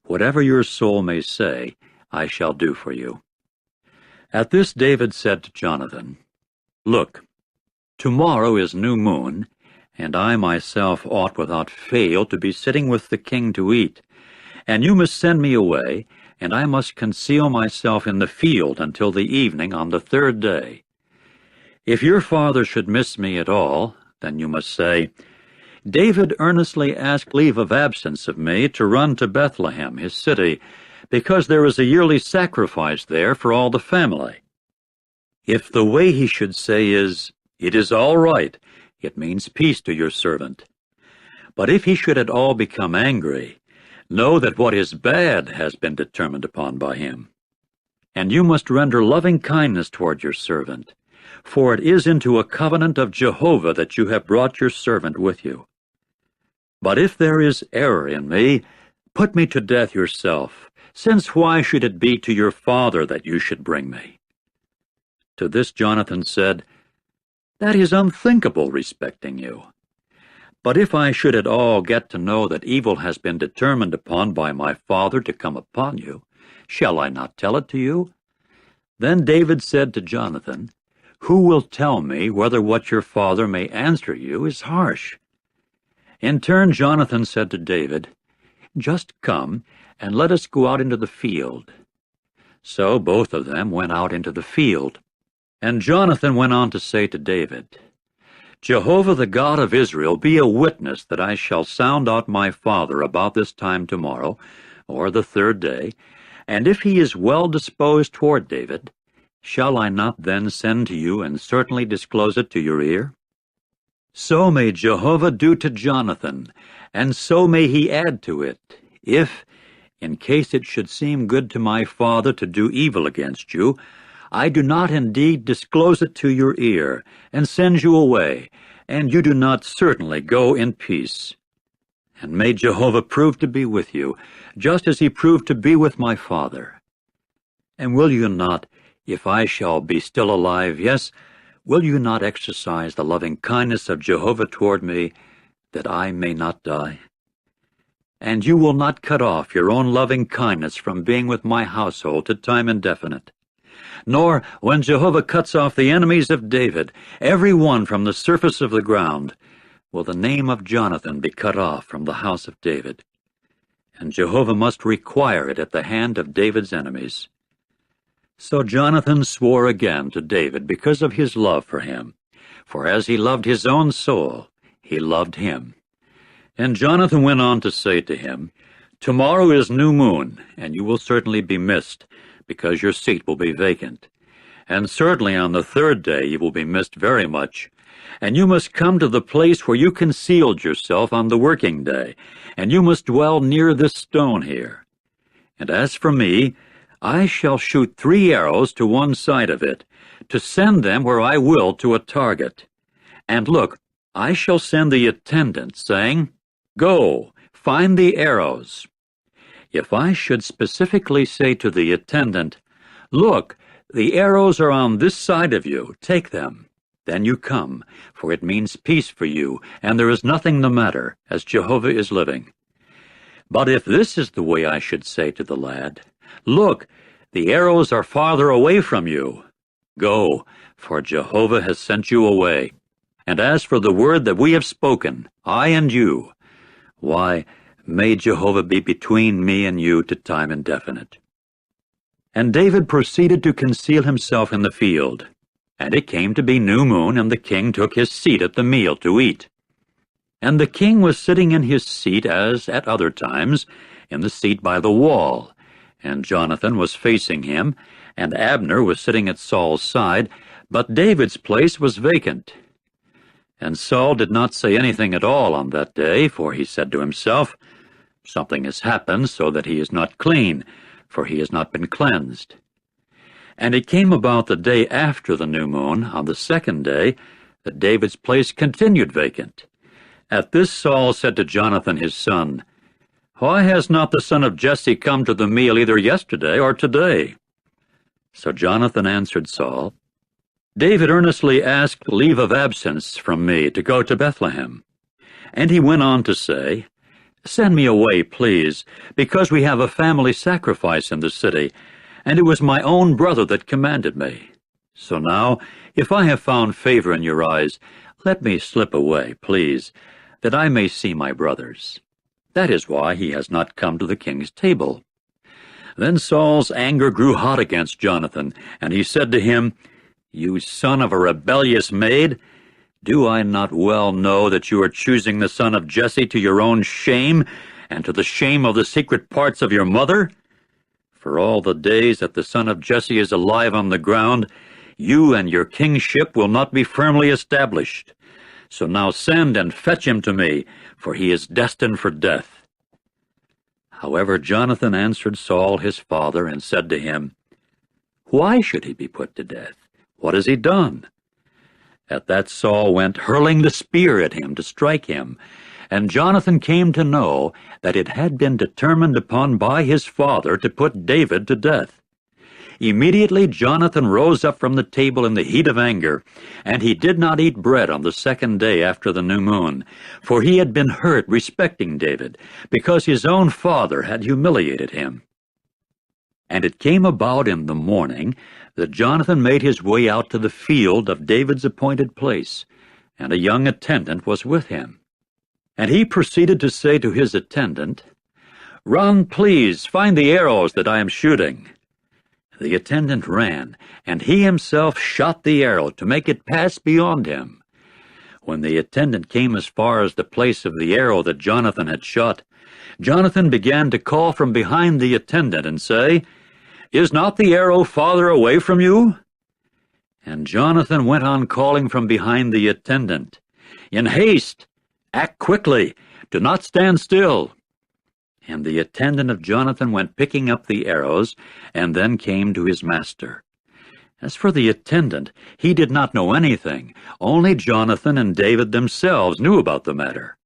"Whatever your soul may say, I shall do for you." At this David said to Jonathan, "Look, tomorrow is new moon, and I myself ought without fail to be sitting with the king to eat, and you must send me away, and I must conceal myself in the field until the evening on the third day. If your father should miss me at all, then you must say, 'David earnestly asked leave of absence of me to run to Bethlehem, his city, because there is a yearly sacrifice there for all the family.' If the way he should say is, 'It is all right,' it means peace to your servant. But if he should at all become angry, know that what is bad has been determined upon by him. And you must render loving kindness toward your servant, for it is into a covenant of Jehovah that you have brought your servant with you. But if there is error in me, put me to death yourself, since why should it be to your father that you should bring me?" To this Jonathan said, "That is unthinkable respecting you. But if I should at all get to know that evil has been determined upon by my father to come upon you, shall I not tell it to you?" Then David said to Jonathan, "Who will tell me whether what your father may answer you is harsh?" In turn Jonathan said to David, "Just come, and let us go out into the field." So both of them went out into the field. And Jonathan went on to say to David, Jehovah the God of Israel be a witness that I shall sound out my father about this time tomorrow, or the third day, and if he is well disposed toward David, shall I not then send to you and certainly disclose it to your ear? So may Jehovah do to Jonathan, and so may he add to it, if, in case it should seem good to my father to do evil against you, I do not indeed disclose it to your ear, and send you away, and you do not certainly go in peace. And may Jehovah prove to be with you, just as he proved to be with my father. And will you not, if I shall be still alive, yes, will you not exercise the loving kindness of Jehovah toward me, that I may not die? And you will not cut off your own loving kindness from being with my household to time indefinite. Nor, when Jehovah cuts off the enemies of David, every one from the surface of the ground, will the name of Jonathan be cut off from the house of David. And Jehovah must require it at the hand of David's enemies. So Jonathan swore again to David because of his love for him. For as he loved his own soul, he loved him. And Jonathan went on to say to him, Tomorrow is new moon, and you will certainly be missed, because your seat will be vacant. And certainly on the third day you will be missed very much. And you must come to the place where you concealed yourself on the working day, and you must dwell near this stone here. And as for me, I shall shoot 3 arrows to one side of it, to send them where I will to a target. And look, I shall send the attendant, saying, Go, find the arrows. If I should specifically say to the attendant, Look, the arrows are on this side of you, take them. Then you come, for it means peace for you, and there is nothing the matter, as Jehovah is living. But if this is the way I should say to the lad, Look, the arrows are farther away from you. Go, for Jehovah has sent you away. And as for the word that we have spoken, I and you, why, may Jehovah be between me and you to time indefinite. And David proceeded to conceal himself in the field. And it came to be new moon, and the king took his seat at the meal to eat. And the king was sitting in his seat, as at other times, in the seat by the wall. And Jonathan was facing him, and Abner was sitting at Saul's side, but David's place was vacant. And Saul did not say anything at all on that day, for he said to himself, Something has happened so that he is not clean, for he has not been cleansed. And it came about the day after the new moon, on the second day, that David's place continued vacant. At this Saul said to Jonathan his son, Why has not the son of Jesse come to the meal either yesterday or today? So Jonathan answered Saul, David earnestly asked leave of absence from me to go to Bethlehem. And he went on to say, Send me away, please, because we have a family sacrifice in the city, and it was my own brother that commanded me. So now, if I have found favor in your eyes, let me slip away, please, that I may see my brothers. That is why he has not come to the king's table. Then Saul's anger grew hot against Jonathan, and he said to him, You son of a rebellious maid, do I not well know that you are choosing the son of Jesse to your own shame, and to the shame of the secret parts of your mother? For all the days that the son of Jesse is alive on the ground, you and your kingship will not be firmly established. So now send and fetch him to me, for he is destined for death. However, Jonathan answered Saul his father and said to him, Why should he be put to death? What has he done? At that Saul went hurling the spear at him to strike him, and Jonathan came to know that it had been determined upon by his father to put David to death. Immediately Jonathan rose up from the table in the heat of anger, and he did not eat bread on the second day after the new moon, for he had been hurt respecting David, because his own father had humiliated him. And it came about in the morning that Jonathan made his way out to the field of David's appointed place, and a young attendant was with him. And he proceeded to say to his attendant, Run, please, find the arrows that I am shooting. The attendant ran, and he himself shot the arrow to make it pass beyond him. When the attendant came as far as the place of the arrow that Jonathan had shot, Jonathan began to call from behind the attendant and say, "Is not the arrow farther away from you?" And Jonathan went on calling from behind the attendant, "In haste! Act quickly! Do not stand still!" And the attendant of Jonathan went picking up the arrows, and then came to his master. As for the attendant, he did not know anything. Only Jonathan and David themselves knew about the matter.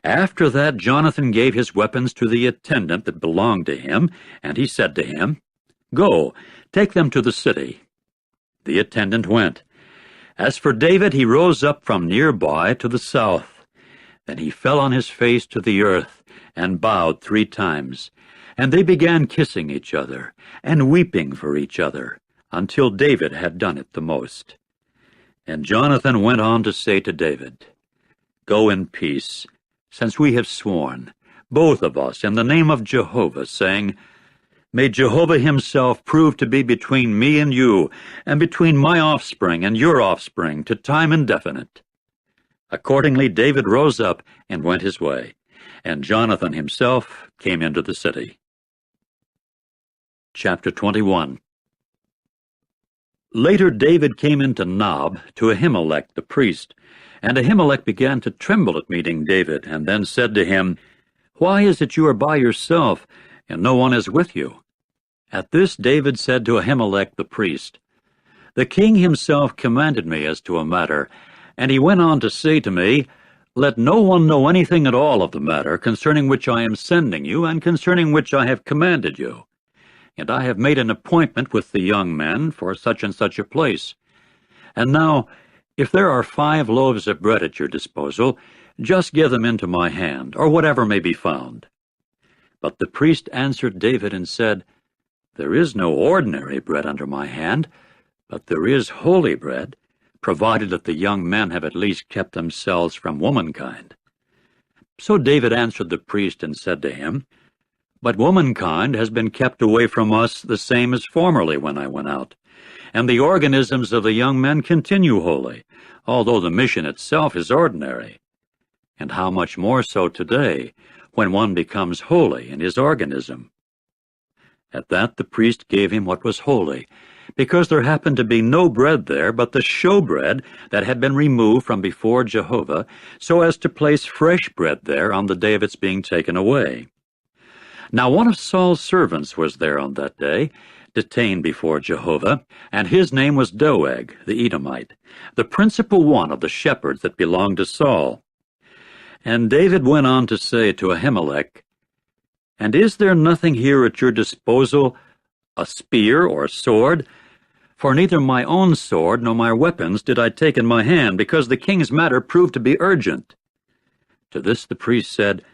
After that, Jonathan gave his weapons to the attendant that belonged to him, and he said to him, "Go, take them to the city." The attendant went. As for David, he rose up from nearby to the south. Then he fell on his face to the earth and bowed 3 times. And they began kissing each other and weeping for each other, until David had done it the most. And Jonathan went on to say to David, "Go in peace, since we have sworn, both of us, in the name of Jehovah, saying, May Jehovah himself prove to be between me and you, and between my offspring and your offspring, to time indefinite." Accordingly David rose up and went his way, and Jonathan himself came into the city. Chapter 21. Later David came into Nob to Ahimelech the priest, and Ahimelech began to tremble at meeting David, and then said to him, "Why is it you are by yourself, and no one is with you?" At this David said to Ahimelech the priest, "The king himself commanded me as to a matter, and he went on to say to me, Let no one know anything at all of the matter concerning which I am sending you, and concerning which I have commanded you. And I have made an appointment with the young men for such and such a place. And now, if there are 5 loaves of bread at your disposal, just give them into my hand, or whatever may be found." But the priest answered David and said, "There is no ordinary bread under my hand, but there is holy bread, provided that the young men have at least kept themselves from womankind." So David answered the priest and said to him, "But womankind has been kept away from us the same as formerly when I went out, and the organisms of the young men continue holy, although the mission itself is ordinary. And how much more so today, when one becomes holy in his organism?" At that the priest gave him what was holy, because there happened to be no bread there but the showbread that had been removed from before Jehovah, so as to place fresh bread there on the day of its being taken away. Now one of Saul's servants was there on that day, detained before Jehovah, and his name was Doeg the Edomite, the principal one of the shepherds that belonged to Saul. And David went on to say to Ahimelech, "And is there nothing here at your disposal, a spear or a sword? For neither my own sword nor my weapons did I take in my hand, because the king's matter proved to be urgent." To this the priest said,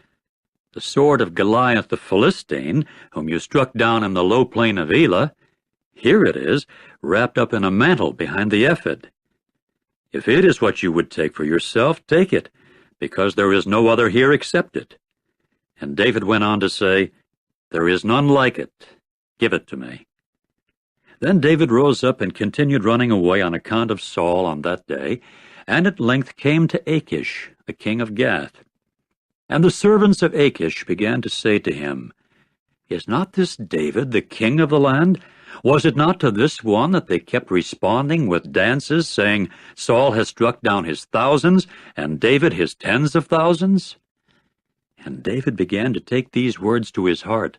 "The sword of Goliath the Philistine, whom you struck down in the low plain of Elah, here it is, wrapped up in a mantle behind the ephod. If it is what you would take for yourself, take it, because there is no other here except it." And David went on to say, "There is none like it. Give it to me." Then David rose up and continued running away on account of Saul on that day, and at length came to Achish, the king of Gath. And the servants of Achish began to say to him, "Is not this David the king of the land? Was it not to this one that they kept responding with dances, saying, Saul has struck down his thousands, and David his tens of thousands?" And David began to take these words to his heart,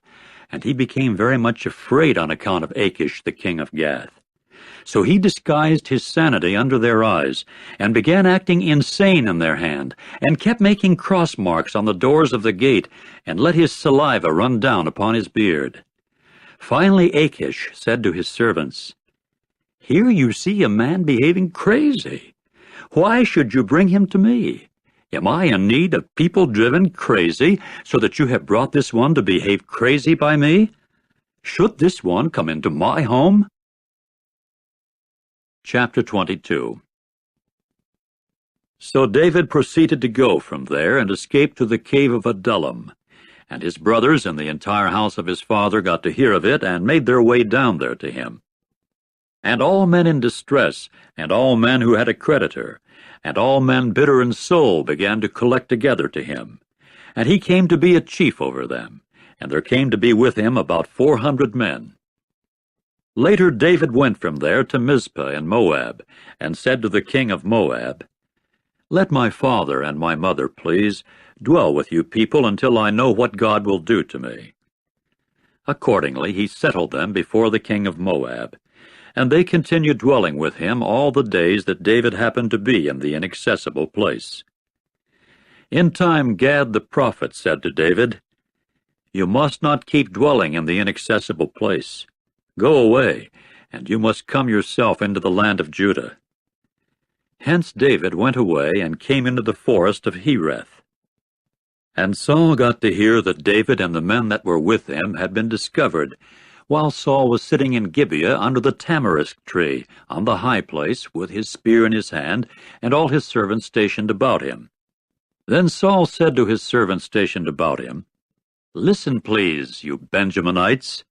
and he became very much afraid on account of Achish the king of Gath. So he disguised his sanity under their eyes, and began acting insane in their hand, and kept making cross marks on the doors of the gate, and let his saliva run down upon his beard. Finally Achish said to his servants, "Here you see a man behaving crazy. Why should you bring him to me? Am I in need of people driven crazy, so that you have brought this one to behave crazy by me? Should this one come into my home?" Chapter 22. So David proceeded to go from there and escaped to the cave of Adullam. And his brothers and the entire house of his father got to hear of it and made their way down there to him. And all men in distress, and all men who had a creditor, and all men bitter in soul began to collect together to him. And he came to be a chief over them, and there came to be with him about 400 men. Later David went from there to Mizpah in Moab, and said to the king of Moab, "Let my father and my mother, please, dwell with you people until I know what God will do to me." Accordingly he settled them before the king of Moab, and they continued dwelling with him all the days that David happened to be in the inaccessible place. In time Gad the prophet said to David, "You must not keep dwelling in the inaccessible place. Go away, and you must come yourself into the land of Judah." Hence David went away and came into the forest of Hereth. And Saul got to hear that David and the men that were with him had been discovered, while Saul was sitting in Gibeah under the tamarisk tree on the high place, with his spear in his hand, and all his servants stationed about him. Then Saul said to his servants stationed about him, "Listen, please, you Benjaminites.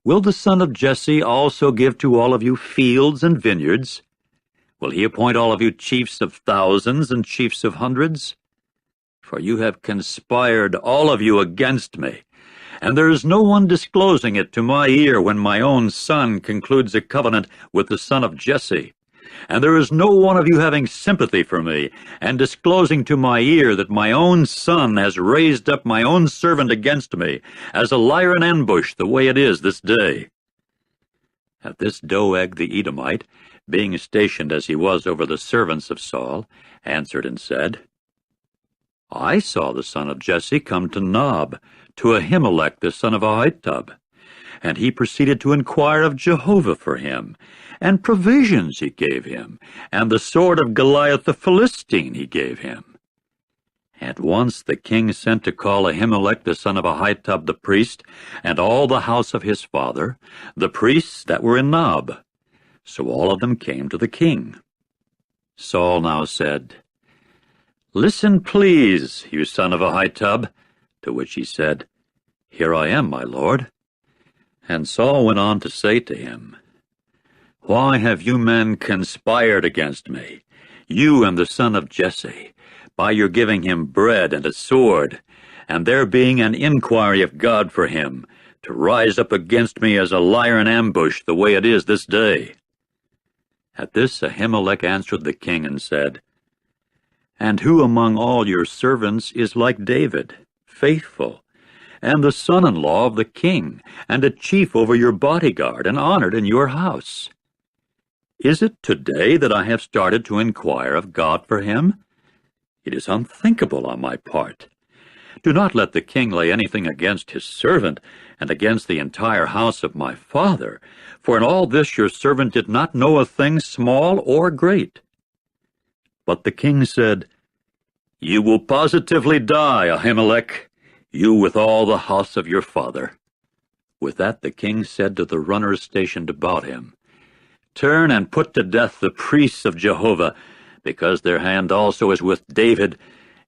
Will the son of Jesse also give to all of you fields and vineyards? Will he appoint all of you chiefs of thousands and chiefs of hundreds? For you have conspired, all of you, against me, and there is no one disclosing it to my ear when my own son concludes a covenant with the son of Jesse. And there is no one of you having sympathy for me, and disclosing to my ear that my own son has raised up my own servant against me, as a liar in ambush, the way it is this day." At this Doeg the Edomite, being stationed as he was over the servants of Saul, answered and said, "I saw the son of Jesse come to Nob, to Ahimelech the son of Ahitub, and he proceeded to inquire of Jehovah for him, and provisions he gave him, and the sword of Goliath the Philistine he gave him." At once the king sent to call Ahimelech the son of Ahitub the priest, and all the house of his father, the priests that were in Nob. So all of them came to the king. Saul now said, "Listen, please, you son of Ahitub." To which he said, "Here I am, my lord." And Saul went on to say to him, "Why have you men conspired against me, you and the son of Jesse, by your giving him bread and a sword, and there being an inquiry of God for him, to rise up against me as a liar in ambush, the way it is this day?" At this Ahimelech answered the king and said, "And who among all your servants is like David, faithful, and the son-in-law of the king, and a chief over your bodyguard, and honored in your house? Is it today that I have started to inquire of God for him? It is unthinkable on my part. Do not let the king lay anything against his servant, and against the entire house of my father, for in all this your servant did not know a thing small or great." But the king said, "You will positively die, Ahimelech, you with all the house of your father." With that the king said to the runners stationed about him, "Turn and put to death the priests of Jehovah, because their hand also is with David,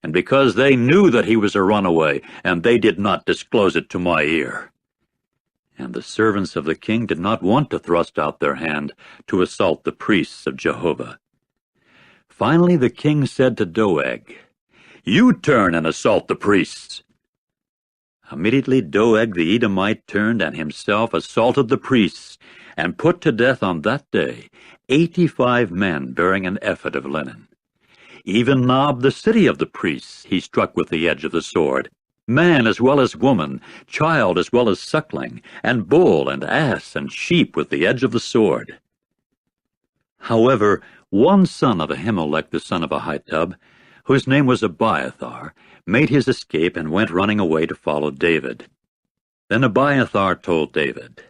and because they knew that he was a runaway, and they did not disclose it to my ear." And the servants of the king did not want to thrust out their hand to assault the priests of Jehovah. Finally the king said to Doeg, "You turn and assault the priests." Immediately Doeg the Edomite turned and himself assaulted the priests, and put to death on that day 85 men bearing an ephod of linen. Even Nob, the city of the priests, he struck with the edge of the sword, man as well as woman, child as well as suckling, and bull and ass and sheep with the edge of the sword. However, one son of Ahimelech the son of Ahitub, whose name was Abiathar, made his escape and went running away to follow David. Then Abiathar told David,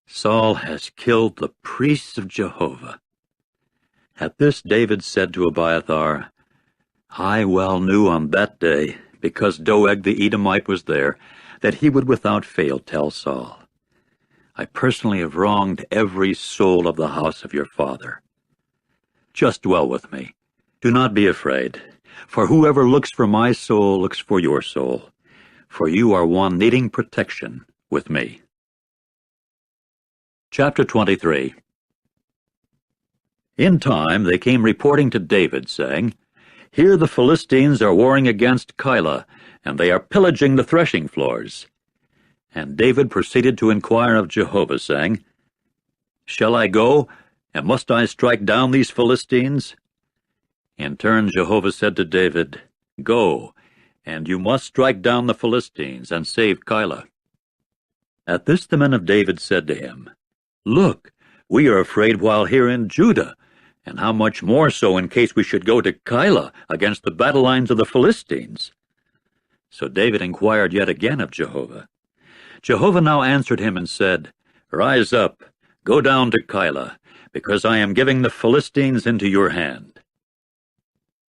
"Saul has killed the priests of Jehovah." At this David said to Abiathar, "I well knew on that day, because Doeg the Edomite was there, that he would without fail tell Saul. I personally have wronged every soul of the house of your father. Just dwell with me. Do not be afraid, for whoever looks for my soul looks for your soul, for you are one needing protection with me." Chapter 23. In time they came reporting to David, saying, "Here the Philistines are warring against Keilah, and they are pillaging the threshing floors." And David proceeded to inquire of Jehovah, saying, "Shall I go, and must I strike down these Philistines?" In turn Jehovah said to David, "Go, and you must strike down the Philistines, and save Keilah." At this the men of David said to him, "Look, we are afraid while here in Judah, and how much more so in case we should go to Keilah against the battle lines of the Philistines." So David inquired yet again of Jehovah. Jehovah now answered him and said, "Rise up, go down to Keilah, because I am giving the Philistines into your hand."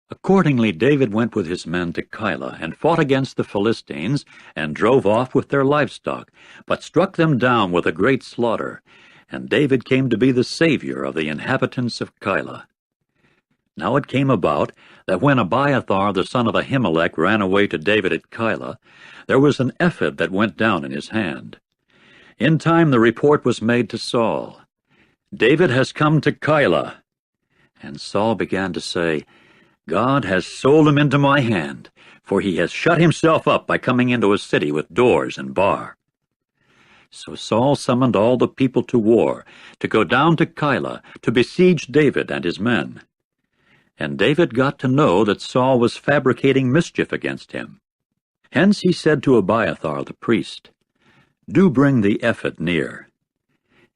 Accordingly David went with his men to Keilah, and fought against the Philistines, and drove off with their livestock, but struck them down with a great slaughter. And David came to be the savior of the inhabitants of Keilah. Now it came about that when Abiathar the son of Ahimelech ran away to David at Keilah, there was an ephod that went down in his hand. In time the report was made to Saul, "David has come to Keilah." And Saul began to say, "God has sold him into my hand, for he has shut himself up by coming into a city with doors and bar." So Saul summoned all the people to war, to go down to Keilah, to besiege David and his men. And David got to know that Saul was fabricating mischief against him. Hence he said to Abiathar the priest, "Do bring the ephod near."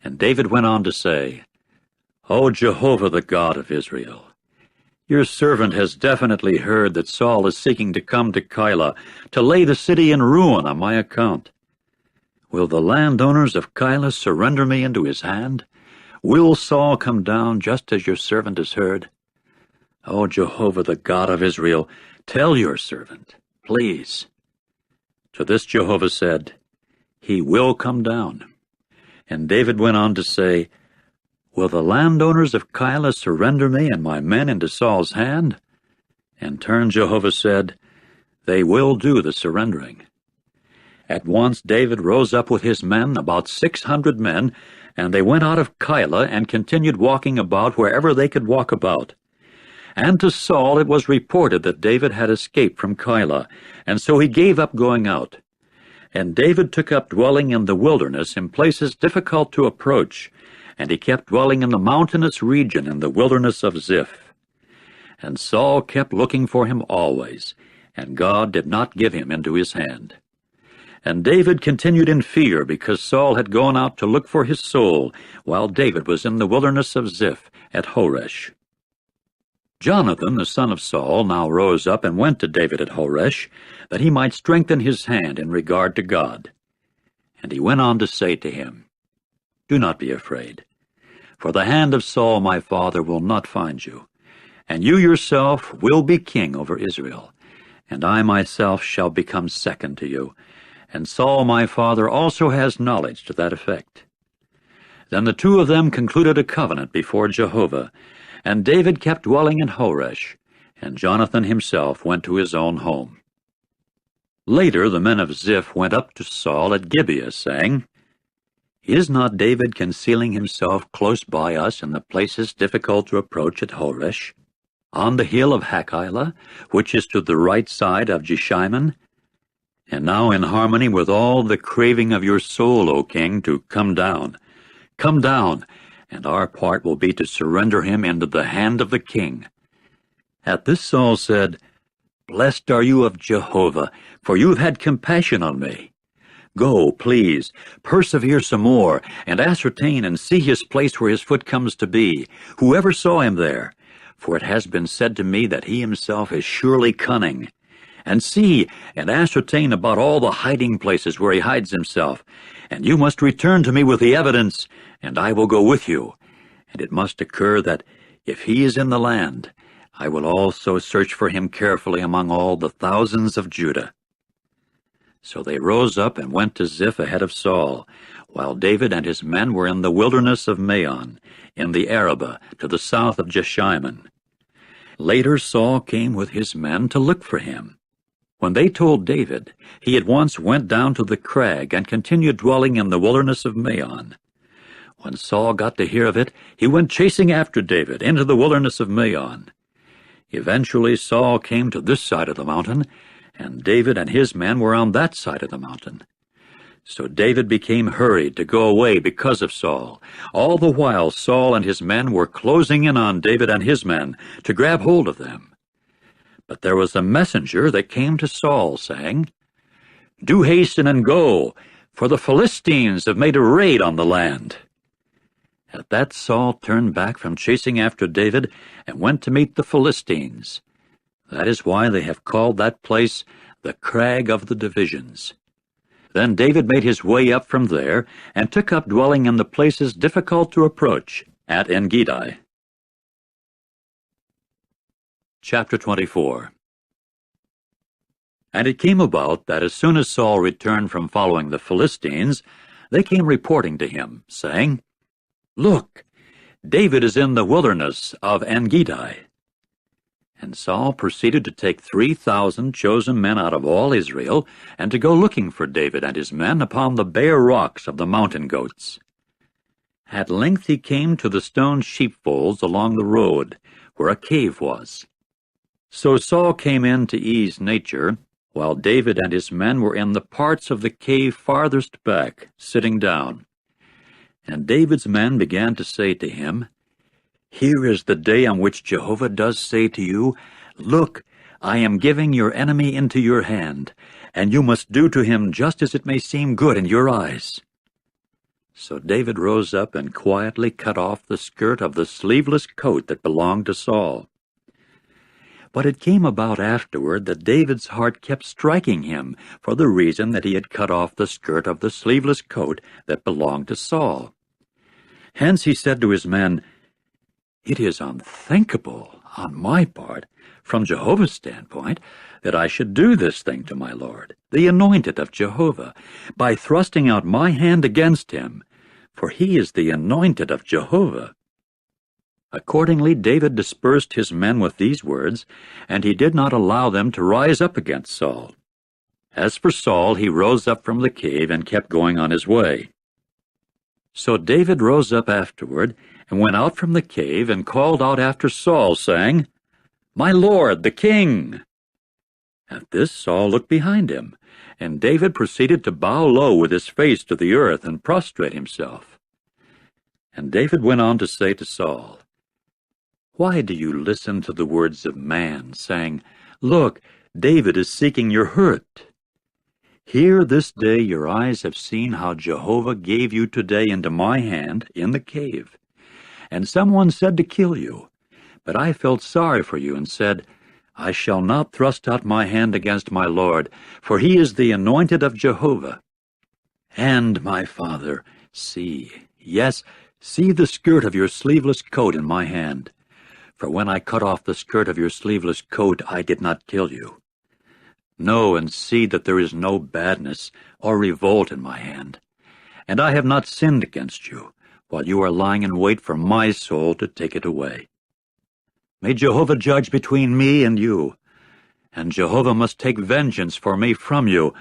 And David went on to say, "O Jehovah, the God of Israel, your servant has definitely heard that Saul is seeking to come to Keilah, to lay the city in ruin on my account. Will the landowners of Keilah surrender me into his hand? Will Saul come down just as your servant has heard? O Jehovah, the God of Israel, tell your servant, please." To this Jehovah said, "He will come down." And David went on to say, "Will the landowners of Keilah surrender me and my men into Saul's hand?" In turn Jehovah said, "They will do the surrendering." At once David rose up with his men, about 600 men, and they went out of Keilah and continued walking about wherever they could walk about. And to Saul it was reported that David had escaped from Keilah, and so he gave up going out. And David took up dwelling in the wilderness in places difficult to approach, and he kept dwelling in the mountainous region in the wilderness of Ziph. And Saul kept looking for him always, and God did not give him into his hand. And David continued in fear, because Saul had gone out to look for his soul, while David was in the wilderness of Ziph at Horesh. Jonathan, the son of Saul, now rose up and went to David at Horesh, that he might strengthen his hand in regard to God. And he went on to say to him, "Do not be afraid, for the hand of Saul my father will not find you, and you yourself will be king over Israel, and I myself shall become second to you, and Saul my father also has knowledge to that effect." Then the two of them concluded a covenant before Jehovah, and David kept dwelling in Horesh, and Jonathan himself went to his own home. Later the men of Ziph went up to Saul at Gibeah, saying, "Is not David concealing himself close by us in the places difficult to approach at Horesh, on the hill of Hachilah, which is to the right side of Jeshimon? And now in harmony with all the craving of your soul, O king, to come down, and our part will be to surrender him into the hand of the king." At this Saul said, "Blessed are you of Jehovah, for you have had compassion on me. Go, please, persevere some more, and ascertain and see his place where his foot comes to be, whoever saw him there. For it has been said to me that he himself is surely cunning. And see and ascertain about all the hiding places where he hides himself, and you must return to me with the evidence, and I will go with you. And it must occur that, if he is in the land, I will also search for him carefully among all the thousands of Judah." So they rose up and went to Ziph ahead of Saul, while David and his men were in the wilderness of Maon, in the Arabah, to the south of Jeshimon. Later Saul came with his men to look for him. When they told David, he at once went down to the crag and continued dwelling in the wilderness of Maon. When Saul got to hear of it, he went chasing after David into the wilderness of Maon. Eventually Saul came to this side of the mountain, and David and his men were on that side of the mountain. So David became hurried to go away because of Saul. All the while Saul and his men were closing in on David and his men to grab hold of them. But there was a messenger that came to Saul, saying, "Do hasten and go, for the Philistines have made a raid on the land." At that Saul turned back from chasing after David and went to meet the Philistines. That is why they have called that place the Crag of the Divisions. Then David made his way up from there and took up dwelling in the places difficult to approach at En-gedi. Chapter 24. And it came about that as soon as Saul returned from following the Philistines, they came reporting to him, saying, "Look, David is in the wilderness of En-gedi." And Saul proceeded to take 3,000 chosen men out of all Israel, and to go looking for David and his men upon the bare rocks of the mountain goats. At length he came to the stone sheepfolds along the road, where a cave was. So Saul came in to ease nature, while David and his men were in the parts of the cave farthest back, sitting down. And David's men began to say to him, "Here is the day on which Jehovah does say to you, 'Look, I am giving your enemy into your hand, and you must do to him just as it may seem good in your eyes.'" So David rose up and quietly cut off the skirt of the sleeveless coat that belonged to Saul. But it came about afterward that David's heart kept striking him for the reason that he had cut off the skirt of the sleeveless coat that belonged to Saul. Hence he said to his men, "It is unthinkable on my part, from Jehovah's standpoint, that I should do this thing to my Lord, the anointed of Jehovah, by thrusting out my hand against him, for he is the anointed of Jehovah." Accordingly David dispersed his men with these words, and he did not allow them to rise up against Saul. As for Saul, he rose up from the cave and kept going on his way. So David rose up afterward, and went out from the cave, and called out after Saul, saying, "My lord, the king!" At this Saul looked behind him, and David proceeded to bow low with his face to the earth and prostrate himself. And David went on to say to Saul, "Why do you listen to the words of man, saying, 'Look, David is seeking your hurt'? Here this day your eyes have seen how Jehovah gave you today into my hand in the cave. And someone said to kill you. But I felt sorry for you and said, I shall not thrust out my hand against my Lord, for he is the anointed of Jehovah. And, my father, see, yes, see the skirt of your sleeveless coat in my hand. For when I cut off the skirt of your sleeveless coat, I did not kill you. Know and see that there is no badness or revolt in my hand, and I have not sinned against you, while you are lying in wait for my soul to take it away. May Jehovah judge between me and you, and Jehovah must take vengeance for me from you,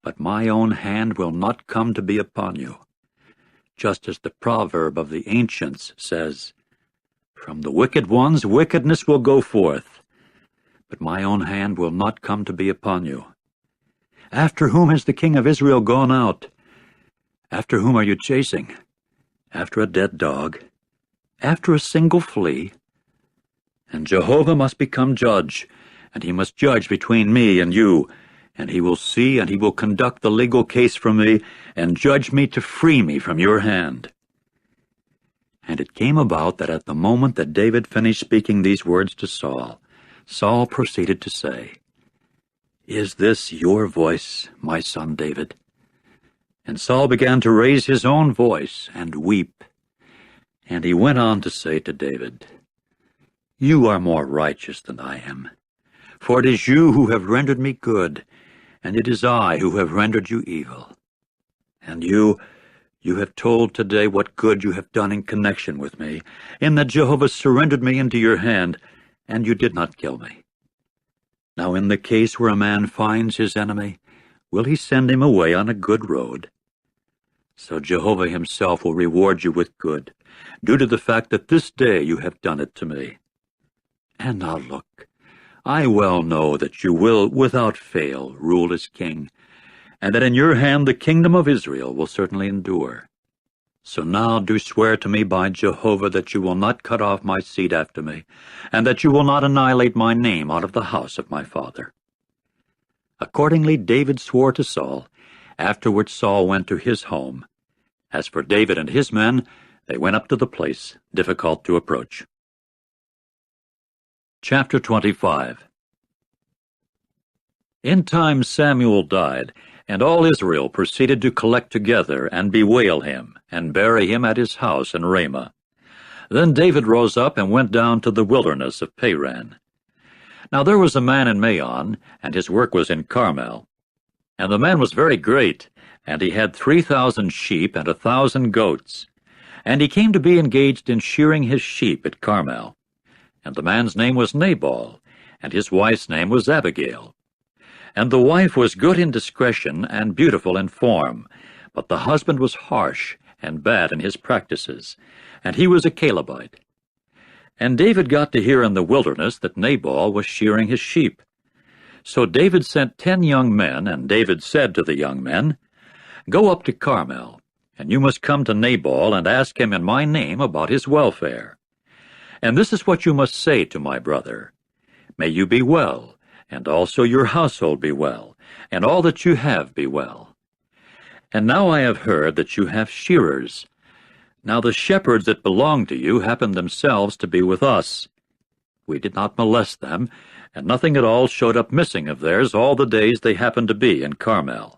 but my own hand will not come to be upon you. Just as the proverb of the ancients says, From the wicked ones wickedness will go forth, but my own hand will not come to be upon you. After whom has the king of Israel gone out? After whom are you chasing? After a dead dog? After a single flea? And Jehovah must become judge, and he must judge between me and you, and he will see and he will conduct the legal case for me, and judge me to free me from your hand. And it came about that at the moment that David finished speaking these words to Saul, Saul proceeded to say, Is this your voice, my son David? And Saul began to raise his own voice and weep. And he went on to say to David, You are more righteous than I am, for it is you who have rendered me good, and it is I who have rendered you evil. And you have told today what good you have done in connection with me, in that Jehovah surrendered me into your hand, and you did not kill me. Now in the case where a man finds his enemy, will he send him away on a good road? So Jehovah himself will reward you with good, due to the fact that this day you have done it to me. And now look, I well know that you will, without fail, rule as king, and that in your hand the kingdom of Israel will certainly endure. So now do swear to me by Jehovah that you will not cut off my seed after me, and that you will not annihilate my name out of the house of my father." Accordingly David swore to Saul. Afterward Saul went to his home. As for David and his men, they went up to the place, difficult to approach. Chapter 25. In time Samuel died, and all Israel proceeded to collect together and bewail him, and bury him at his house in Ramah. Then David rose up and went down to the wilderness of Paran. Now there was a man in Maon, and his work was in Carmel. And the man was very great, and he had 3,000 sheep and 1,000 goats. And he came to be engaged in shearing his sheep at Carmel. And the man's name was Nabal, and his wife's name was Abigail. And the wife was good in discretion and beautiful in form, but the husband was harsh and bad in his practices, and he was a Calebite. And David got to hear in the wilderness that Nabal was shearing his sheep. So David sent 10 young men, and David said to the young men, "Go up to Carmel, and you must come to Nabal and ask him in my name about his welfare. And this is what you must say to my brother. May you be well, and also your household be well, and all that you have be well. And now I have heard that you have shearers. Now the shepherds that belong to you happen themselves to be with us. We did not molest them, and nothing at all showed up missing of theirs all the days they happened to be in Carmel.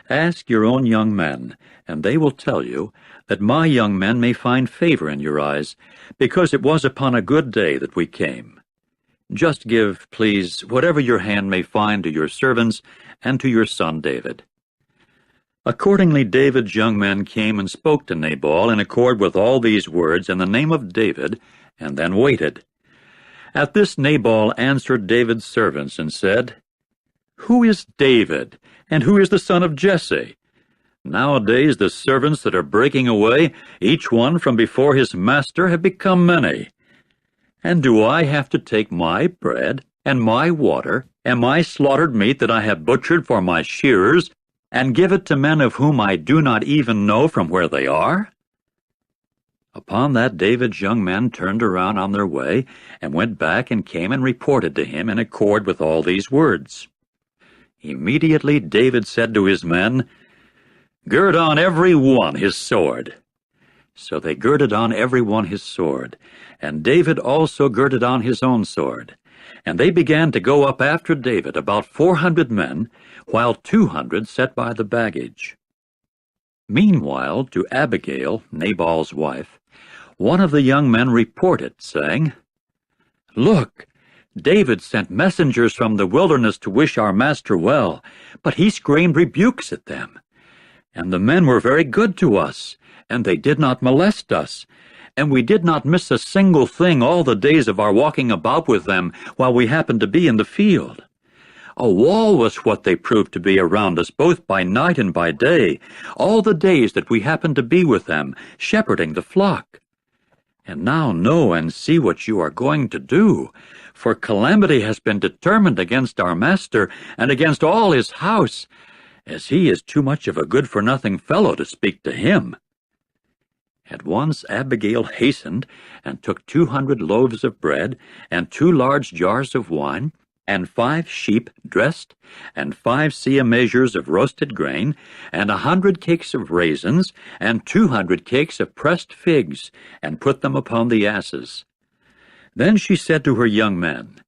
Ask your own young men, and they will tell you that my young men may find favor in your eyes, because it was upon a good day that we came. Just give, please, whatever your hand may find to your servants and to your son David." Accordingly David's young men came and spoke to Nabal in accord with all these words in the name of David, and then waited. At this Nabal answered David's servants and said, "Who is David, and who is the son of Jesse? Nowadays the servants that are breaking away, each one from before his master, have become many. And do I have to take my bread, and my water, and my slaughtered meat that I have butchered for my shearers, and give it to men of whom I do not even know from where they are?" Upon that David's young men turned around on their way, and went back and came and reported to him in accord with all these words. Immediately David said to his men, "Gird on every one his sword." So they girded on every one his sword, and David also girded on his own sword. And they began to go up after David, about 400 men, while 200 sat by the baggage. Meanwhile, to Abigail, Nabal's wife, one of the young men reported, saying, "Look, David sent messengers from the wilderness to wish our master well, but he screamed rebukes at them. And the men were very good to us, and they did not molest us, and we did not miss a single thing all the days of our walking about with them while we happened to be in the field. A wall was what they proved to be around us both by night and by day, all the days that we happened to be with them, shepherding the flock. And now know and see what you are going to do, for calamity has been determined against our master and against all his house, as he is too much of a good-for-nothing fellow to speak to him." At once Abigail hastened and took 200 loaves of bread and 2 large jars of wine, and 5 sheep dressed, and 5 seah measures of roasted grain, and 100 cakes of raisins, and 200 cakes of pressed figs, and put them upon the asses. Then she said to her young men,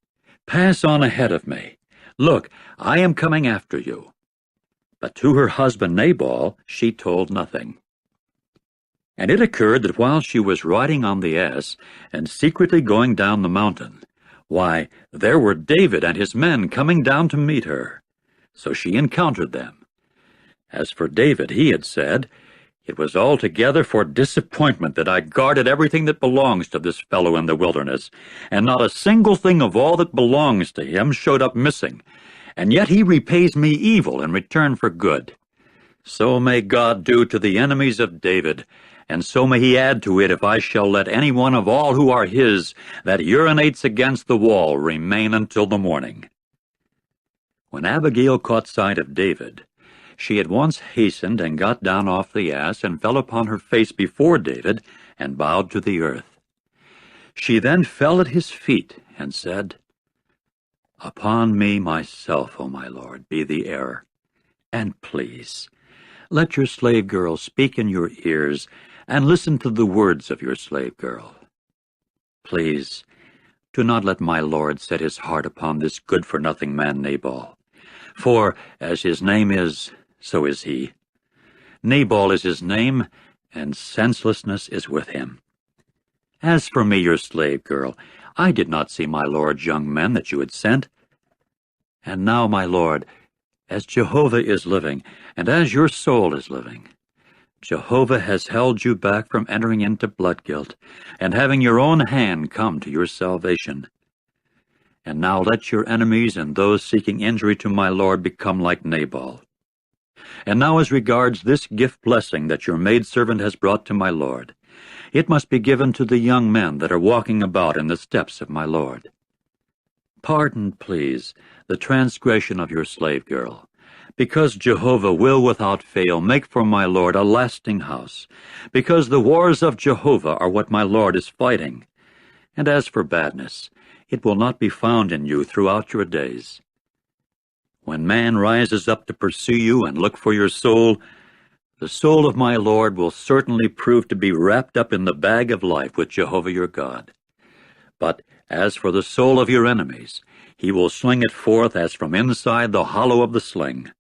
"Pass on ahead of me. Look, I am coming after you." But to her husband Nabal she told nothing. And it occurred that while she was riding on the ass, and secretly going down the mountain, why, there were David and his men coming down to meet her. So she encountered them. As for David, he had said, "It was altogether for disappointment that I guarded everything that belongs to this fellow in the wilderness, and not a single thing of all that belongs to him showed up missing, and yet he repays me evil in return for good. So may God do to the enemies of David, and so may he add to it if I shall let any one of all who are his that urinates against the wall remain until the morning." When Abigail caught sight of David, she at once hastened and got down off the ass and fell upon her face before David and bowed to the earth. She then fell at his feet and said, "Upon me myself, O my lord, be the error, and please, let your slave girl speak in your ears, and listen to the words of your slave girl. Please, do not let my lord set his heart upon this good-for-nothing man Nabal. For, as his name is, so is he. Nabal is his name, and senselessness is with him. As for me, your slave girl, I did not see my lord's young men that you had sent. And now, my lord, as Jehovah is living, and as your soul is living, Jehovah has held you back from entering into blood guilt, and having your own hand come to your salvation. And now let your enemies and those seeking injury to my lord become like Nabal. And now as regards this gift blessing that your maidservant has brought to my lord, it must be given to the young men that are walking about in the steps of my lord. Pardon, please, the transgression of your slave girl, because Jehovah will without fail make for my lord a lasting house, because the wars of Jehovah are what my lord is fighting. And as for badness, it will not be found in you throughout your days. When man rises up to pursue you and look for your soul, the soul of my Lord will certainly prove to be wrapped up in the bag of life with Jehovah your God. But as for the soul of your enemies, he will sling it forth as from inside the hollow of the sling.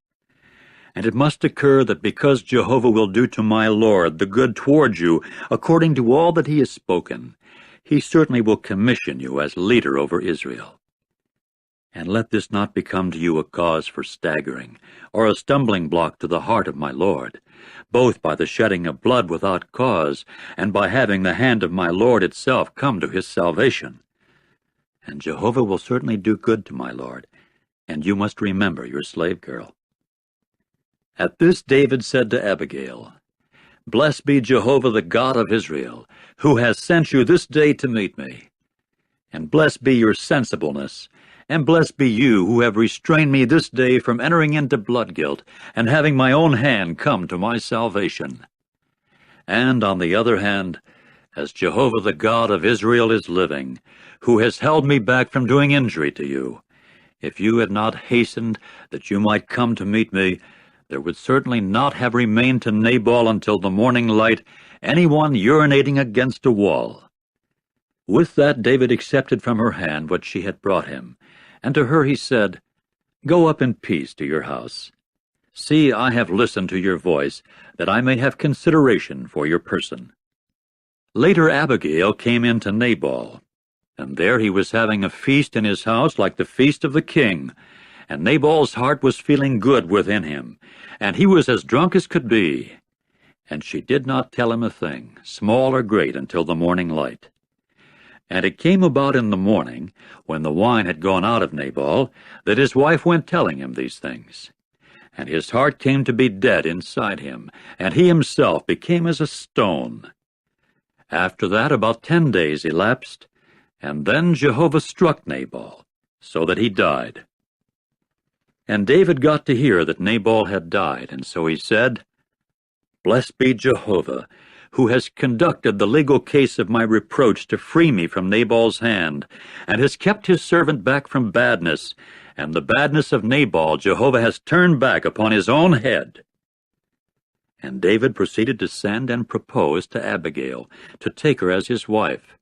And it must occur that because Jehovah will do to my Lord the good toward you according to all that he has spoken, he certainly will commission you as leader over Israel. And let this not become to you a cause for staggering, or a stumbling block to the heart of my Lord, both by the shedding of blood without cause, and by having the hand of my Lord itself come to his salvation. And Jehovah will certainly do good to my Lord, and you must remember your slave girl." At this David said to Abigail, "Blessed be Jehovah the God of Israel, who has sent you this day to meet me. And blessed be your sensibleness, and blessed be you who have restrained me this day from entering into blood guilt, and having my own hand come to my salvation. And on the other hand, as Jehovah the God of Israel is living, who has held me back from doing injury to you, if you had not hastened that you might come to meet me, there would certainly not have remained to Nabal until the morning light anyone urinating against a wall." With that David accepted from her hand what she had brought him, and to her he said, "Go up in peace to your house. See, I have listened to your voice, that I may have consideration for your person." Later Abigail came in to Nabal, and there he was having a feast in his house like the feast of the king, and Nabal's heart was feeling good within him, and he was as drunk as could be. And she did not tell him a thing, small or great, until the morning light. And it came about in the morning, when the wine had gone out of Nabal, that his wife went telling him these things. And his heart came to be dead inside him, and he himself became as a stone. After that about 10 days elapsed, and then Jehovah struck Nabal, so that he died. And David got to hear that Nabal had died, and so he said, "Blessed be Jehovah, who has conducted the legal case of my reproach to free me from Nabal's hand, and has kept his servant back from badness, and the badness of Nabal Jehovah has turned back upon his own head." And David proceeded to send and propose to Abigail, to take her as his wife.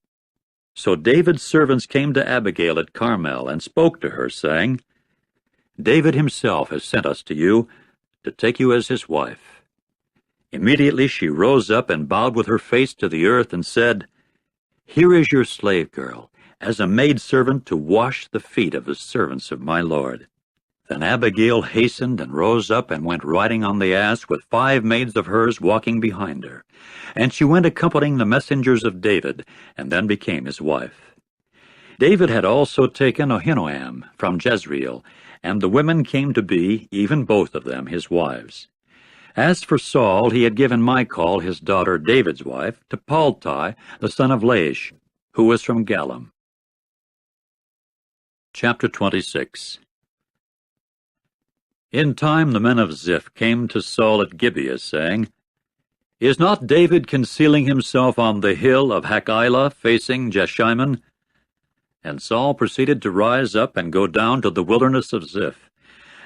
So David's servants came to Abigail at Carmel, and spoke to her, saying, "David himself has sent us to you, to take you as his wife." Immediately she rose up and bowed with her face to the earth and said, "Here is your slave girl, as a maidservant to wash the feet of the servants of my lord." Then Abigail hastened and rose up and went riding on the ass, with 5 maids of hers walking behind her. And she went accompanying the messengers of David, and then became his wife. David had also taken Ahinoam from Jezreel, and the women came to be, even both of them, his wives. As for Saul, he had given Michal, his daughter David's wife, to Paltai, the son of Laish, who was from Galim. Chapter 26. In time the men of Ziph came to Saul at Gibeah, saying, Is not David concealing himself on the hill of Hachilah, facing Jeshimon? And Saul proceeded to rise up and go down to the wilderness of Ziph,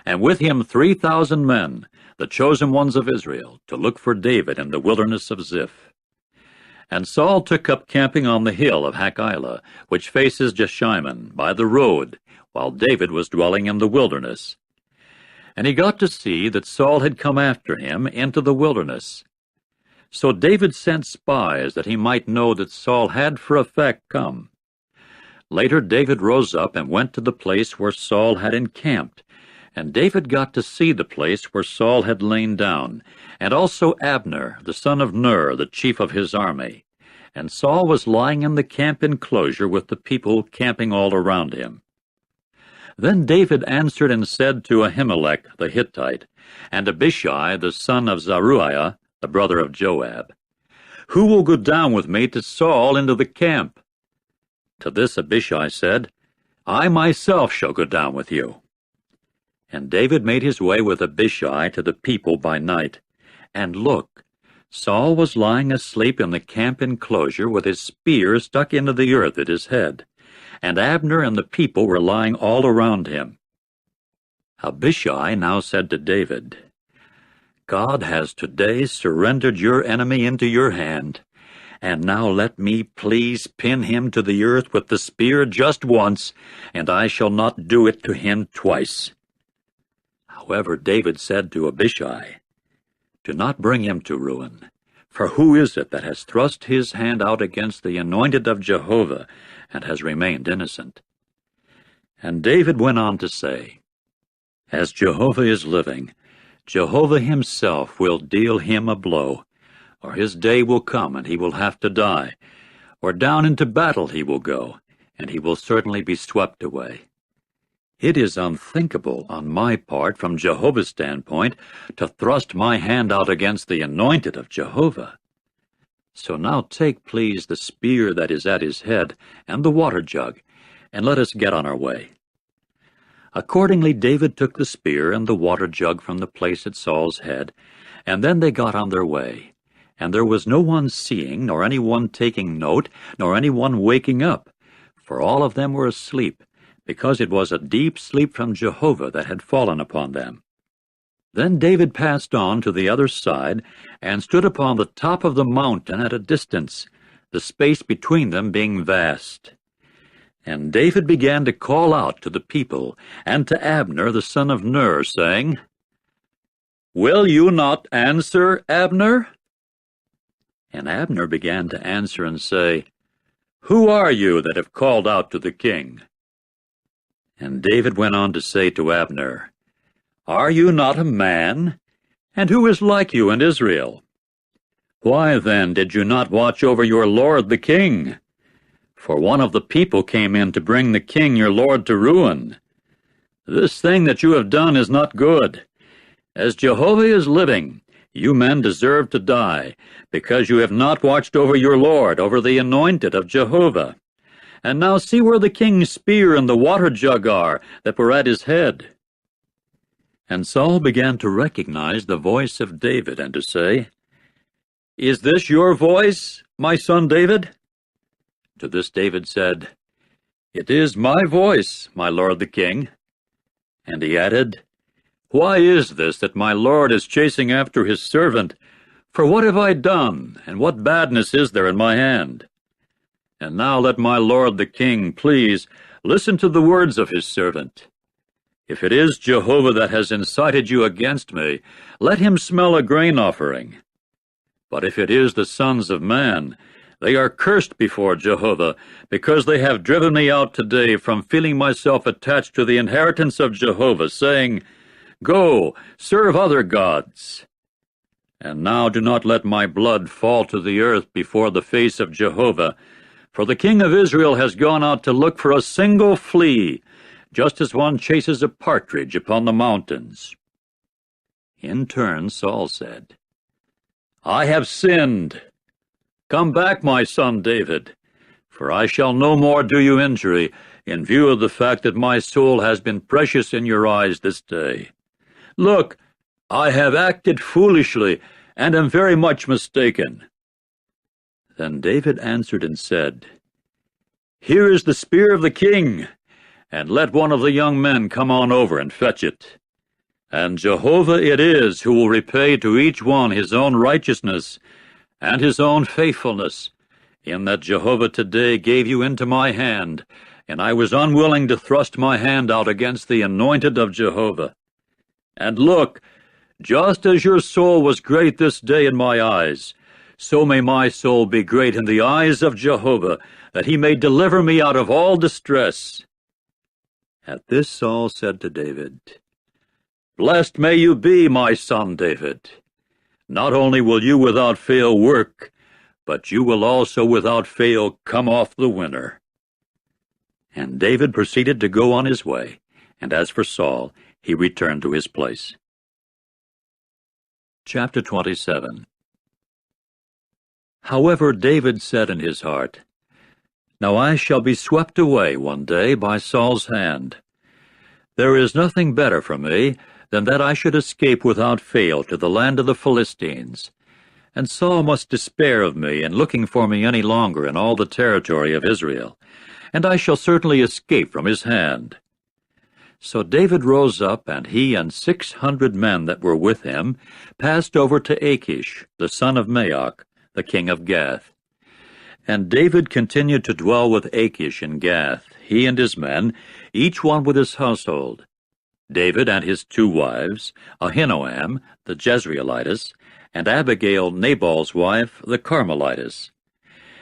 and with him 3,000 men, the chosen ones of Israel, to look for David in the wilderness of Ziph. And Saul took up camping on the hill of Hachilah, which faces Jeshimon, by the road, while David was dwelling in the wilderness. And he got to see that Saul had come after him into the wilderness. So David sent spies that he might know that Saul had for a fact come. Later David rose up and went to the place where Saul had encamped, and David got to see the place where Saul had lain down, and also Abner, the son of Ner, the chief of his army. And Saul was lying in the camp enclosure with the people camping all around him. Then David answered and said to Ahimelech the Hittite, and Abishai the son of Zeruiah, the brother of Joab, Who will go down with me to Saul into the camp? To this Abishai said, I myself shall go down with you. And David made his way with Abishai to the people by night. And look, Saul was lying asleep in the camp enclosure with his spear stuck into the earth at his head, and Abner and the people were lying all around him. Abishai now said to David, God has today surrendered your enemy into your hand, and now let me please pin him to the earth with the spear just once, and I shall not do it to him twice. However, David said to Abishai, Do not bring him to ruin, for who is it that has thrust his hand out against the anointed of Jehovah, and has remained innocent? And David went on to say, As Jehovah is living, Jehovah himself will deal him a blow, or his day will come and he will have to die, or down into battle he will go, and he will certainly be swept away. It is unthinkable on my part, from Jehovah's standpoint, to thrust my hand out against the anointed of Jehovah. So now take, please, the spear that is at his head and the water jug, and let us get on our way. Accordingly David took the spear and the water jug from the place at Saul's head, and then they got on their way. And there was no one seeing, nor any one taking note, nor any one waking up, for all of them were asleep, because it was a deep sleep from Jehovah that had fallen upon them. Then David passed on to the other side, and stood upon the top of the mountain at a distance, the space between them being vast. And David began to call out to the people, and to Abner the son of Ner, saying, Will you not answer, Abner? And Abner began to answer and say, Who are you that have called out to the king? And David went on to say to Abner, Are you not a man? And who is like you in Israel? Why then did you not watch over your lord the king? For one of the people came in to bring the king your lord to ruin. This thing that you have done is not good. As Jehovah is living, you men deserve to die, because you have not watched over your lord, over the anointed of Jehovah. And now see where the king's spear and the water jug are that were at his head. And Saul began to recognize the voice of David, and to say, Is this your voice, my son David? To this David said, It is my voice, my lord the king. And he added, Why is this that my lord is chasing after his servant? For what have I done, and what badness is there in my hand? And now let my lord the king please listen to the words of his servant. If it is Jehovah that has incited you against me, let him smell a grain offering. But if it is the sons of man, they are cursed before Jehovah, because they have driven me out today from feeling myself attached to the inheritance of Jehovah, saying, Go, serve other gods. And now do not let my blood fall to the earth before the face of Jehovah, for the king of Israel has gone out to look for a single flea, just as one chases a partridge upon the mountains. In turn, Saul said, I have sinned. Come back, my son David, for I shall no more do you injury, in view of the fact that my soul has been precious in your eyes this day. Look, I have acted foolishly, and am very much mistaken. Then David answered and said, Here is the spear of the king, and let one of the young men come on over and fetch it. And Jehovah it is who will repay to each one his own righteousness and his own faithfulness, in that Jehovah today gave you into my hand, and I was unwilling to thrust my hand out against the anointed of Jehovah. And look, just as your soul was great this day in my eyes, so may my soul be great in the eyes of Jehovah, that he may deliver me out of all distress. At this Saul said to David, Blessed may you be, my son David. Not only will you without fail work, but you will also without fail come off the winner. And David proceeded to go on his way, and as for Saul, he returned to his place. Chapter 27. However, David said in his heart, Now I shall be swept away one day by Saul's hand. There is nothing better for me than that I should escape without fail to the land of the Philistines. And Saul must despair of me in looking for me any longer in all the territory of Israel, and I shall certainly escape from his hand. So David rose up, and he and 600 men that were with him passed over to Achish, the son of Maoch, the king of Gath. And David continued to dwell with Achish in Gath, he and his men, each one with his household. David and his 2 wives, Ahinoam, the Jezreelitess, and Abigail, Nabal's wife, the Carmelitess.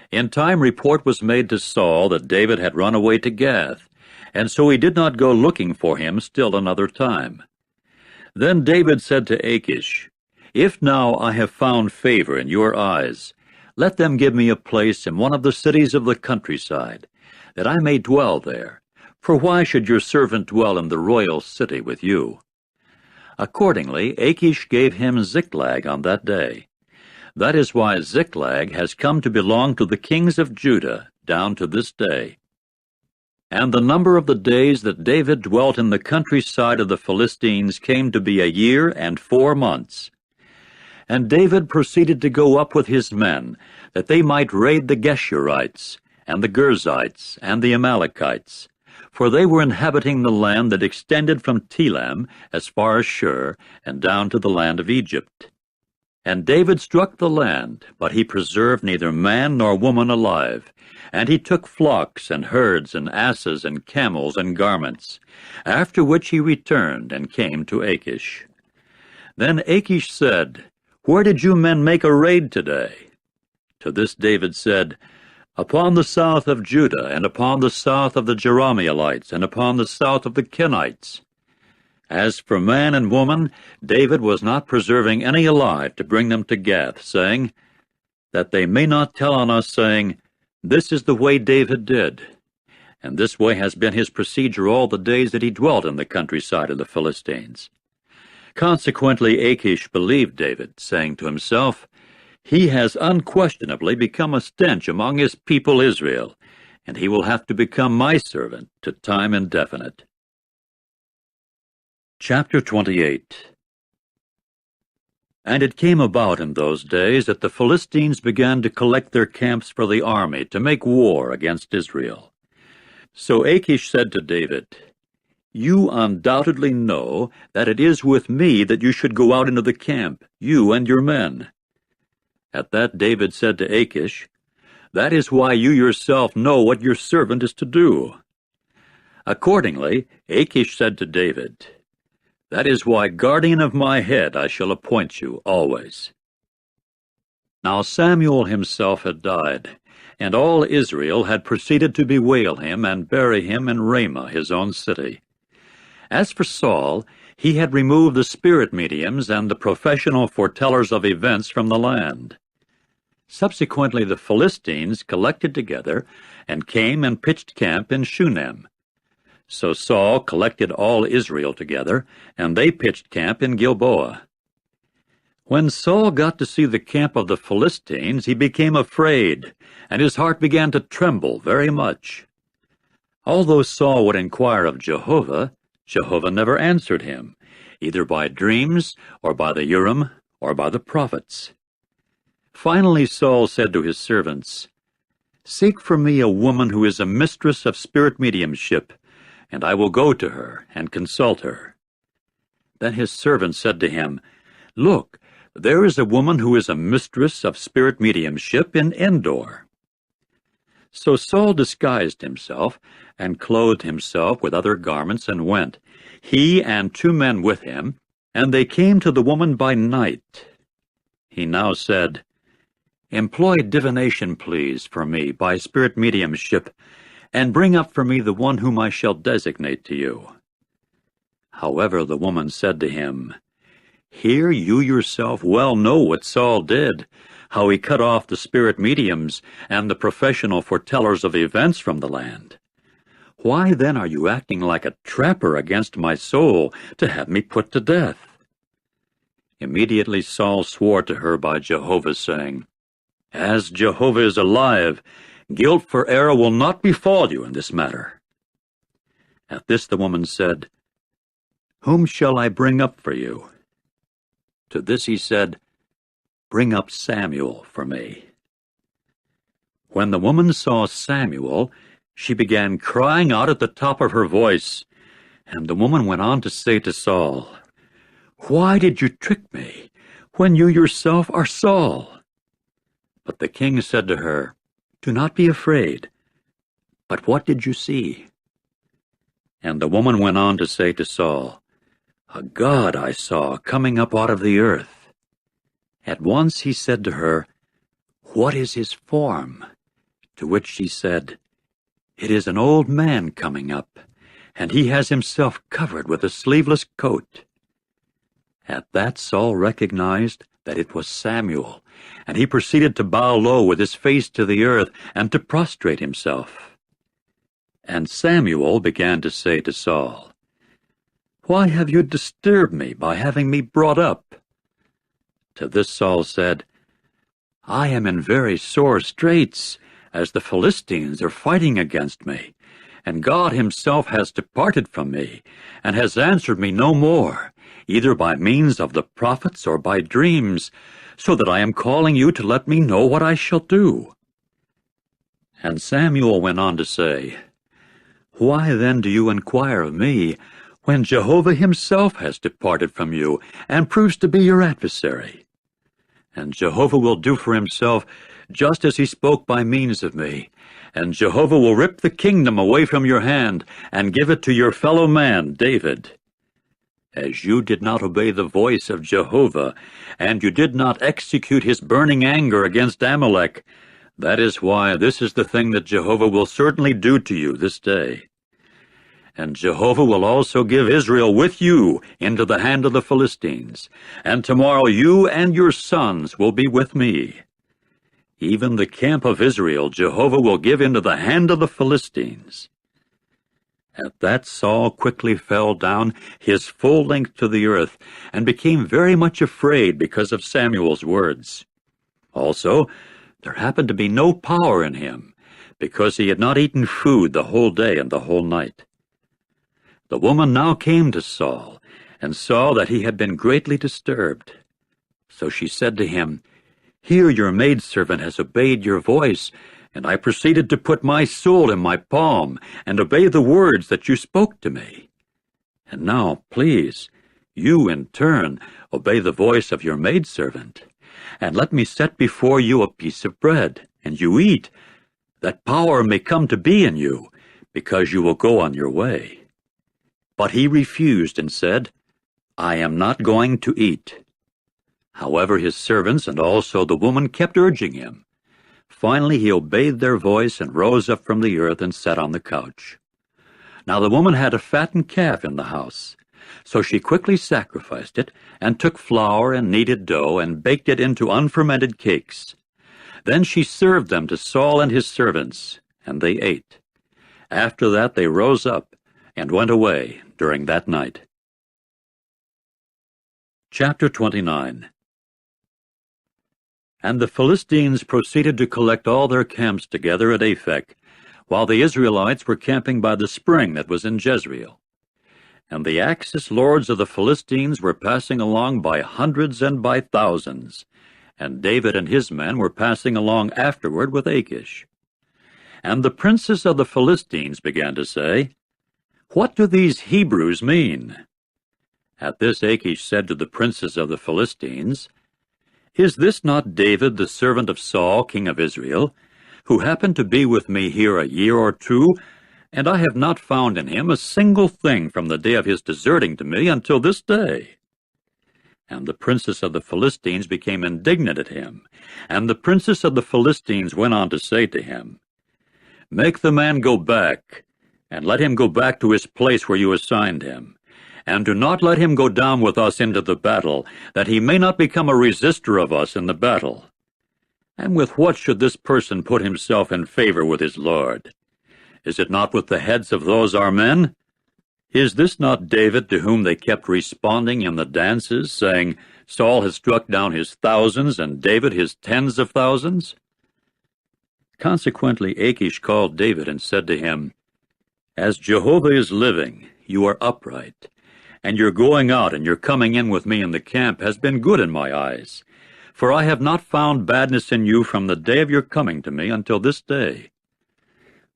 In time report was made to Saul that David had run away to Gath, and so he did not go looking for him still another time. Then David said to Achish, If now I have found favor in your eyes, let them give me a place in one of the cities of the countryside, that I may dwell there. For why should your servant dwell in the royal city with you? Accordingly, Achish gave him Ziklag on that day. That is why Ziklag has come to belong to the kings of Judah down to this day. And the number of the days that David dwelt in the countryside of the Philistines came to be 1 year and 4 months. And David proceeded to go up with his men, that they might raid the Geshurites, and the Girzites, and the Amalekites, for they were inhabiting the land that extended from Telam as far as Shur, and down to the land of Egypt. And David struck the land, but he preserved neither man nor woman alive. And he took flocks and herds and asses and camels and garments, after which he returned and came to Achish. Then Achish said, Where did you men make a raid today? To this David said, Upon the south of Judah, and upon the south of the Jerahmeelites, and upon the south of the Kenites. As for man and woman, David was not preserving any alive to bring them to Gath, saying, That they may not tell on us, saying, This is the way David did. And this way has been his procedure all the days that he dwelt in the countryside of the Philistines. Consequently, Achish believed David, saying to himself, He has unquestionably become a stench among his people Israel, and he will have to become my servant to time indefinite. Chapter 28. And it came about in those days that the Philistines began to collect their camps for the army to make war against Israel. So Achish said to David, You undoubtedly know that it is with me that you should go out into the camp, you and your men. At that David said to Achish, That is why you yourself know what your servant is to do. Accordingly, Achish said to David, That is why guardian of my head I shall appoint you always. Now Samuel himself had died, and all Israel had proceeded to bewail him and bury him in Ramah, his own city. As for Saul, he had removed the spirit mediums and the professional foretellers of events from the land. Subsequently the Philistines collected together and came and pitched camp in Shunem. So Saul collected all Israel together, and they pitched camp in Gilboa. When Saul got to see the camp of the Philistines, he became afraid, and his heart began to tremble very much. Although Saul would inquire of Jehovah, Jehovah never answered him, either by dreams, or by the Urim, or by the prophets. Finally Saul said to his servants, "Seek for me a woman who is a mistress of spirit mediumship, and I will go to her and consult her." Then his servants said to him, "Look, there is a woman who is a mistress of spirit mediumship in Endor." So Saul disguised himself, and clothed himself with other garments, and went, he and 2 men with him, and they came to the woman by night. He now said, "Employ divination, please, for me by spirit mediumship, and bring up for me the one whom I shall designate to you." However, the woman said to him, "Here you yourself well know what Saul did, how he cut off the spirit mediums and the professional foretellers of events from the land. Why then are you acting like a trapper against my soul to have me put to death?" Immediately Saul swore to her by Jehovah, saying, "As Jehovah is alive, guilt for error will not befall you in this matter." At this the woman said, "Whom shall I bring up for you?" To this he said, "Bring up Samuel for me." When the woman saw Samuel, she began crying out at the top of her voice, and the woman went on to say to Saul, "Why did you trick me, when you yourself are Saul?" But the king said to her, "Do not be afraid. But what did you see?" And the woman went on to say to Saul, "A god I saw coming up out of the earth." At once he said to her, "What is his form?" To which she said, "It is an old man coming up, and he has himself covered with a sleeveless coat." At that Saul recognized that it was Samuel, and he proceeded to bow low with his face to the earth and to prostrate himself. And Samuel began to say to Saul, "Why have you disturbed me by having me brought up?" To this Saul said, "I am in very sore straits, as the Philistines are fighting against me, and God himself has departed from me, and has answered me no more, either by means of the prophets or by dreams, so that I am calling you to let me know what I shall do." And Samuel went on to say, "Why then do you inquire of me, when Jehovah himself has departed from you, and proves to be your adversary? And Jehovah will do for himself just as he spoke by means of me, and Jehovah will rip the kingdom away from your hand, and give it to your fellow man David. As you did not obey the voice of Jehovah, and you did not execute his burning anger against Amalek, that is why this is the thing that Jehovah will certainly do to you this day. And Jehovah will also give Israel with you into the hand of the Philistines, and tomorrow you and your sons will be with me. Even the camp of Israel Jehovah will give into the hand of the Philistines." At that Saul quickly fell down his full length to the earth, and became very much afraid because of Samuel's words. Also, there happened to be no power in him, because he had not eaten food the whole day and the whole night. The woman now came to Saul, and saw that he had been greatly disturbed. So she said to him, "Here your maidservant has obeyed your voice, and I proceeded to put my soul in my palm, and obey the words that you spoke to me. And now, please, you in turn obey the voice of your maidservant, and let me set before you a piece of bread, and you eat, that power may come to be in you, because you will go on your way." But he refused and said, "I am not going to eat." However, his servants and also the woman kept urging him. Finally he obeyed their voice and rose up from the earth and sat on the couch. Now the woman had a fattened calf in the house, so she quickly sacrificed it, and took flour and kneaded dough, and baked it into unfermented cakes. Then she served them to Saul and his servants, and they ate. After that they rose up and went away during that night. Chapter 29. And the Philistines proceeded to collect all their camps together at Aphek, while the Israelites were camping by the spring that was in Jezreel. And the Axis lords of the Philistines were passing along by hundreds and by thousands, and David and his men were passing along afterward with Achish. And the princes of the Philistines began to say, "What do these Hebrews mean?" At this Achish said to the princes of the Philistines, "Is this not David, the servant of Saul, king of Israel, who happened to be with me here a year or two, and I have not found in him a single thing from the day of his deserting to me until this day?" And the princes of the Philistines became indignant at him, and the princes of the Philistines went on to say to him, "Make the man go back, and let him go back to his place where you assigned him, and do not let him go down with us into the battle, that he may not become a resister of us in the battle. And with what should this person put himself in favor with his lord? Is it not with the heads of those our men? Is this not David to whom they kept responding in the dances, saying, 'Saul has struck down his thousands, and David his tens of thousands?'" Consequently Achish called David and said to him, "As Jehovah is living, you are upright, and your going out and your coming in with me in the camp has been good in my eyes, for I have not found badness in you from the day of your coming to me until this day.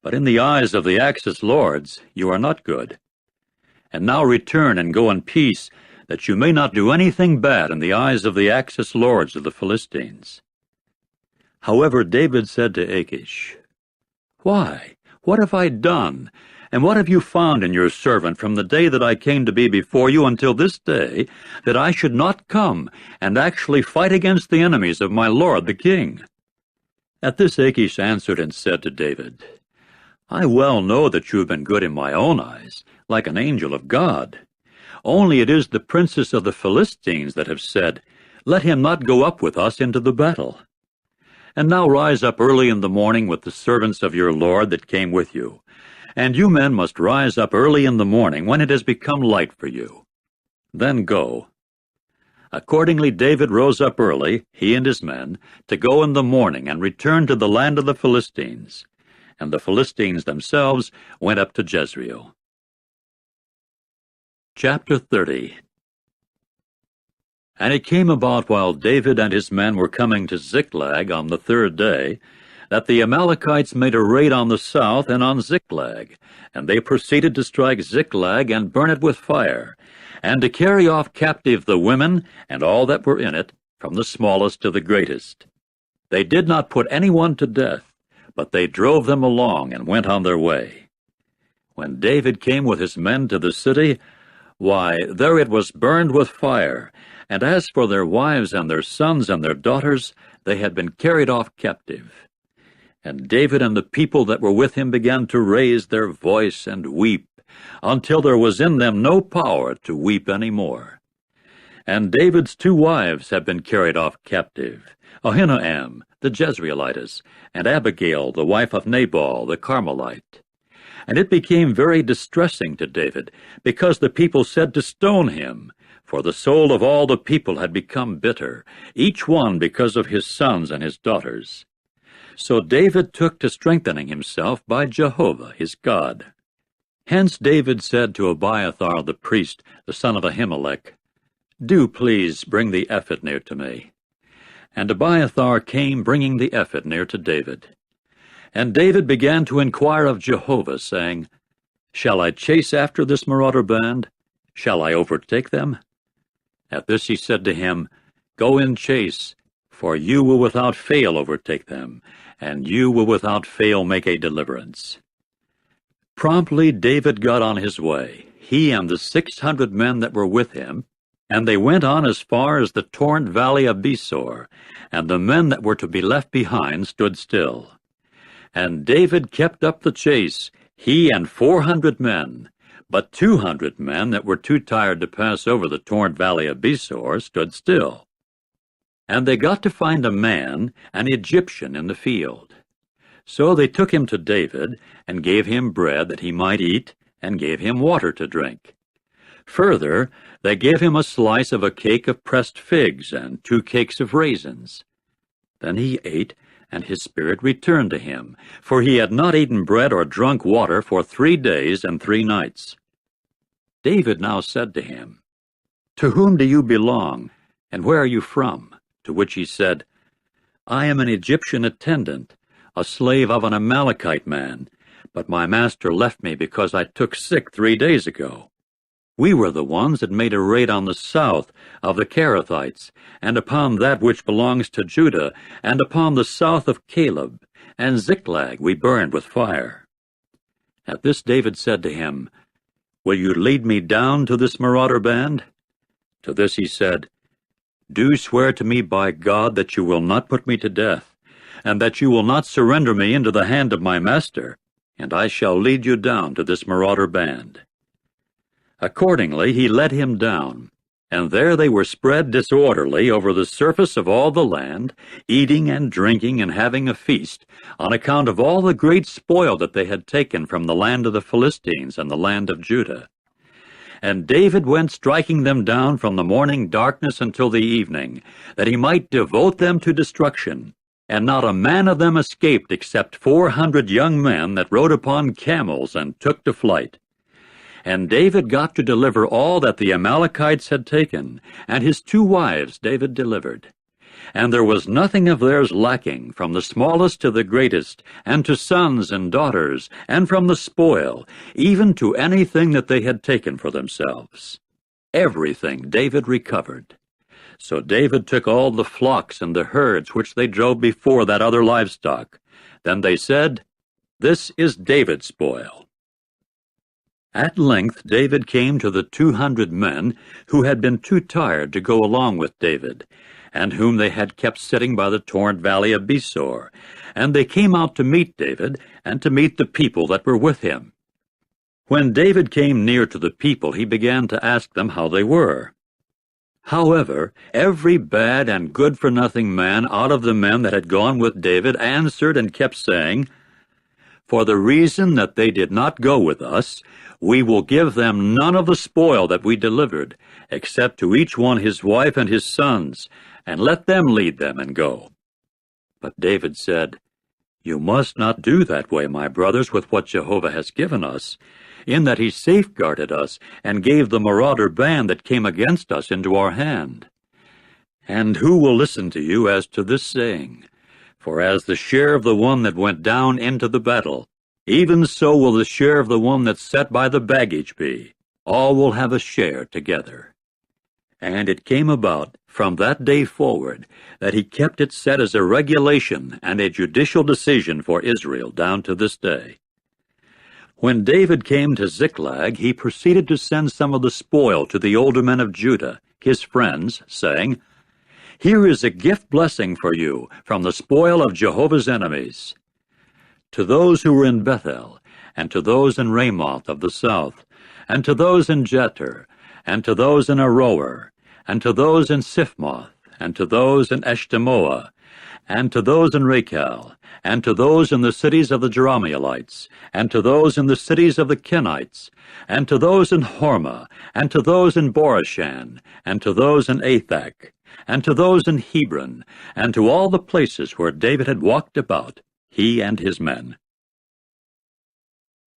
But in the eyes of the Axis lords you are not good. And now return and go in peace, that you may not do anything bad in the eyes of the Axis lords of the Philistines." However, David said to Achish, "Why, what have I done? And what have you found in your servant from the day that I came to be before you until this day, that I should not come and actually fight against the enemies of my lord the king?" At this Achish answered and said to David, "I well know that you have been good in my own eyes, like an angel of God. Only it is the princes of the Philistines that have said, 'Let him not go up with us into the battle.' And now rise up early in the morning with the servants of your lord that came with you. And you men must rise up early in the morning when it has become light for you. Then go." Accordingly David rose up early, he and his men, to go in the morning and return to the land of the Philistines. And the Philistines themselves went up to Jezreel. Chapter 30. And it came about while David and his men were coming to Ziklag on the third day, that the Amalekites made a raid on the south and on Ziklag, and they proceeded to strike Ziklag and burn it with fire, and to carry off captive the women and all that were in it, from the smallest to the greatest. They did not put anyone to death, but they drove them along and went on their way. When David came with his men to the city, why, there it was burned with fire, and as for their wives and their sons and their daughters, they had been carried off captive. And David and the people that were with him began to raise their voice and weep, until there was in them no power to weep any more. And David's 2 wives have been carried off captive, Ahinoam the Jezreelitess, and Abigail the wife of Nabal the Carmelite. And it became very distressing to David, because the people said to stone him, for the soul of all the people had become bitter, each one because of his sons and his daughters. So David took to strengthening himself by Jehovah his God. Hence David said to Abiathar the priest, the son of Ahimelech, "Do please bring the ephod near to me." And Abiathar came bringing the ephod near to David. And David began to inquire of Jehovah, saying, "Shall I chase after this marauder band? Shall I overtake them?" At this he said to him, "Go in chase, for you will without fail overtake them, and you will without fail make a deliverance." Promptly David got on his way, he and the 600 men that were with him, and they went on as far as the torrent valley of Besor, and the men that were to be left behind stood still. And David kept up the chase, he and 400 men, but 200 men that were too tired to pass over the torrent valley of Besor stood still. And they got to find a man, an Egyptian, in the field. So they took him to David, and gave him bread that he might eat, and gave him water to drink. Further, they gave him a slice of a cake of pressed figs, and 2 cakes of raisins. Then he ate, and his spirit returned to him, for he had not eaten bread or drunk water for 3 days and 3 nights. David now said to him, "To whom do you belong, and where are you from?" To which he said, "I am an Egyptian attendant, a slave of an Amalekite man, but my master left me because I took sick 3 days ago. We were the ones that made a raid on the south of the Kerethites, and upon that which belongs to Judah, and upon the south of Caleb, and Ziklag we burned with fire." At this David said to him, "Will you lead me down to this marauder band?" To this he said, "Do swear to me by God that you will not put me to death, and that you will not surrender me into the hand of my master, and I shall lead you down to this marauder band." Accordingly he led him down, and there they were spread disorderly over the surface of all the land, eating and drinking and having a feast, on account of all the great spoil that they had taken from the land of the Philistines and the land of Judah. And David went striking them down from the morning darkness until the evening, that he might devote them to destruction. And not a man of them escaped except 400 young men that rode upon camels and took to flight. And David got to deliver all that the Amalekites had taken, and his 2 wives David delivered. And there was nothing of theirs lacking, from the smallest to the greatest, and to sons and daughters, and from the spoil, even to anything that they had taken for themselves. Everything David recovered. So David took all the flocks and the herds which they drove before that other livestock. Then they said, "This is David's spoil." At length David came to the 200 men who had been too tired to go along with David, and whom they had kept sitting by the torrent valley of Besor, and they came out to meet David, and to meet the people that were with him. When David came near to the people, he began to ask them how they were. However, every bad and good-for-nothing man out of the men that had gone with David answered and kept saying, "For the reason that they did not go with us, we will give them none of the spoil that we delivered, except to each one his wife and his sons, and let them lead them and go." But David said, "You must not do that way, my brothers, with what Jehovah has given us, in that he safeguarded us, and gave the marauder band that came against us into our hand. And who will listen to you as to this saying? For as the share of the one that went down into the battle, even so will the share of the one that sat by the baggage be. All will have a share together." And it came about from that day forward that he kept it set as a regulation and a judicial decision for Israel down to this day. When David came to Ziklag, he proceeded to send some of the spoil to the older men of Judah, his friends, saying, "Here is a gift blessing for you from the spoil of Jehovah's enemies." To those who were in Bethel, and to those in Ramoth of the south, and to those in Jeter, and to those in Aroer, and to those in Siphmoth, and to those in Eshtemoa, and to those in Rachel, and to those in the cities of the Jerahmeelites, and to those in the cities of the Kenites, and to those in Hormah, and to those in Borashan, and to those in Athak, and to those in Hebron, and to all the places where David had walked about, he and his men.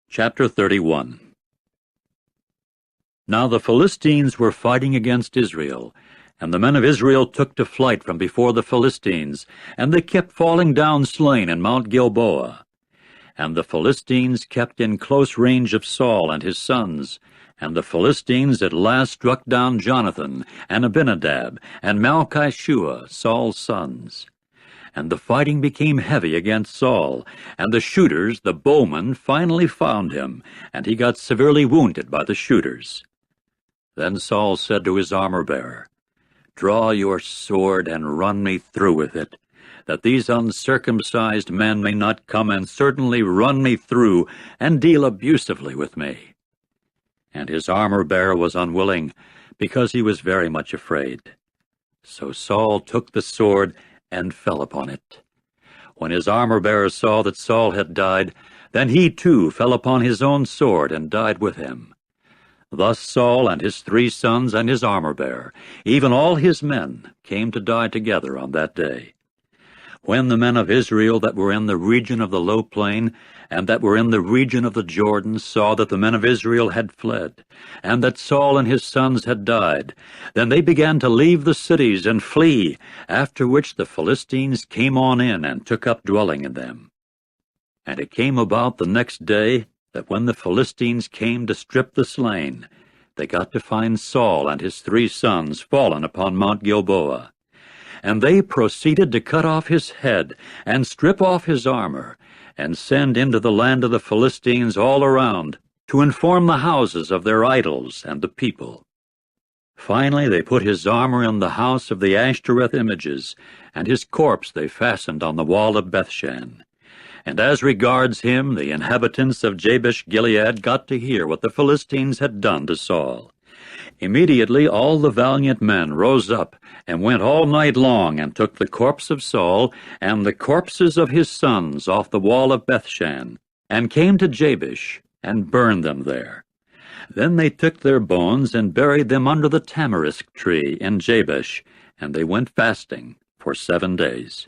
Chapter 31. Now the Philistines were fighting against Israel, and the men of Israel took to flight from before the Philistines, and they kept falling down slain in Mount Gilboa. And the Philistines kept in close range of Saul and his sons, and the Philistines at last struck down Jonathan, and Abinadab, and Malchishua, Saul's sons. And the fighting became heavy against Saul, and the shooters, the bowmen, finally found him, and he got severely wounded by the shooters. Then Saul said to his armor-bearer, "Draw your sword and run me through with it, that these uncircumcised men may not come and certainly run me through and deal abusively with me." And his armor-bearer was unwilling, because he was very much afraid. So Saul took the sword and fell upon it. When his armor-bearer saw that Saul had died, then he too fell upon his own sword and died with him. Thus Saul and his 3 sons and his armor-bearer, even all his men, came to die together on that day. When the men of Israel that were in the region of the low plain, and that were in the region of the Jordan, saw that the men of Israel had fled, and that Saul and his sons had died, then they began to leave the cities and flee, after which the Philistines came on in and took up dwelling in them. And it came about the next day, that when the Philistines came to strip the slain, they got to find Saul and his 3 sons fallen upon Mount Gilboa. And they proceeded to cut off his head, and strip off his armor, and send into the land of the Philistines all around, to inform the houses of their idols and the people. Finally they put his armor in the house of the Ashtoreth images, and his corpse they fastened on the wall of Bethshan. And as regards him, the inhabitants of Jabesh-Gilead got to hear what the Philistines had done to Saul. Immediately all the valiant men rose up, and went all night long, and took the corpse of Saul, and the corpses of his sons off the wall of Bethshan, and came to Jabesh, and burned them there. Then they took their bones, and buried them under the tamarisk tree in Jabesh, and they went fasting for 7 days.